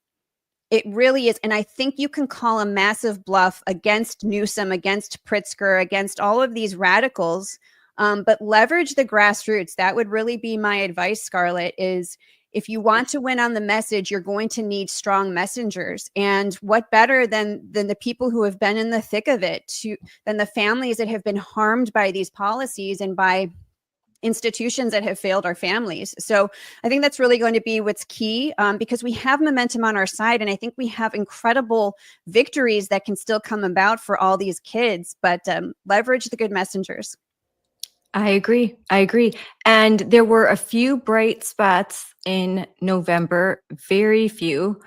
It really is. And I think you can call a massive bluff against Newsom, against Pritzker, against all of these radicals, but leverage the grassroots. That would really be my advice, Scarlett, is if you want to win on the message, you're going to need strong messengers. And what better than the people who have been in the thick of it, than the families that have been harmed by these policies and by institutions that have failed our families. So I think that's really going to be what's key, because we have momentum on our side. And I think we have incredible victories that can still come about for all these kids, but leverage the good messengers. I agree. And there were a few bright spots in November, very few.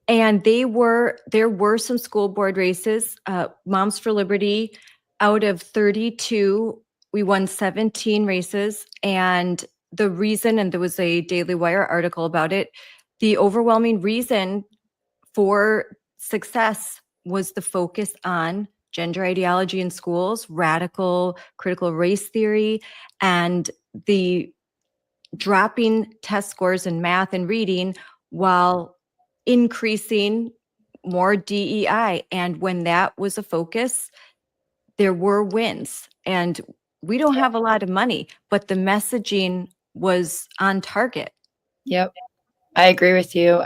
And there were some school board races. Moms for Liberty, out of 32, we won 17 races. And the reason, and there was a Daily Wire article about it, the overwhelming reason for success was the focus on gender ideology in schools, radical critical race theory, and the dropping test scores in math and reading while increasing more DEI. And when that was a focus, there were wins. And we don't have a lot of money, but the messaging was on target. Yep. I agree with you.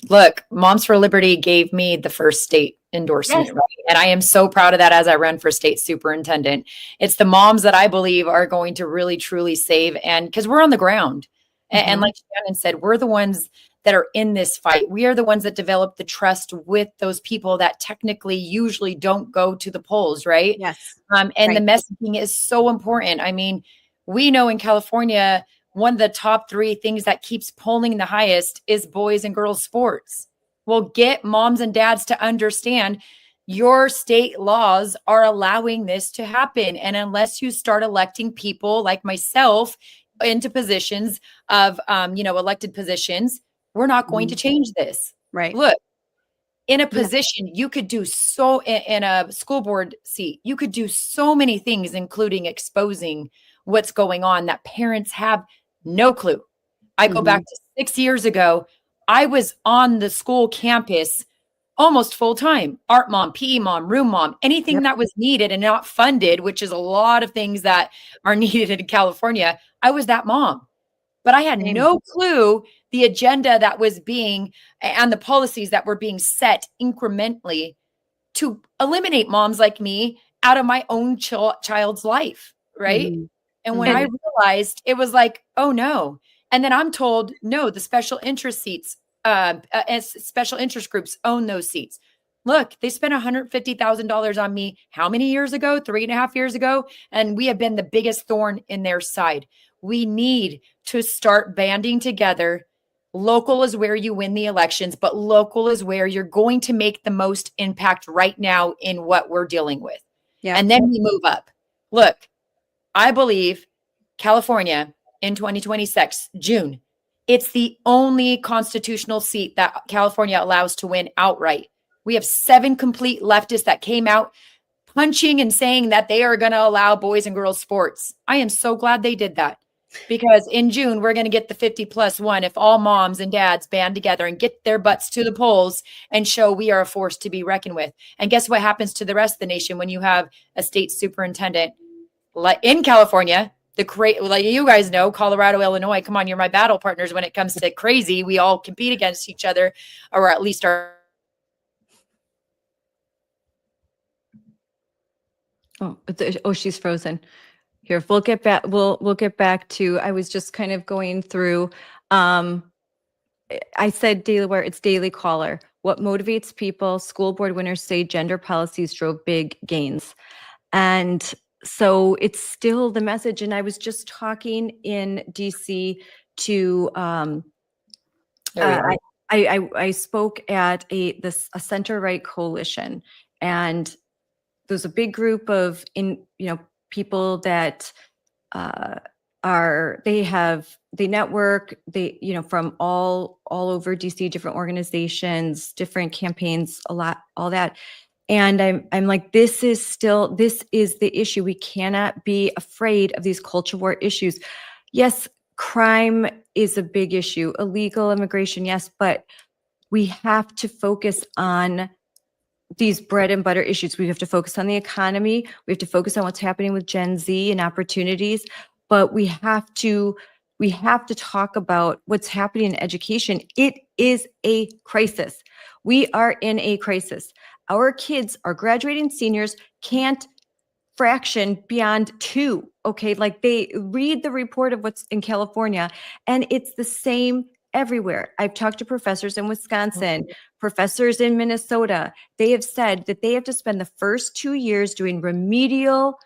Look, Moms for Liberty gave me the first state endorsement, Yes. right? And I am so proud of that as I run for state superintendent. It's the moms that I believe are going to really, truly save. And because we're on the ground. And like Shannon said, we're the ones that are in this fight. We are the ones that develop the trust with those people that technically usually don't go to the polls, right? Yes. And Right. the messaging is so important. I mean, we know in California, one of the top 3 things that keeps polling the highest is boys and girls sports. Well, get moms and dads to understand your state laws are allowing this to happen. And unless you start electing people like myself into positions of, elected positions, we're not going to change this. Right. Look, in a position, you could do in a school board seat, you could do so many things, including exposing what's going on that parents have no clue. I go back to 6 years ago. I was on the school campus almost full time. Art mom, PE mom, room mom, anything that was needed and not funded, which is a lot of things that are needed in California. I was that mom, but I had no clue the agenda that was being and the policies that were being set incrementally to eliminate moms like me out of my own child's life. Right. And when I realized, it was like, oh no. And then I'm told, no, the special interest seats, special interest groups own those seats. Look, they spent $150,000 on me how many years ago? 3.5 years ago. And we have been the biggest thorn in their side. We need to start banding together. Local is where you win the elections, but local is where you're going to make the most impact right now in what we're dealing with. Yeah. And then we move up. Look, I believe California in 2026, June, it's the only constitutional seat that California allows to win outright. We have 7 complete leftists that came out punching and saying that they are going to allow boys and girls sports. I am so glad they did that, because in June, we're going to get the 50+1 if all moms and dads band together and get their butts to the polls and show we are a force to be reckoned with. And guess what happens to the rest of the nation when you have a state superintendent in California? Like you guys know, Colorado, Illinois, come on, you're my battle partners when it comes to crazy. We all compete against each other, or at least our. She's frozen. Here, we'll get back. We'll get back to. I was just kind of going through. I said Daily Wire. It's Daily Caller. What motivates people? School board winners say gender policies drove big gains. And so it's still the message. And I was just talking in DC to There we are. I spoke at a center right coalition, and there's a big group of people that they network, from all over DC, different organizations, different campaigns, a lot, all that. And I'm like, this is the issue. We cannot be afraid of these culture war issues. Yes, crime is a big issue, illegal immigration, yes, but we have to focus on these bread and butter issues. We have to focus on the economy. We have to focus on what's happening with Gen Z and opportunities, but we have to talk about what's happening in education. It is a crisis. We are in a crisis. Our kids, our graduating seniors, can't fraction beyond 2. Okay. Like, they read the report of what's in California, and it's the same everywhere. I've talked to professors in Wisconsin, professors in Minnesota. They have said that they have to spend the first 2 years doing remedial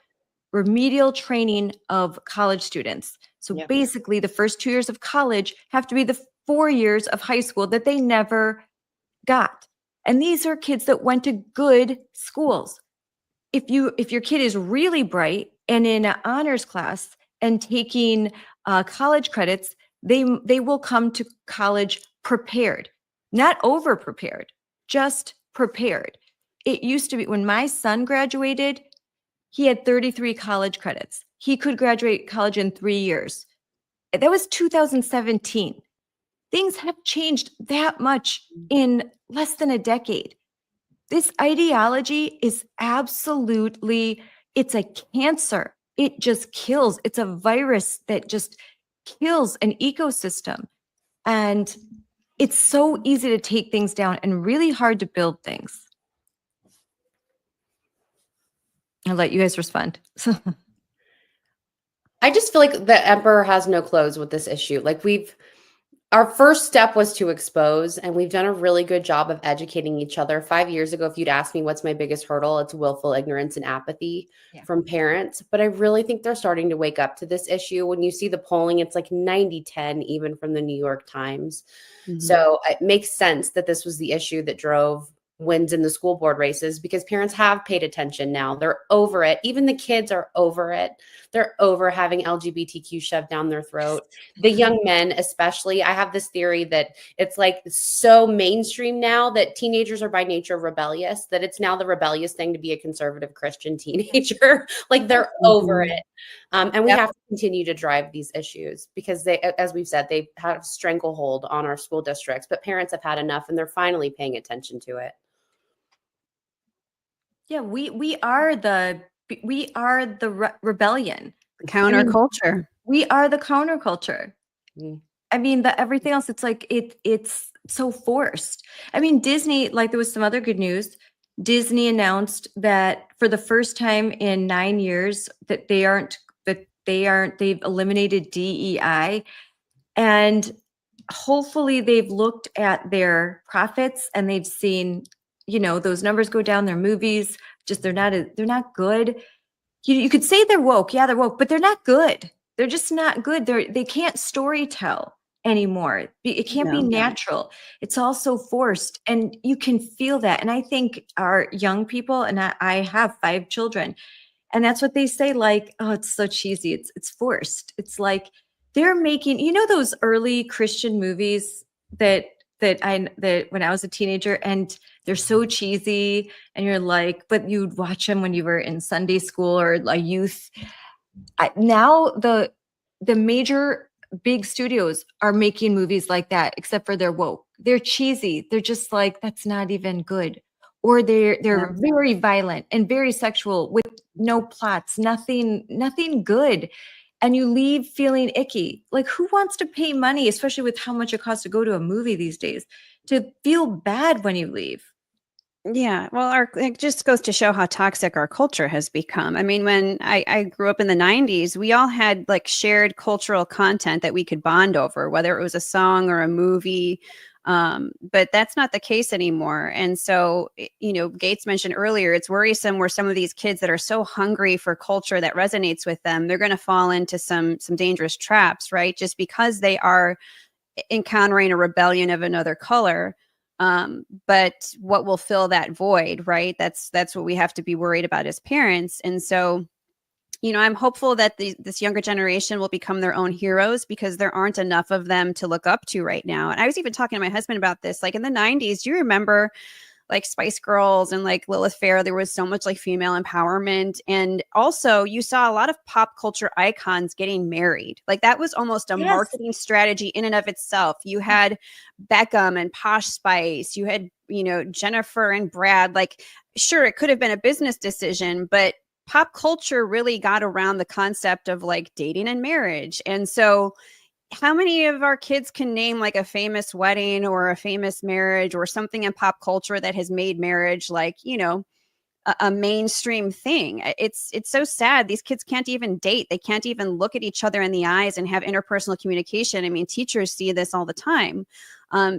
training of college students. So Yeah. basically, the first 2 years of college have to be the 4 years of high school that they never got. And these are kids that went to good schools. If your kid is really bright and in an honors class and taking college credits, they will come to college prepared, not over prepared, just prepared. It used to be, when my son graduated, he had 33 college credits. He could graduate college in 3 years. That was 2017. Things have changed that much in less than a decade. This ideology is absolutely, it's a cancer. It just kills. It's a virus that just kills an ecosystem. And it's so easy to take things down and really hard to build things. I'll let you guys respond. I just feel like the emperor has no clothes with this issue. Like, our first step was to expose, and we've done a really good job of educating each other. 5 years ago, if you'd asked me what's my biggest hurdle, it's willful ignorance and apathy from parents. But I really think they're starting to wake up to this issue. When you see the polling, it's like 90-10, even from the New York Times. Mhm. So it makes sense that this was the issue that drove wins in the school board races, because parents have paid attention now. They're over it. Even the kids are over it. They're over having LGBTQ shoved down their throat. The young men, especially, I have this theory that it's like so mainstream now that teenagers are by nature rebellious, that it's now the rebellious thing to be a conservative Christian teenager. Like, they're over it. And we have to continue to drive these issues, because they, as we've said, they have stranglehold on our school districts, but parents have had enough, and they're finally paying attention to it. Yeah, we are the rebellion. The counterculture. We are the counterculture. Mm. I mean, everything else, it's like it's so forced. I mean, Disney, like, there was some other good news. Disney announced that for the first time in 9 years that they've eliminated DEI, and hopefully they've looked at their profits and they've seen, those numbers go down. Their movies, just they're not good. You could say they're woke. Yeah, they're woke, but they're not good. They're just not good. They can't story tell anymore. It can't be natural. It's all so forced, and you can feel that. And I think our young people, and I have 5 children, and that's what they say, like, oh, it's so cheesy. It's forced. It's like they're making, those early Christian movies that when I was a teenager, and they're so cheesy, and you're like, but you'd watch them when you were in Sunday school or a youth. Now the major big studios are making movies like that, except for they're woke. They're cheesy. They're just like, that's not even good. Or they're very violent and very sexual with no plots, nothing good. And you leave feeling icky. Like, who wants to pay money, especially with how much it costs to go to a movie these days, to feel bad when you leave? Yeah, well, it just goes to show how toxic our culture has become. I mean, when I grew up in the 90s, we all had like shared cultural content that we could bond over, whether it was a song or a movie. But that's not the case anymore. And so, Gates mentioned earlier, it's worrisome where some of these kids that are so hungry for culture that resonates with them, they're going to fall into some dangerous traps, right? Just because they are encountering a rebellion of another color. But what will fill that void, right? That's what we have to be worried about as parents. And so, I'm hopeful that this younger generation will become their own heroes, because there aren't enough of them to look up to right now. And I was even talking to my husband about this, like in the 90s. Do you remember like Spice Girls and like Lilith Fair? There was so much like female empowerment. And also you saw a lot of pop culture icons getting married. Like that was almost a Yes. marketing strategy in and of itself. You had Beckham and Posh Spice. You had, Jennifer and Brad. Like, sure, it could have been a business decision, but pop culture really got around the concept of like dating and marriage. And so how many of our kids can name like a famous wedding or a famous marriage or something in pop culture that has made marriage like, a mainstream thing? It's so sad. These kids can't even date. They can't even look at each other in the eyes and have interpersonal communication. I mean, teachers see this all the time.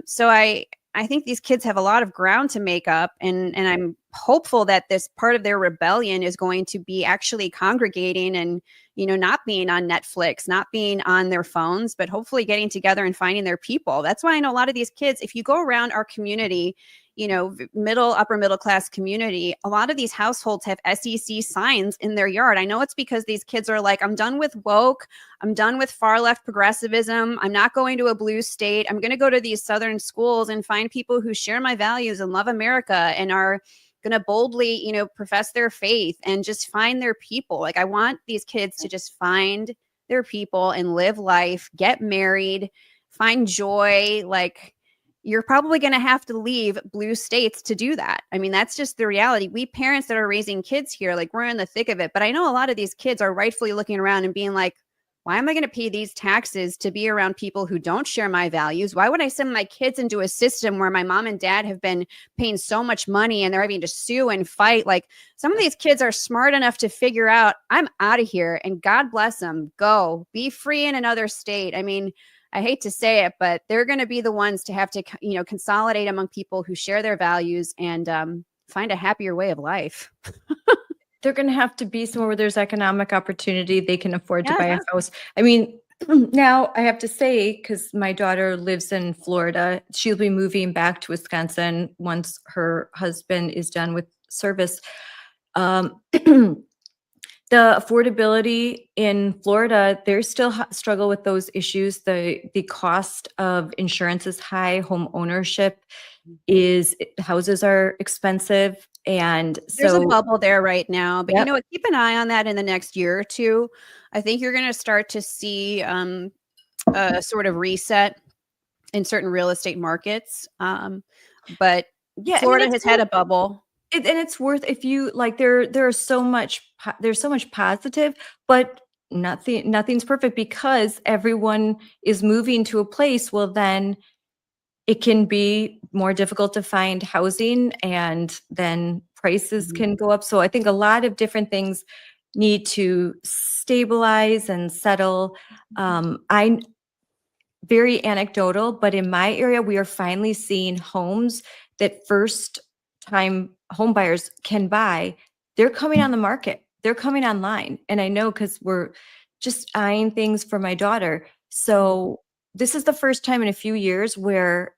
So I think these kids have a lot of ground to make up, and I'm hopeful that this part of their rebellion is going to be actually congregating and, not being on Netflix, not being on their phones, but hopefully getting together and finding their people. That's why I know a lot of these kids, if you go around our community, upper middle class community, a lot of these households have SEC signs in their yard. I know it's because these kids are like, I'm done with woke. I'm done with far left progressivism. I'm not going to a blue state. I'm going to go to these Southern schools and find people who share my values and love America and are going to boldly, profess their faith and just find their people. Like I want these kids to just find their people and live life, get married, find joy. Like, you're probably going to have to leave blue states to do that. I mean, that's just the reality. We parents that are raising kids here, like we're in the thick of it. But I know a lot of these kids are rightfully looking around and being like, why am I going to pay these taxes to be around people who don't share my values? Why would I send my kids into a system where my mom and dad have been paying so much money and they're having to sue and fight? Like some of these kids are smart enough to figure out, I'm out of here, and God bless them. Go be free in another state. I mean, I hate to say it, but they're going to be the ones to have to, consolidate among people who share their values and find a happier way of life. They're going to have to be somewhere where there's economic opportunity. They can afford to Yeah. buy a house. I mean, now I have to say, because my daughter lives in Florida, she'll be moving back to Wisconsin once her husband is done with service. The affordability in Florida, there's still struggle with those issues. The cost of insurance is high. Home ownership houses are expensive. And There's a so bubble there right now, but Yep. keep an eye on that in the next year or two. I think you're going to start to see a sort of reset in certain real estate markets. But yeah, Florida it's has had a bubble. and it's worth, if you like, there's so much positive, but nothing's perfect, because everyone is moving to a place. Well, then it can be more difficult to find housing, and then prices can go up. So I think a lot of different things need to stabilize and settle. I Very anecdotal, but in my area, we are finally seeing homes that first time home buyers can buy. They're coming on the market. They're coming online. And I know, because we're just eyeing things for my daughter. So this is the first time in a few years where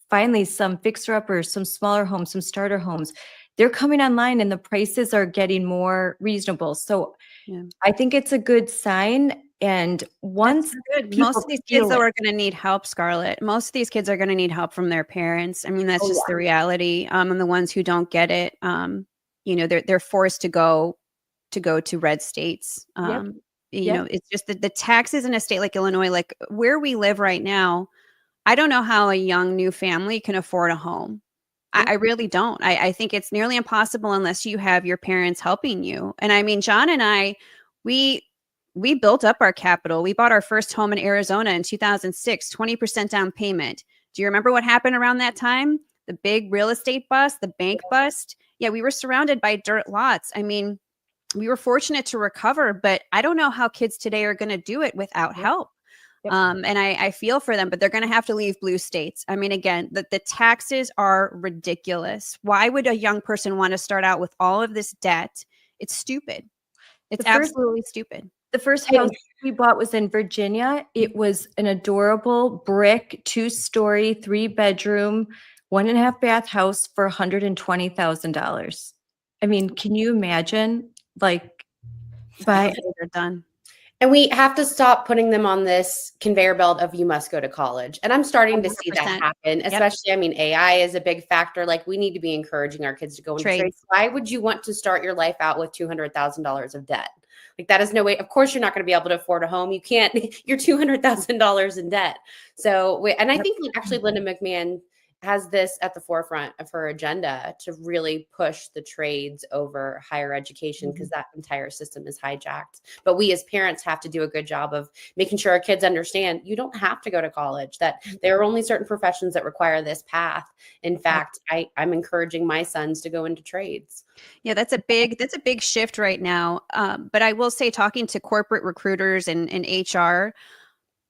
finally some fixer-uppers, some smaller homes, some starter homes, they're coming online and the prices are getting more reasonable. So Yeah. I think it's a good sign. And once Good. people Most of these feel kids, though, it- are going to need help, Scarlett. Most of these kids are going to need help from their parents. I mean, that's Oh, just the reality. And the ones who don't get it, they're forced to go to red states. Yep. Yep. It's just that the taxes in a state like Illinois, like where we live right now, I don't know how a young new family can afford a home. Yep. I really don't. I think it's nearly impossible unless you have your parents helping you. And I mean, John and I, we built up our capital. We bought our first home in Arizona in 2006, 20% down payment. Do you remember what happened around that time? the big real estate bust, the bank bust. Yeah, we were surrounded by dirt lots. I mean, we were fortunate to recover, but I don't know how kids today are going to do it without help. Yep. And I feel for them, but they're going to have to leave blue states. I mean, again, the taxes are ridiculous. Why would a young person want to start out with all of this debt? It's stupid. It's absolutely stupid. The first house we bought was in Virginia. It was an adorable brick, 2-story, 3-bedroom, 1.5 bath house for $120,000. I mean, can you imagine? Like, They're done. And we have to stop putting them on this conveyor belt of you must go to college. And I'm starting to see that 100%. happen, especially, I mean, AI is a big factor. Like, we need to be encouraging our kids to go into trades. Why would you want to start your life out with $200,000 of debt? Like, that is no way. Of course, you're not going to be able to afford a home. You can't, you're $200,000 in debt. So, and I think actually Linda McMahon has this at the forefront of her agenda to really push the trades over higher education, because that entire system is hijacked. But we as parents have to do a good job of making sure our kids understand you don't have to go to college, that there are only certain professions that require this path. In fact, I'm encouraging my sons to go into trades. Yeah, that's a big shift right now. But I will say, talking to corporate recruiters and HR,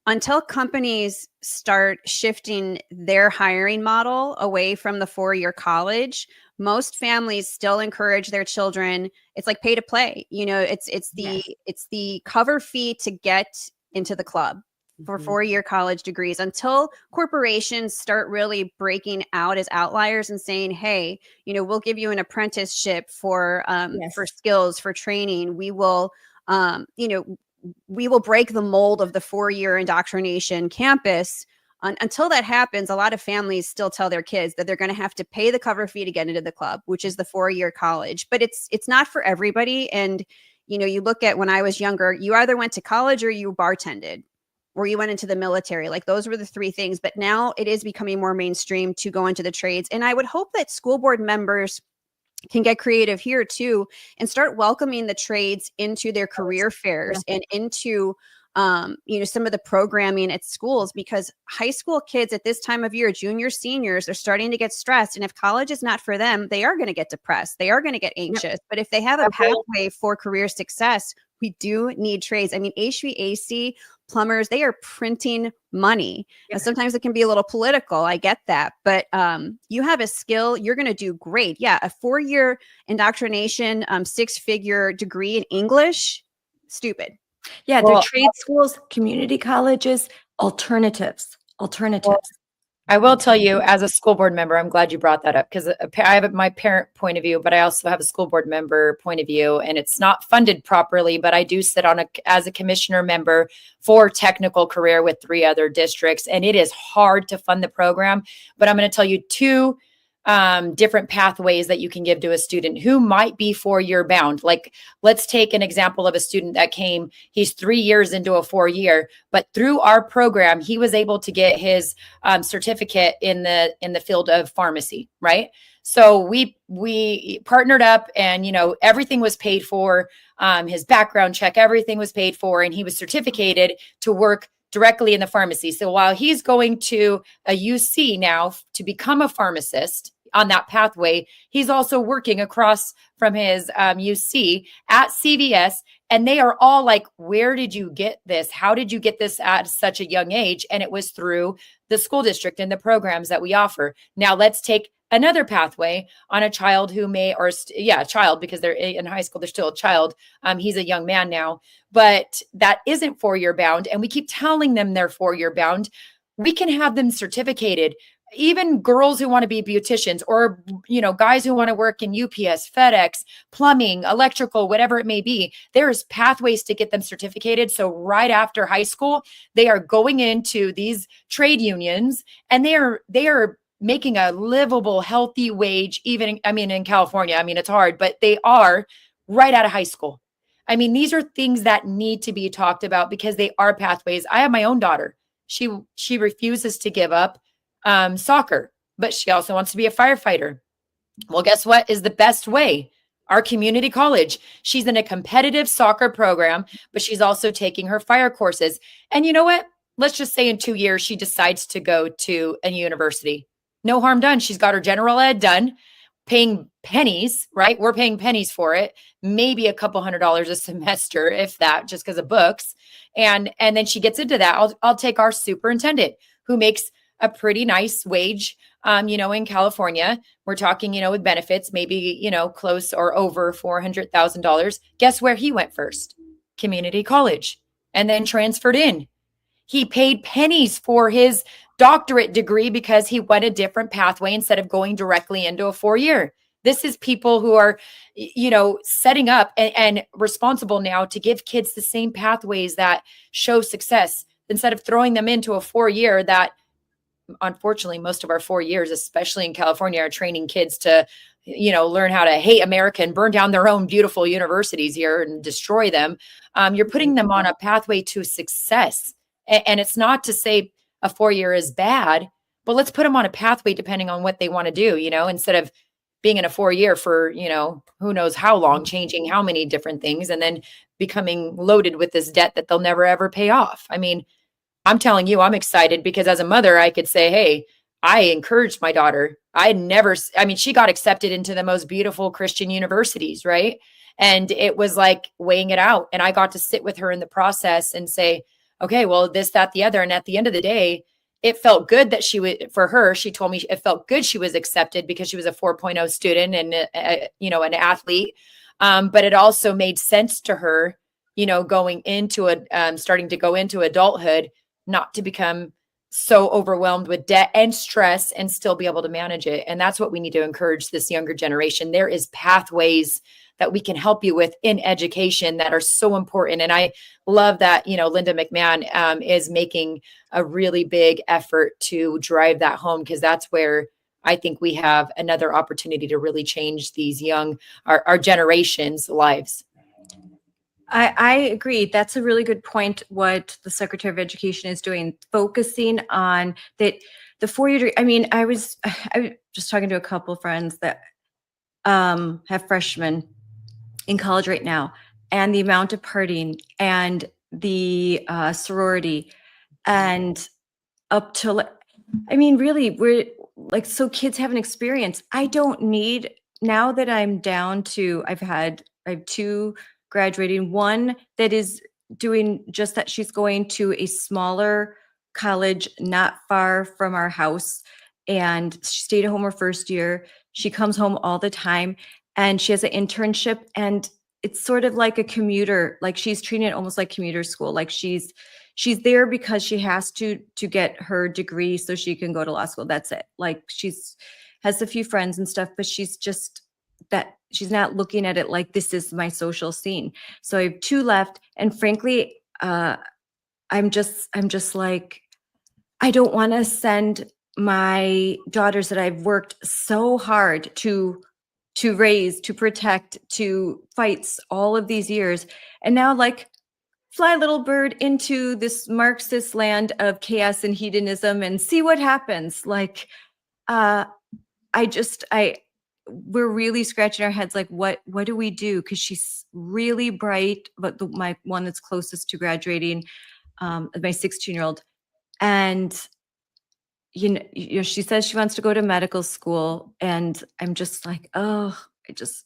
until companies start shifting their hiring model away from the 4-year college, most families still encourage their children. It's like pay to play. You know, it's the cover fee to get into the club for 4-year college degrees, until corporations start really breaking out as outliers and saying, hey, you know, we'll give you an apprenticeship for skills, for training. We will, we will break the mold of the 4-year indoctrination campus. Until that happens, a lot of families still tell their kids that they're going to have to pay the cover fee to get into the club, which is the 4-year college. But it's not for everybody. And, you know, you look at when I was younger, you either went to college or you bartended or you went into the military. Like, those were the 3 things. But now it is becoming more mainstream to go into the trades. And I would hope that school board members can get creative here too and start welcoming the trades into their career fairs and into some of the programming at schools, because high school kids at this time of year, juniors, seniors, are starting to get stressed. And if college is not for them, they are going to get depressed. They are going to get anxious. But if they have a pathway for career success, we do need trades. I mean, HVAC, plumbers, they are printing money. And sometimes it can be a little political. I get that. But you have a skill, you're going to do great. Yeah. A 4-year indoctrination, 6-figure degree in English, stupid. Yeah, they're trade schools, community colleges, alternatives. I will tell you, as a school board member, I'm glad you brought that up, because I have my parent point of view, but I also have a school board member point of view, and it's not funded properly. But I do sit on as a commissioner member for technical career with 3 other districts, and it is hard to fund the program. But I'm going to tell you 2 different pathways that you can give to a student who might be 4-year bound. Like, let's take an example of a student that came, he's 3 years into a 4-year, but through our program, he was able to get his certificate in the field of pharmacy, right? So we partnered up, and, you know, everything was paid for, his background check, everything was paid for, and he was certificated to work directly in the pharmacy. So while he's going to a UC now to become a pharmacist on that pathway, he's also working across from his UC at CVS. And they are all like, where did you get this? How did you get this at such a young age? And it was through the school district and the programs that we offer. Now let's take another pathway on a child who child, because they're in high school, they're still a child. He's a young man now, but that isn't 4-year bound. And we keep telling them they're 4-year bound. We can have them certificated. Even girls who want to be beauticians, or, you know, guys who want to work in UPS, FedEx, plumbing, electrical, whatever it may be, there's pathways to get them certificated. So right after high school, they are going into these trade unions, and they are making a livable, healthy wage. Even, I mean, in California, I mean, it's hard, but they are right out of high school. I mean, these are things that need to be talked about, because they are pathways. I have my own daughter. She refuses to give up soccer, but she also wants to be a firefighter. Well, guess what is the best way? Our community college. She's in a competitive soccer program, but she's also taking her fire courses. And you know what? Let's just say in 2 years, she decides to go to a university. No harm done. She's got her general ed done, paying pennies, right? We're paying pennies for it, maybe a couple $100 a semester, if that, just because of books. And then she gets into that. I'll take our superintendent who makes a pretty nice wage, in California. We're talking, with benefits, maybe, close or over $400,000. Guess where he went first? Community college, and then transferred in. He paid pennies for his doctorate degree because he went a different pathway instead of going directly into a 4-year. This is people who are, setting up and responsible now to give kids the same pathways that show success instead of throwing them into a 4-year that, unfortunately, most of our 4 years, especially in California, are training kids to, learn how to hate America and burn down their own beautiful universities here and destroy them. You're putting them on a pathway to success. And it's not to say a 4-year is bad, but let's put them on a pathway depending on what they want to do, instead of being in a 4-year for, who knows how long, changing how many different things, and then becoming loaded with this debt that they'll never, ever pay off. I mean, I'm telling you, I'm excited because as a mother, I could say, hey, I encouraged my daughter. She got accepted into the most beautiful Christian universities, right? And it was like weighing it out. And I got to sit with her in the process and say, okay, well, this, that, the other. And at the end of the day, it felt good that she told me it felt good she was accepted because she was a 4.0 student and, an athlete. But it also made sense to her, going into starting to go into adulthood, not to become so overwhelmed with debt and stress and still be able to manage it. And that's what we need to encourage this younger generation. There is pathways that we can help you with in education that are so important. And I love that, Linda McMahon is making a really big effort to drive that home, because that's where I think we have another opportunity to really change these our generation's lives. I agree. That's a really good point. What the Secretary of Education is doing, focusing on that the 4-year degree. I mean, I was just talking to a couple of friends that have freshmen in college right now, and the amount of partying and the sorority and up to, I mean, really, we're like, so kids have an experience. I don't need, now that I'm down to, I have 2 graduating, one that is doing just that. She's going to a smaller college not far from our house, and she stayed at home her first year. She comes home all the time, and she has an internship, and it's sort of like a commuter, like she's treating it almost like commuter school. Like she's there because she has to get her degree so she can go to law school. That's it. Like has a few friends and stuff, but she's not looking at it like this is my social scene. So I have 2 left. And frankly, I'm just like, I don't want to send my daughters that I've worked so hard to raise, to protect, to fight all of these years. And now, like, fly little bird into this Marxist land of chaos and hedonism and see what happens. Like, we're really scratching our heads. Like, what do we do? Cause she's really bright, but my one that's closest to graduating, my 16-year-old. And, she says she wants to go to medical school, and I'm just like, oh, I just,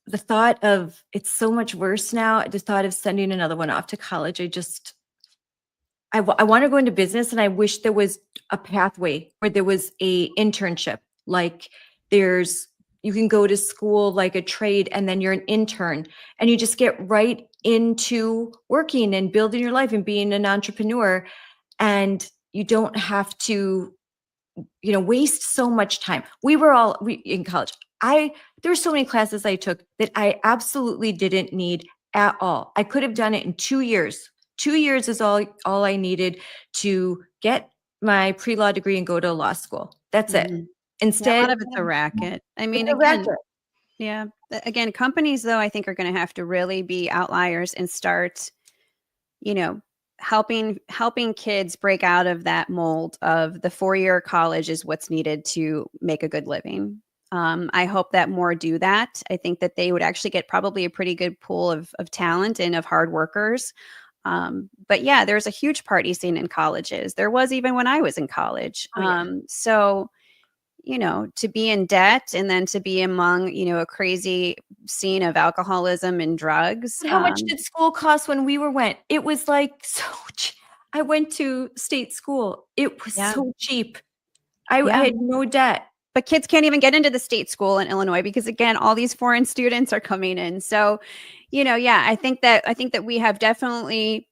the thought of, it's so much worse now. The thought of sending another one off to college, I want to go into business, and I wish there was a pathway where there was a internship. Like you can go to school like a trade, and then you're an intern, and you just get right into working and building your life and being an entrepreneur. And you don't have to, waste so much time. We in college. There were so many classes I took that I absolutely didn't need at all. I could have done it in 2 years. 2 years is all I needed to get my pre-law degree and go to law school. That's it. Instead, a lot of it's a racket. I mean, again, companies, though, I think are going to have to really be outliers and start, helping kids break out of that mold of the 4-year college is what's needed to make a good living. I hope that more do that. I think that they would actually get probably a pretty good pool of talent and of hard workers. But yeah, there's a huge party scene in colleges. There was even when I was in college. Oh, yeah. So, to be in debt and then to be among, a crazy scene of alcoholism and drugs. And how much did school cost when we went? It was like so cheap. I went to state school. It was Yeah. so cheap. I Yeah. had no debt. But kids can't even get into the state school in Illinois because, again, all these foreign students are coming in. So, yeah, I think that we have definitely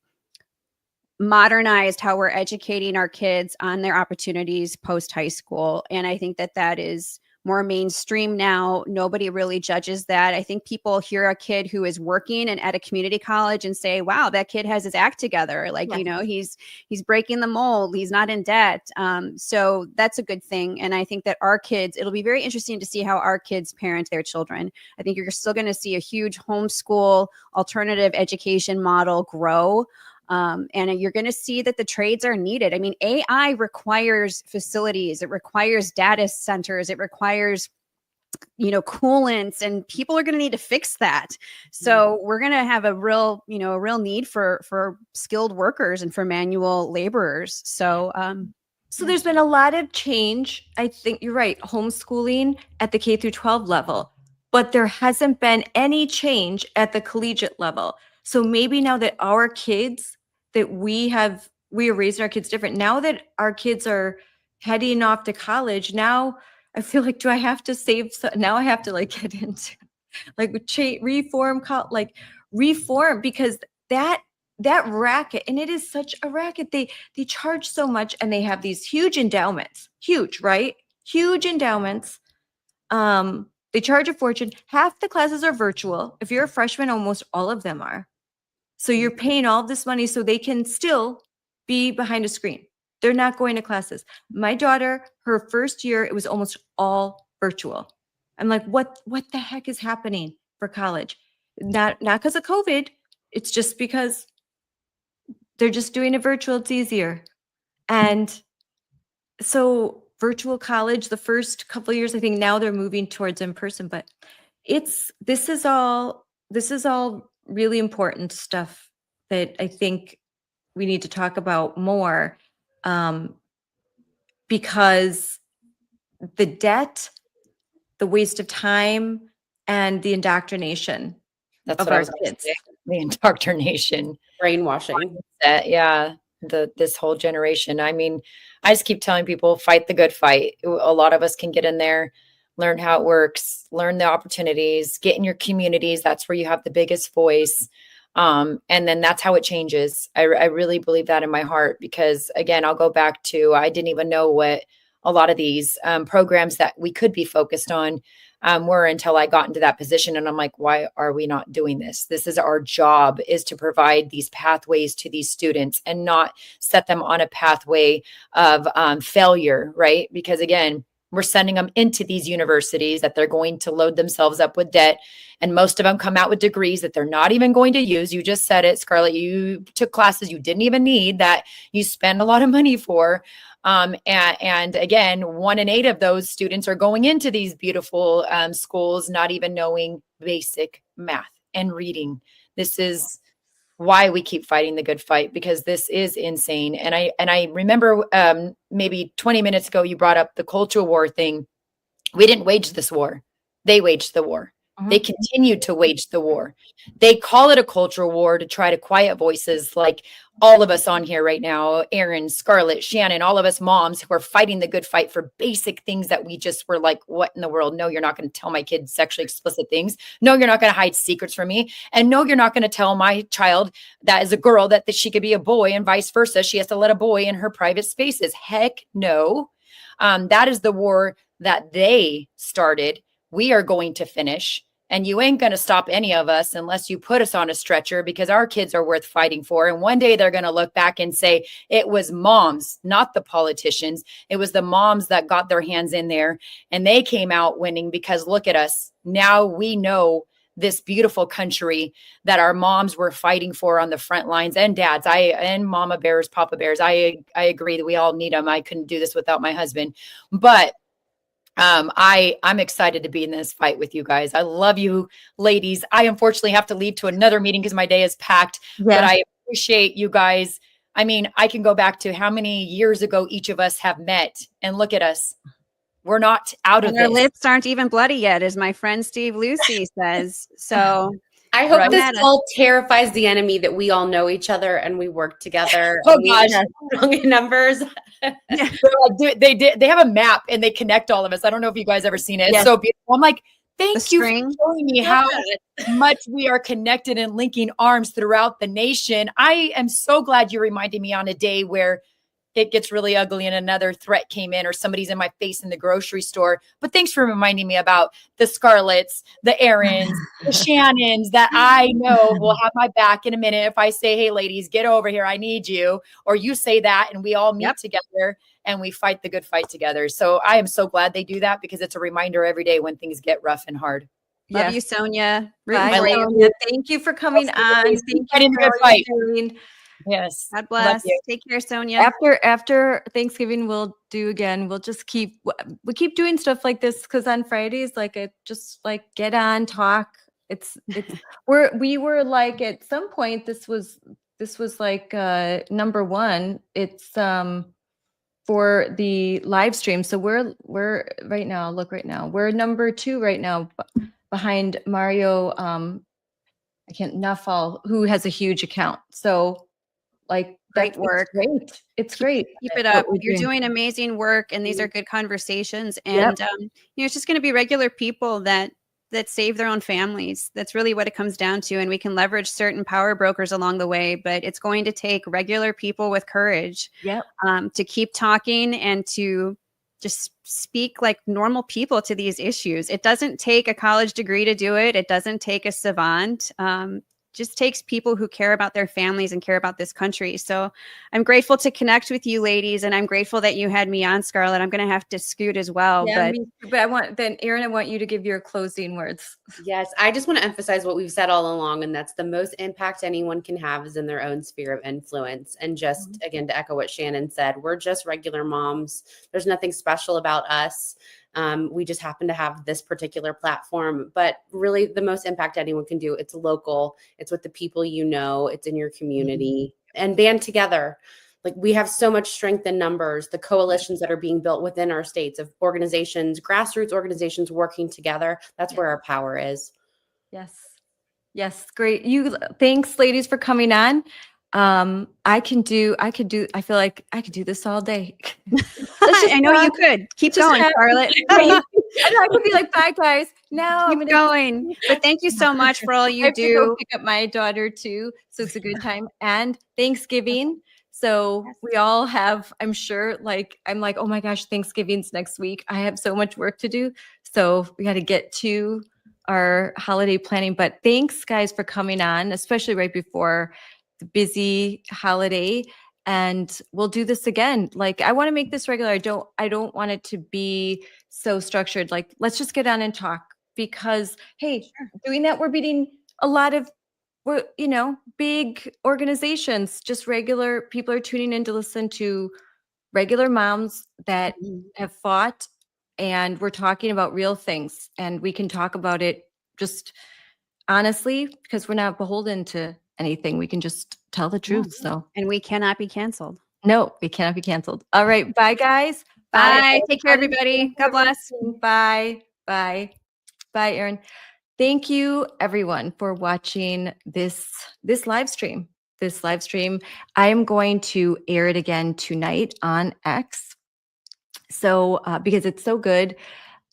modernized how we're educating our kids on their opportunities post high school. And I think that is more mainstream now. Nobody really judges that. I think people hear a kid who is working and at a community college and say, wow, that kid has his act together. Like, he's breaking the mold. He's not in debt. So that's a good thing. And I think that our kids, it'll be very interesting to see how our kids parent their children. I think you're still going to see a huge homeschool alternative education model grow. And you're going to see that the trades are needed. I mean, AI requires facilities. It requires data centers. It requires, coolants, and people are going to need to fix that. So we're going to have a real need for skilled workers and for manual laborers. So, So there's been a lot of change. I think you're right. Homeschooling at the K through 12 level, but there hasn't been any change at the collegiate level. So maybe now that our kids that we are raising our kids different. Now that our kids are heading off to college, now I feel like, do I have to save? Now I have to get into reform because that racket, and it is such a racket. They charge so much, and they have these huge endowments, right? Huge endowments. They charge a fortune. Half the classes are virtual. If you're a freshman, almost all of them are. So you're paying all this money so they can still be behind a screen. They're not going to classes. My daughter, her first year, it was almost all virtual. I'm like, what the heck is happening for college? Not because of COVID. It's just because they're just doing it virtual. It's easier. And so virtual college, the first couple of years, I think now they're moving towards in person, but this is all really important stuff that I think we need to talk about more, because the debt, the waste of time, and the indoctrination That's of what I our was going to kids. say. The indoctrination. Brainwashing. Yeah. This whole generation. I mean, I just keep telling people, fight the good fight. A lot of us can get in there, learn how it works, learn the opportunities, get in your communities. That's where you have the biggest voice. And then that's how it changes. I really believe that in my heart, because again, I'll go back to, I didn't even know what a lot of these programs that we could be focused on were until I got into that position. And I'm like, why are we not doing this? This is our job, is to provide these pathways to these students and not set them on a pathway of failure, right? Because again, we're sending them into these universities that they're going to load themselves up with debt. And most of them come out with degrees that they're not even going to use. You just said it, Scarlett. You took classes you didn't even need, that you spend a lot of money for. And again, 1 in 8 of those students are going into these beautiful schools, not even knowing basic math and reading. This is why we keep fighting the good fight, because this is insane. And I remember maybe 20 minutes ago, you brought up the cultural war thing. We didn't wage this war. They waged the war. They continued to wage the war. They call it a cultural war to try to quiet voices like all of us on here right now, Erin, Scarlett, Shannon, all of us moms who are fighting the good fight for basic things that we just were like, what in the world? No, you're not going to tell my kids sexually explicit things. No, you're not going to hide secrets from me. And no, you're not going to tell my child that is a girl that she could be a boy, and vice versa. She has to let a boy in her private spaces. Heck no. That is the war that they started. We are going to finish. And you ain't going to stop any of us unless you put us on a stretcher, because our kids are worth fighting for. And one day they're going to look back and say, it was moms, not the politicians. It was the moms that got their hands in there and they came out winning, because look at us. Now we know this beautiful country that our moms were fighting for on the front lines, and dads, and mama bears, papa bears. I agree that we all need them. I couldn't do this without my husband, but I'm excited to be in this fight with you guys. I love you, ladies. I unfortunately have to leave to another meeting because my day is packed, but I appreciate you guys. I mean, I can go back to how many years ago each of us have met, and look at us. We're not out of And our this. lips aren't even bloody yet, as my friend Steve Lucy says. So I hope Right. this all terrifies the enemy that we all know each other and we work together. Oh, and we gosh. are strong in numbers. They're like, they have a map and they connect all of us. I don't know if you guys ever seen it. It's Yes. so beautiful. I'm like, thank The you string. for showing me how much we are connected and linking arms throughout the nation. I am so glad you reminded me on a day where it gets really ugly and another threat came in or somebody's in my face in the grocery store. But thanks for reminding me about the Scarletts, the Aarons, the Shannons that I know will have my back in a minute if I say, hey, ladies, get over here. I need you. Or you say that and we all meet together and we fight the good fight together. So I am so glad they do that because it's a reminder every day when things get rough and hard. Love you, Sonia. Rooting Bye, for you. Sonia. Thank you for coming on. Thank you Fighting the for good all fight. you're doing. Yes. God Love bless. you. Take care, Sonia. After Thanksgiving, we'll do again. We'll just keep doing stuff like this because on Fridays, like it just like get on, talk. It's we were like at some point this was like number one. It's for the live stream. So we're right now. Look right now. We're number 2 right now behind Mario. I can't Nuffall, who has a huge account. So like Great it's work. great. It's great. Keep it what up. we're You're doing amazing work, and these are good conversations. And it's just going to be regular people that save their own families. That's really what it comes down to. And we can leverage certain power brokers along the way, but it's going to take regular people with courage to keep talking and to just speak like normal people to these issues. It doesn't take a college degree to do it. It doesn't take a savant. Just takes people who care about their families and care about this country. So I'm grateful to connect with you ladies, and I'm grateful that you had me on, Scarlett. I'm going to have to scoot as well. Yeah, but I want Erin, I want you to give your closing words. Yes, I just want to emphasize what we've said all along, and that's the most impact anyone can have is in their own sphere of influence. And just again, to echo what Shannon said, we're just regular moms. There's nothing special about us. We just happen to have this particular platform, but really the most impact anyone can do, it's local, it's with the people you know, it's in your community, and band together. Like we have so much strength in numbers, the coalitions that are being built within our states of organizations, grassroots organizations working together. That's where our power is. Yes, great. Thanks ladies for coming on. I feel like I could do this all day. I know you could. Keep going, Scarlett. I could be like, bye guys. Now Keep going. But thank you so much for all I you have to go do. pick up my daughter too, so it's a good time. And Thanksgiving. So we all have, I'm sure, I'm like, oh my gosh, Thanksgiving's next week. I have so much work to do. So we got to get to our holiday planning. But thanks guys for coming on, especially right before the busy holiday. And we'll do this again. Like I want to make this regular. I don't want it to be so structured. Like let's just get on and talk because hey, doing that, we're beating a lot of big organizations. Just regular people are tuning in to listen to regular moms that have fought, and we're talking about real things, and we can talk about it just honestly because we're not beholden to anything. We can just tell the truth. So, and we cannot be canceled. No, we cannot be canceled. All right, bye guys. Bye. Take care, everybody. God bless. Bye. Erin. Thank you everyone for watching this live stream. I am going to air it again tonight on X. So because it's so good,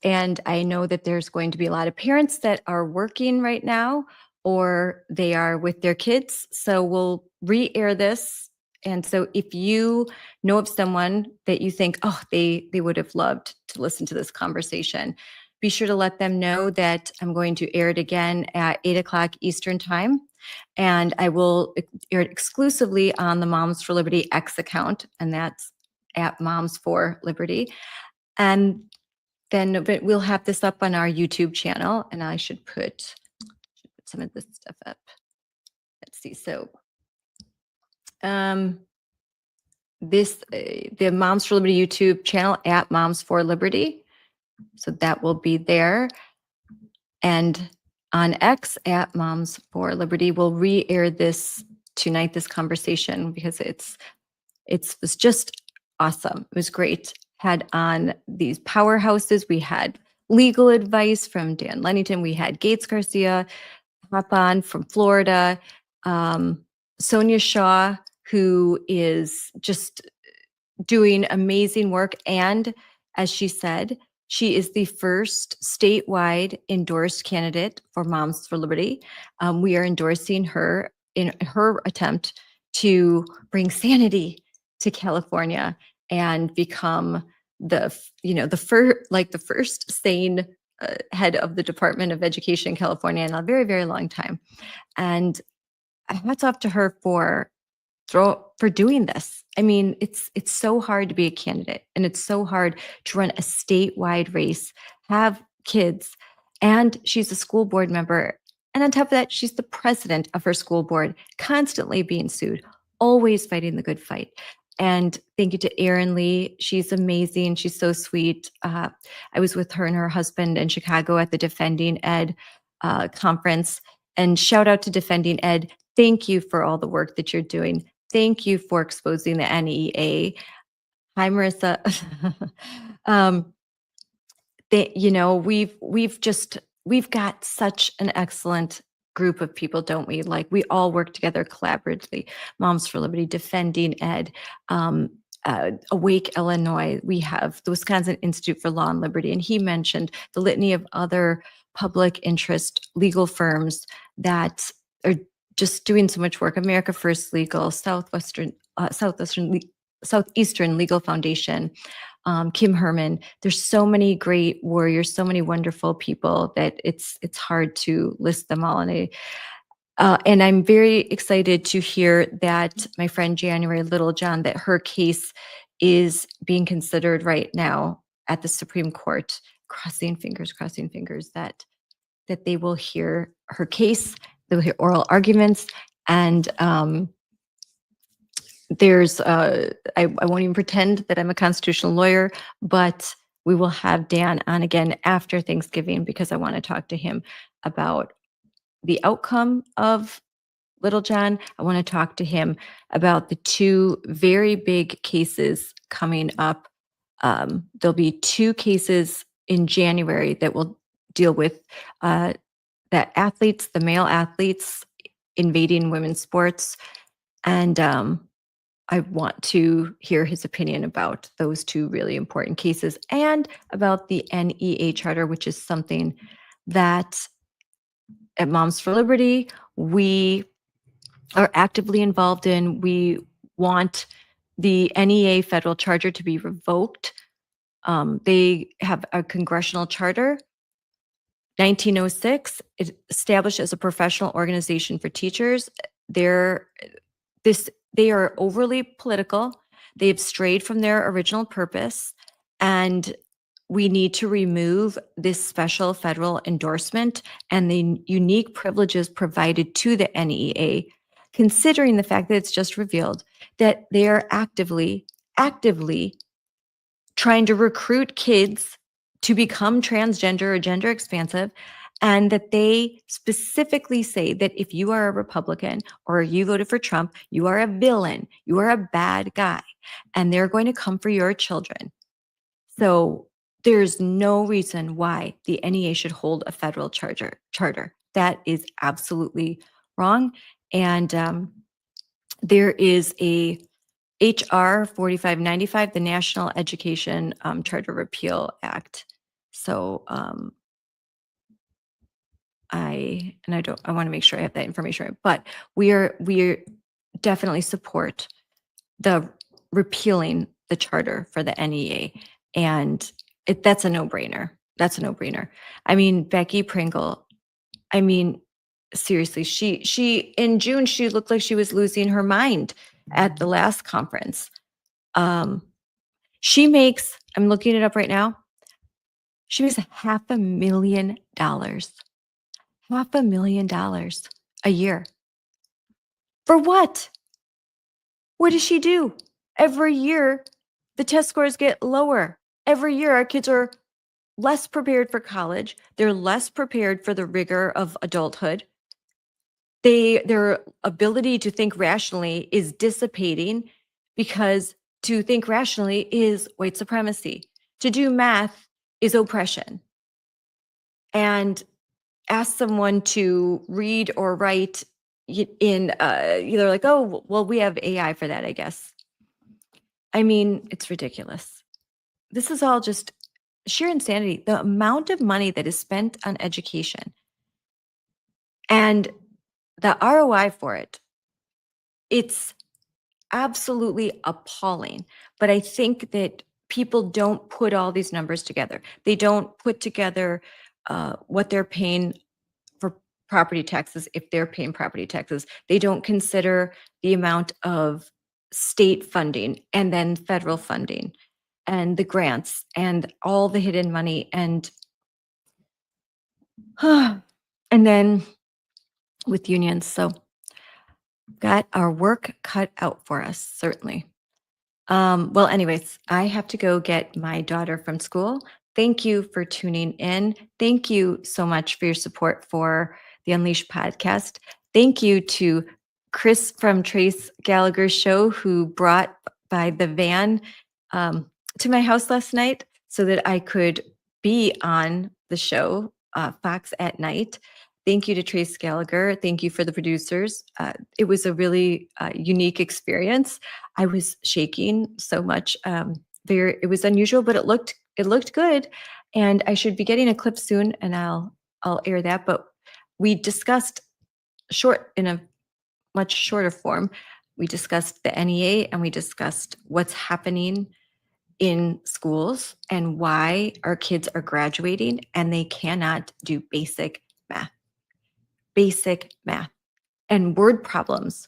and I know that there's going to be a lot of parents that are working right now or they are with their kids. So we'll re-air this. And so if you know of someone that you think, oh, they would have loved to listen to this conversation, be sure to let them know that I'm going to air it again at 8:00 Eastern time. And I will air it exclusively on the Moms for Liberty X account, and that's at Moms for Liberty. And then we'll have this up on our YouTube channel, and I should put some of this stuff up. Let's see. So the Moms for Liberty YouTube channel at Moms for Liberty. So that will be there. And on X at Moms for Liberty, we'll re-air this tonight, this conversation, because it was just awesome. It was great. Had on these powerhouses. We had legal advice from Dan Lennington. We had Gates Garcia hop on from Florida. Sonia Shaw, who is just doing amazing work. And as she said, she is the first statewide endorsed candidate for Moms for Liberty. We are endorsing her in her attempt to bring sanity to California and become the first sane head of the Department of Education in California in a very, very long time. And hats off to her for doing this. I mean, it's so hard to be a candidate, and it's so hard to run a statewide race, have kids, and she's a school board member. And on top of that, she's the president of her school board, constantly being sued, always fighting the good fight. And thank you to Erin Lee. She's amazing. She's so sweet. I was with her and her husband in Chicago at the Defending Ed conference. And shout out to Defending Ed. Thank you for all the work that you're doing. Thank you for exposing the NEA. Hi, Marissa. We've got such an excellent group of people, don't we? Like, we all work together collaboratively. Moms for Liberty, Defending Ed, Awake Illinois. We have the Wisconsin Institute for Law and Liberty, and he mentioned the litany of other public interest legal firms that are just doing so much work. America First Legal, Southeastern Legal Foundation, Kim Herman. There's so many great warriors, so many wonderful people that it's hard to list them all. And I'm very excited to hear that my friend January Littlejohn, that her case is being considered right now at the Supreme Court. Crossing fingers that they will hear her case. They'll hear oral arguments, and there's I won't even pretend that I'm a constitutional lawyer, but we will have Dan on again after Thanksgiving, because I want to talk to him about the outcome of Littlejohn. I want to talk to him about the two very big cases coming up. There'll be two cases in January that will deal with the male athletes invading women's sports. And I want to hear his opinion about those two really important cases, and about the NEA charter, which is something that at Moms for Liberty, we are actively involved in. We want the NEA federal charter to be revoked. They have a congressional charter, 1906, established as a professional organization for teachers. They are overly political. They've strayed from their original purpose, and we need to remove this special federal endorsement and the unique privileges provided to the NEA, considering the fact that it's just revealed that they are actively trying to recruit kids to become transgender or gender expansive, and that they specifically say that if you are a Republican or you voted for Trump, you are a villain, you are a bad guy, and they're going to come for your children. So there's no reason why the NEA should hold a federal charter. That is absolutely wrong. And there is a HR 4595, the National Education Charter Repeal Act. So I want to make sure I have that information right, but we definitely support the repealing the charter for the NEA, and that's a no-brainer. That's a no-brainer. I mean, Becky Pringle, I mean, seriously, she in June, she looked like she was losing her mind at the last conference. She makes, I'm looking it up right now, she makes $500,000. $500,000 a year. For what? What does she do? Every year, the test scores get lower. Every year, our kids are less prepared for college. They're less prepared for the rigor of adulthood. their ability to think rationally is dissipating, because to think rationally is white supremacy. To do math is oppression. And ask someone to read or write in they're like, oh, well, we have AI for that, I guess. I mean, it's ridiculous. This is all just sheer insanity. The amount of money that is spent on education and the ROI for it, it's absolutely appalling. But I think that people don't put all these numbers together. They don't put together what they're paying for property taxes if they're paying property taxes. They don't consider the amount of state funding and then federal funding and the grants and all the hidden money and and then with unions. So got our work cut out for us, certainly. Well, anyways, I have to go get my daughter from school. Thank you for tuning in. Thank you so much for your support for the Unleashed podcast. Thank you to Chris from Trace Gallagher's show, who brought by the van to my house last night so that I could be on the show, Fox at Night. Thank you to Trace Gallagher. Thank you for the producers. It was a really unique experience. I was shaking so much. It was unusual, but it looked good. And I should be getting a clip soon, and I'll air that. But we discussed in a much shorter form. We discussed the NEA, and we discussed what's happening in schools and why our kids are graduating and they cannot do basic math. Basic math and word problems.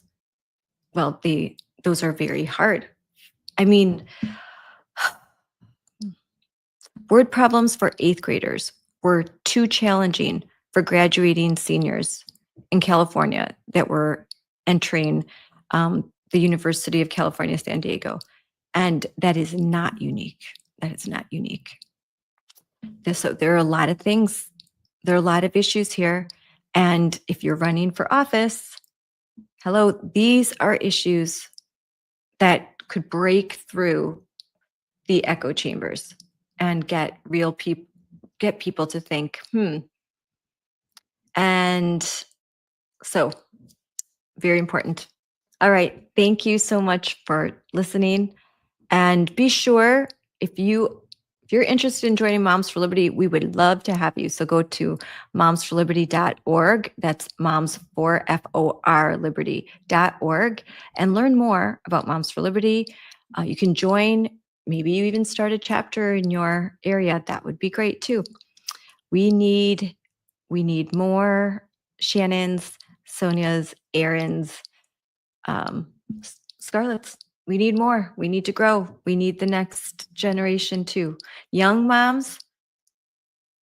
Well, those are very hard. I mean, word problems for 8th graders were too challenging for graduating seniors in California that were entering the University of California, San Diego. And that is not unique. That is not unique. So there are a lot of things. There are a lot of issues here. And if you're running for office, hello, these are issues that could break through the echo chambers and get people to think, And so, very important. All right. Thank you so much for listening. And be sure, if you're interested in joining Moms for Liberty, we would love to have you. So go to momsforliberty.org. That's moms4 liberty.org, and learn more about Moms for Liberty. You can join. Maybe you even start a chapter in your area. That would be great too. We need more Shannons, Sonias, Aaron's, Scarlett's. We need more. We need to grow. We need the next generation too. Young moms,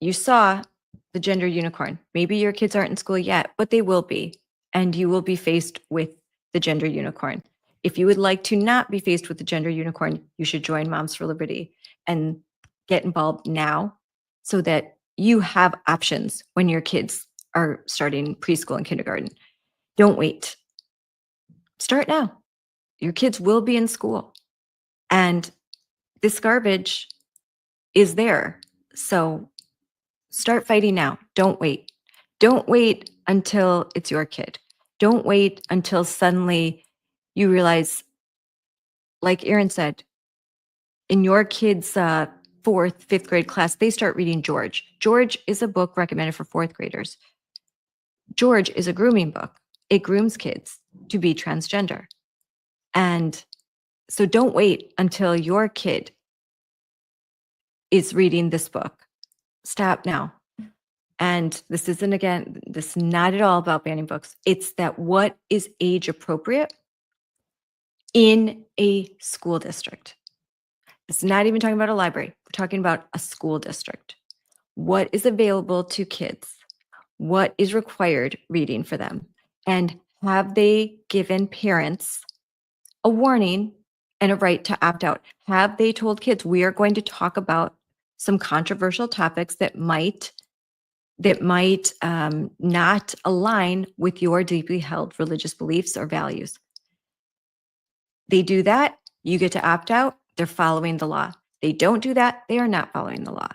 you saw the gender unicorn. Maybe your kids aren't in school yet, but they will be. And you will be faced with the gender unicorn. If you would like to not be faced with the gender unicorn, you should join Moms for Liberty and get involved now so that you have options when your kids are starting preschool and kindergarten. Don't wait. Start now. Your kids will be in school. And this garbage is there. So start fighting now. Don't wait. Don't wait until it's your kid. Don't wait until suddenly you realize, like Aaron said, in your kid's 4th, 5th grade class, they start reading George. George is a book recommended for 4th graders. George is a grooming book. It grooms kids to be transgender. And so don't wait until your kid is reading this book. Stop now. And this is not at all about banning books. It's that what is age appropriate in a school district. It's not even talking about a library. We're talking about a school district. What is available to kids? What is required reading for them? And have they given parents a warning and a right to opt out? Have they told kids, we are going to talk about some controversial topics that might that might not align with your deeply held religious beliefs or values. They do that, you get to opt out, they're following the law. They don't do that, they are not following the law.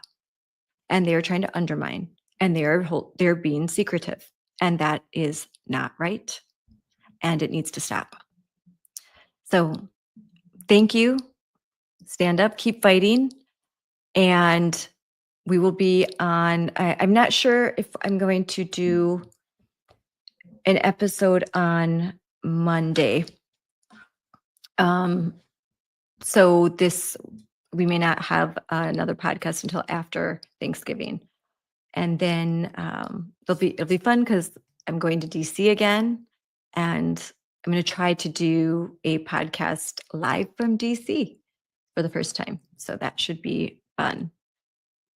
And they are trying to undermine, and they're being secretive. And that is not right. And it needs to stop. So thank you. Stand up, keep fighting. And we will be on, I'm not sure if I'm going to do an episode on Monday. So we may not have another podcast until after Thanksgiving. And then it'll be fun because I'm going to DC again, and I'm going to try to do a podcast live from DC for the first time. So that should be fun.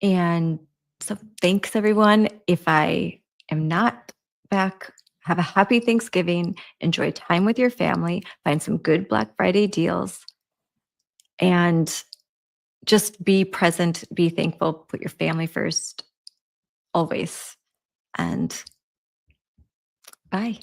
And so thanks everyone. If I am not back, have a happy Thanksgiving, enjoy time with your family, find some good Black Friday deals, and just be present, be thankful, put your family first, always. And bye.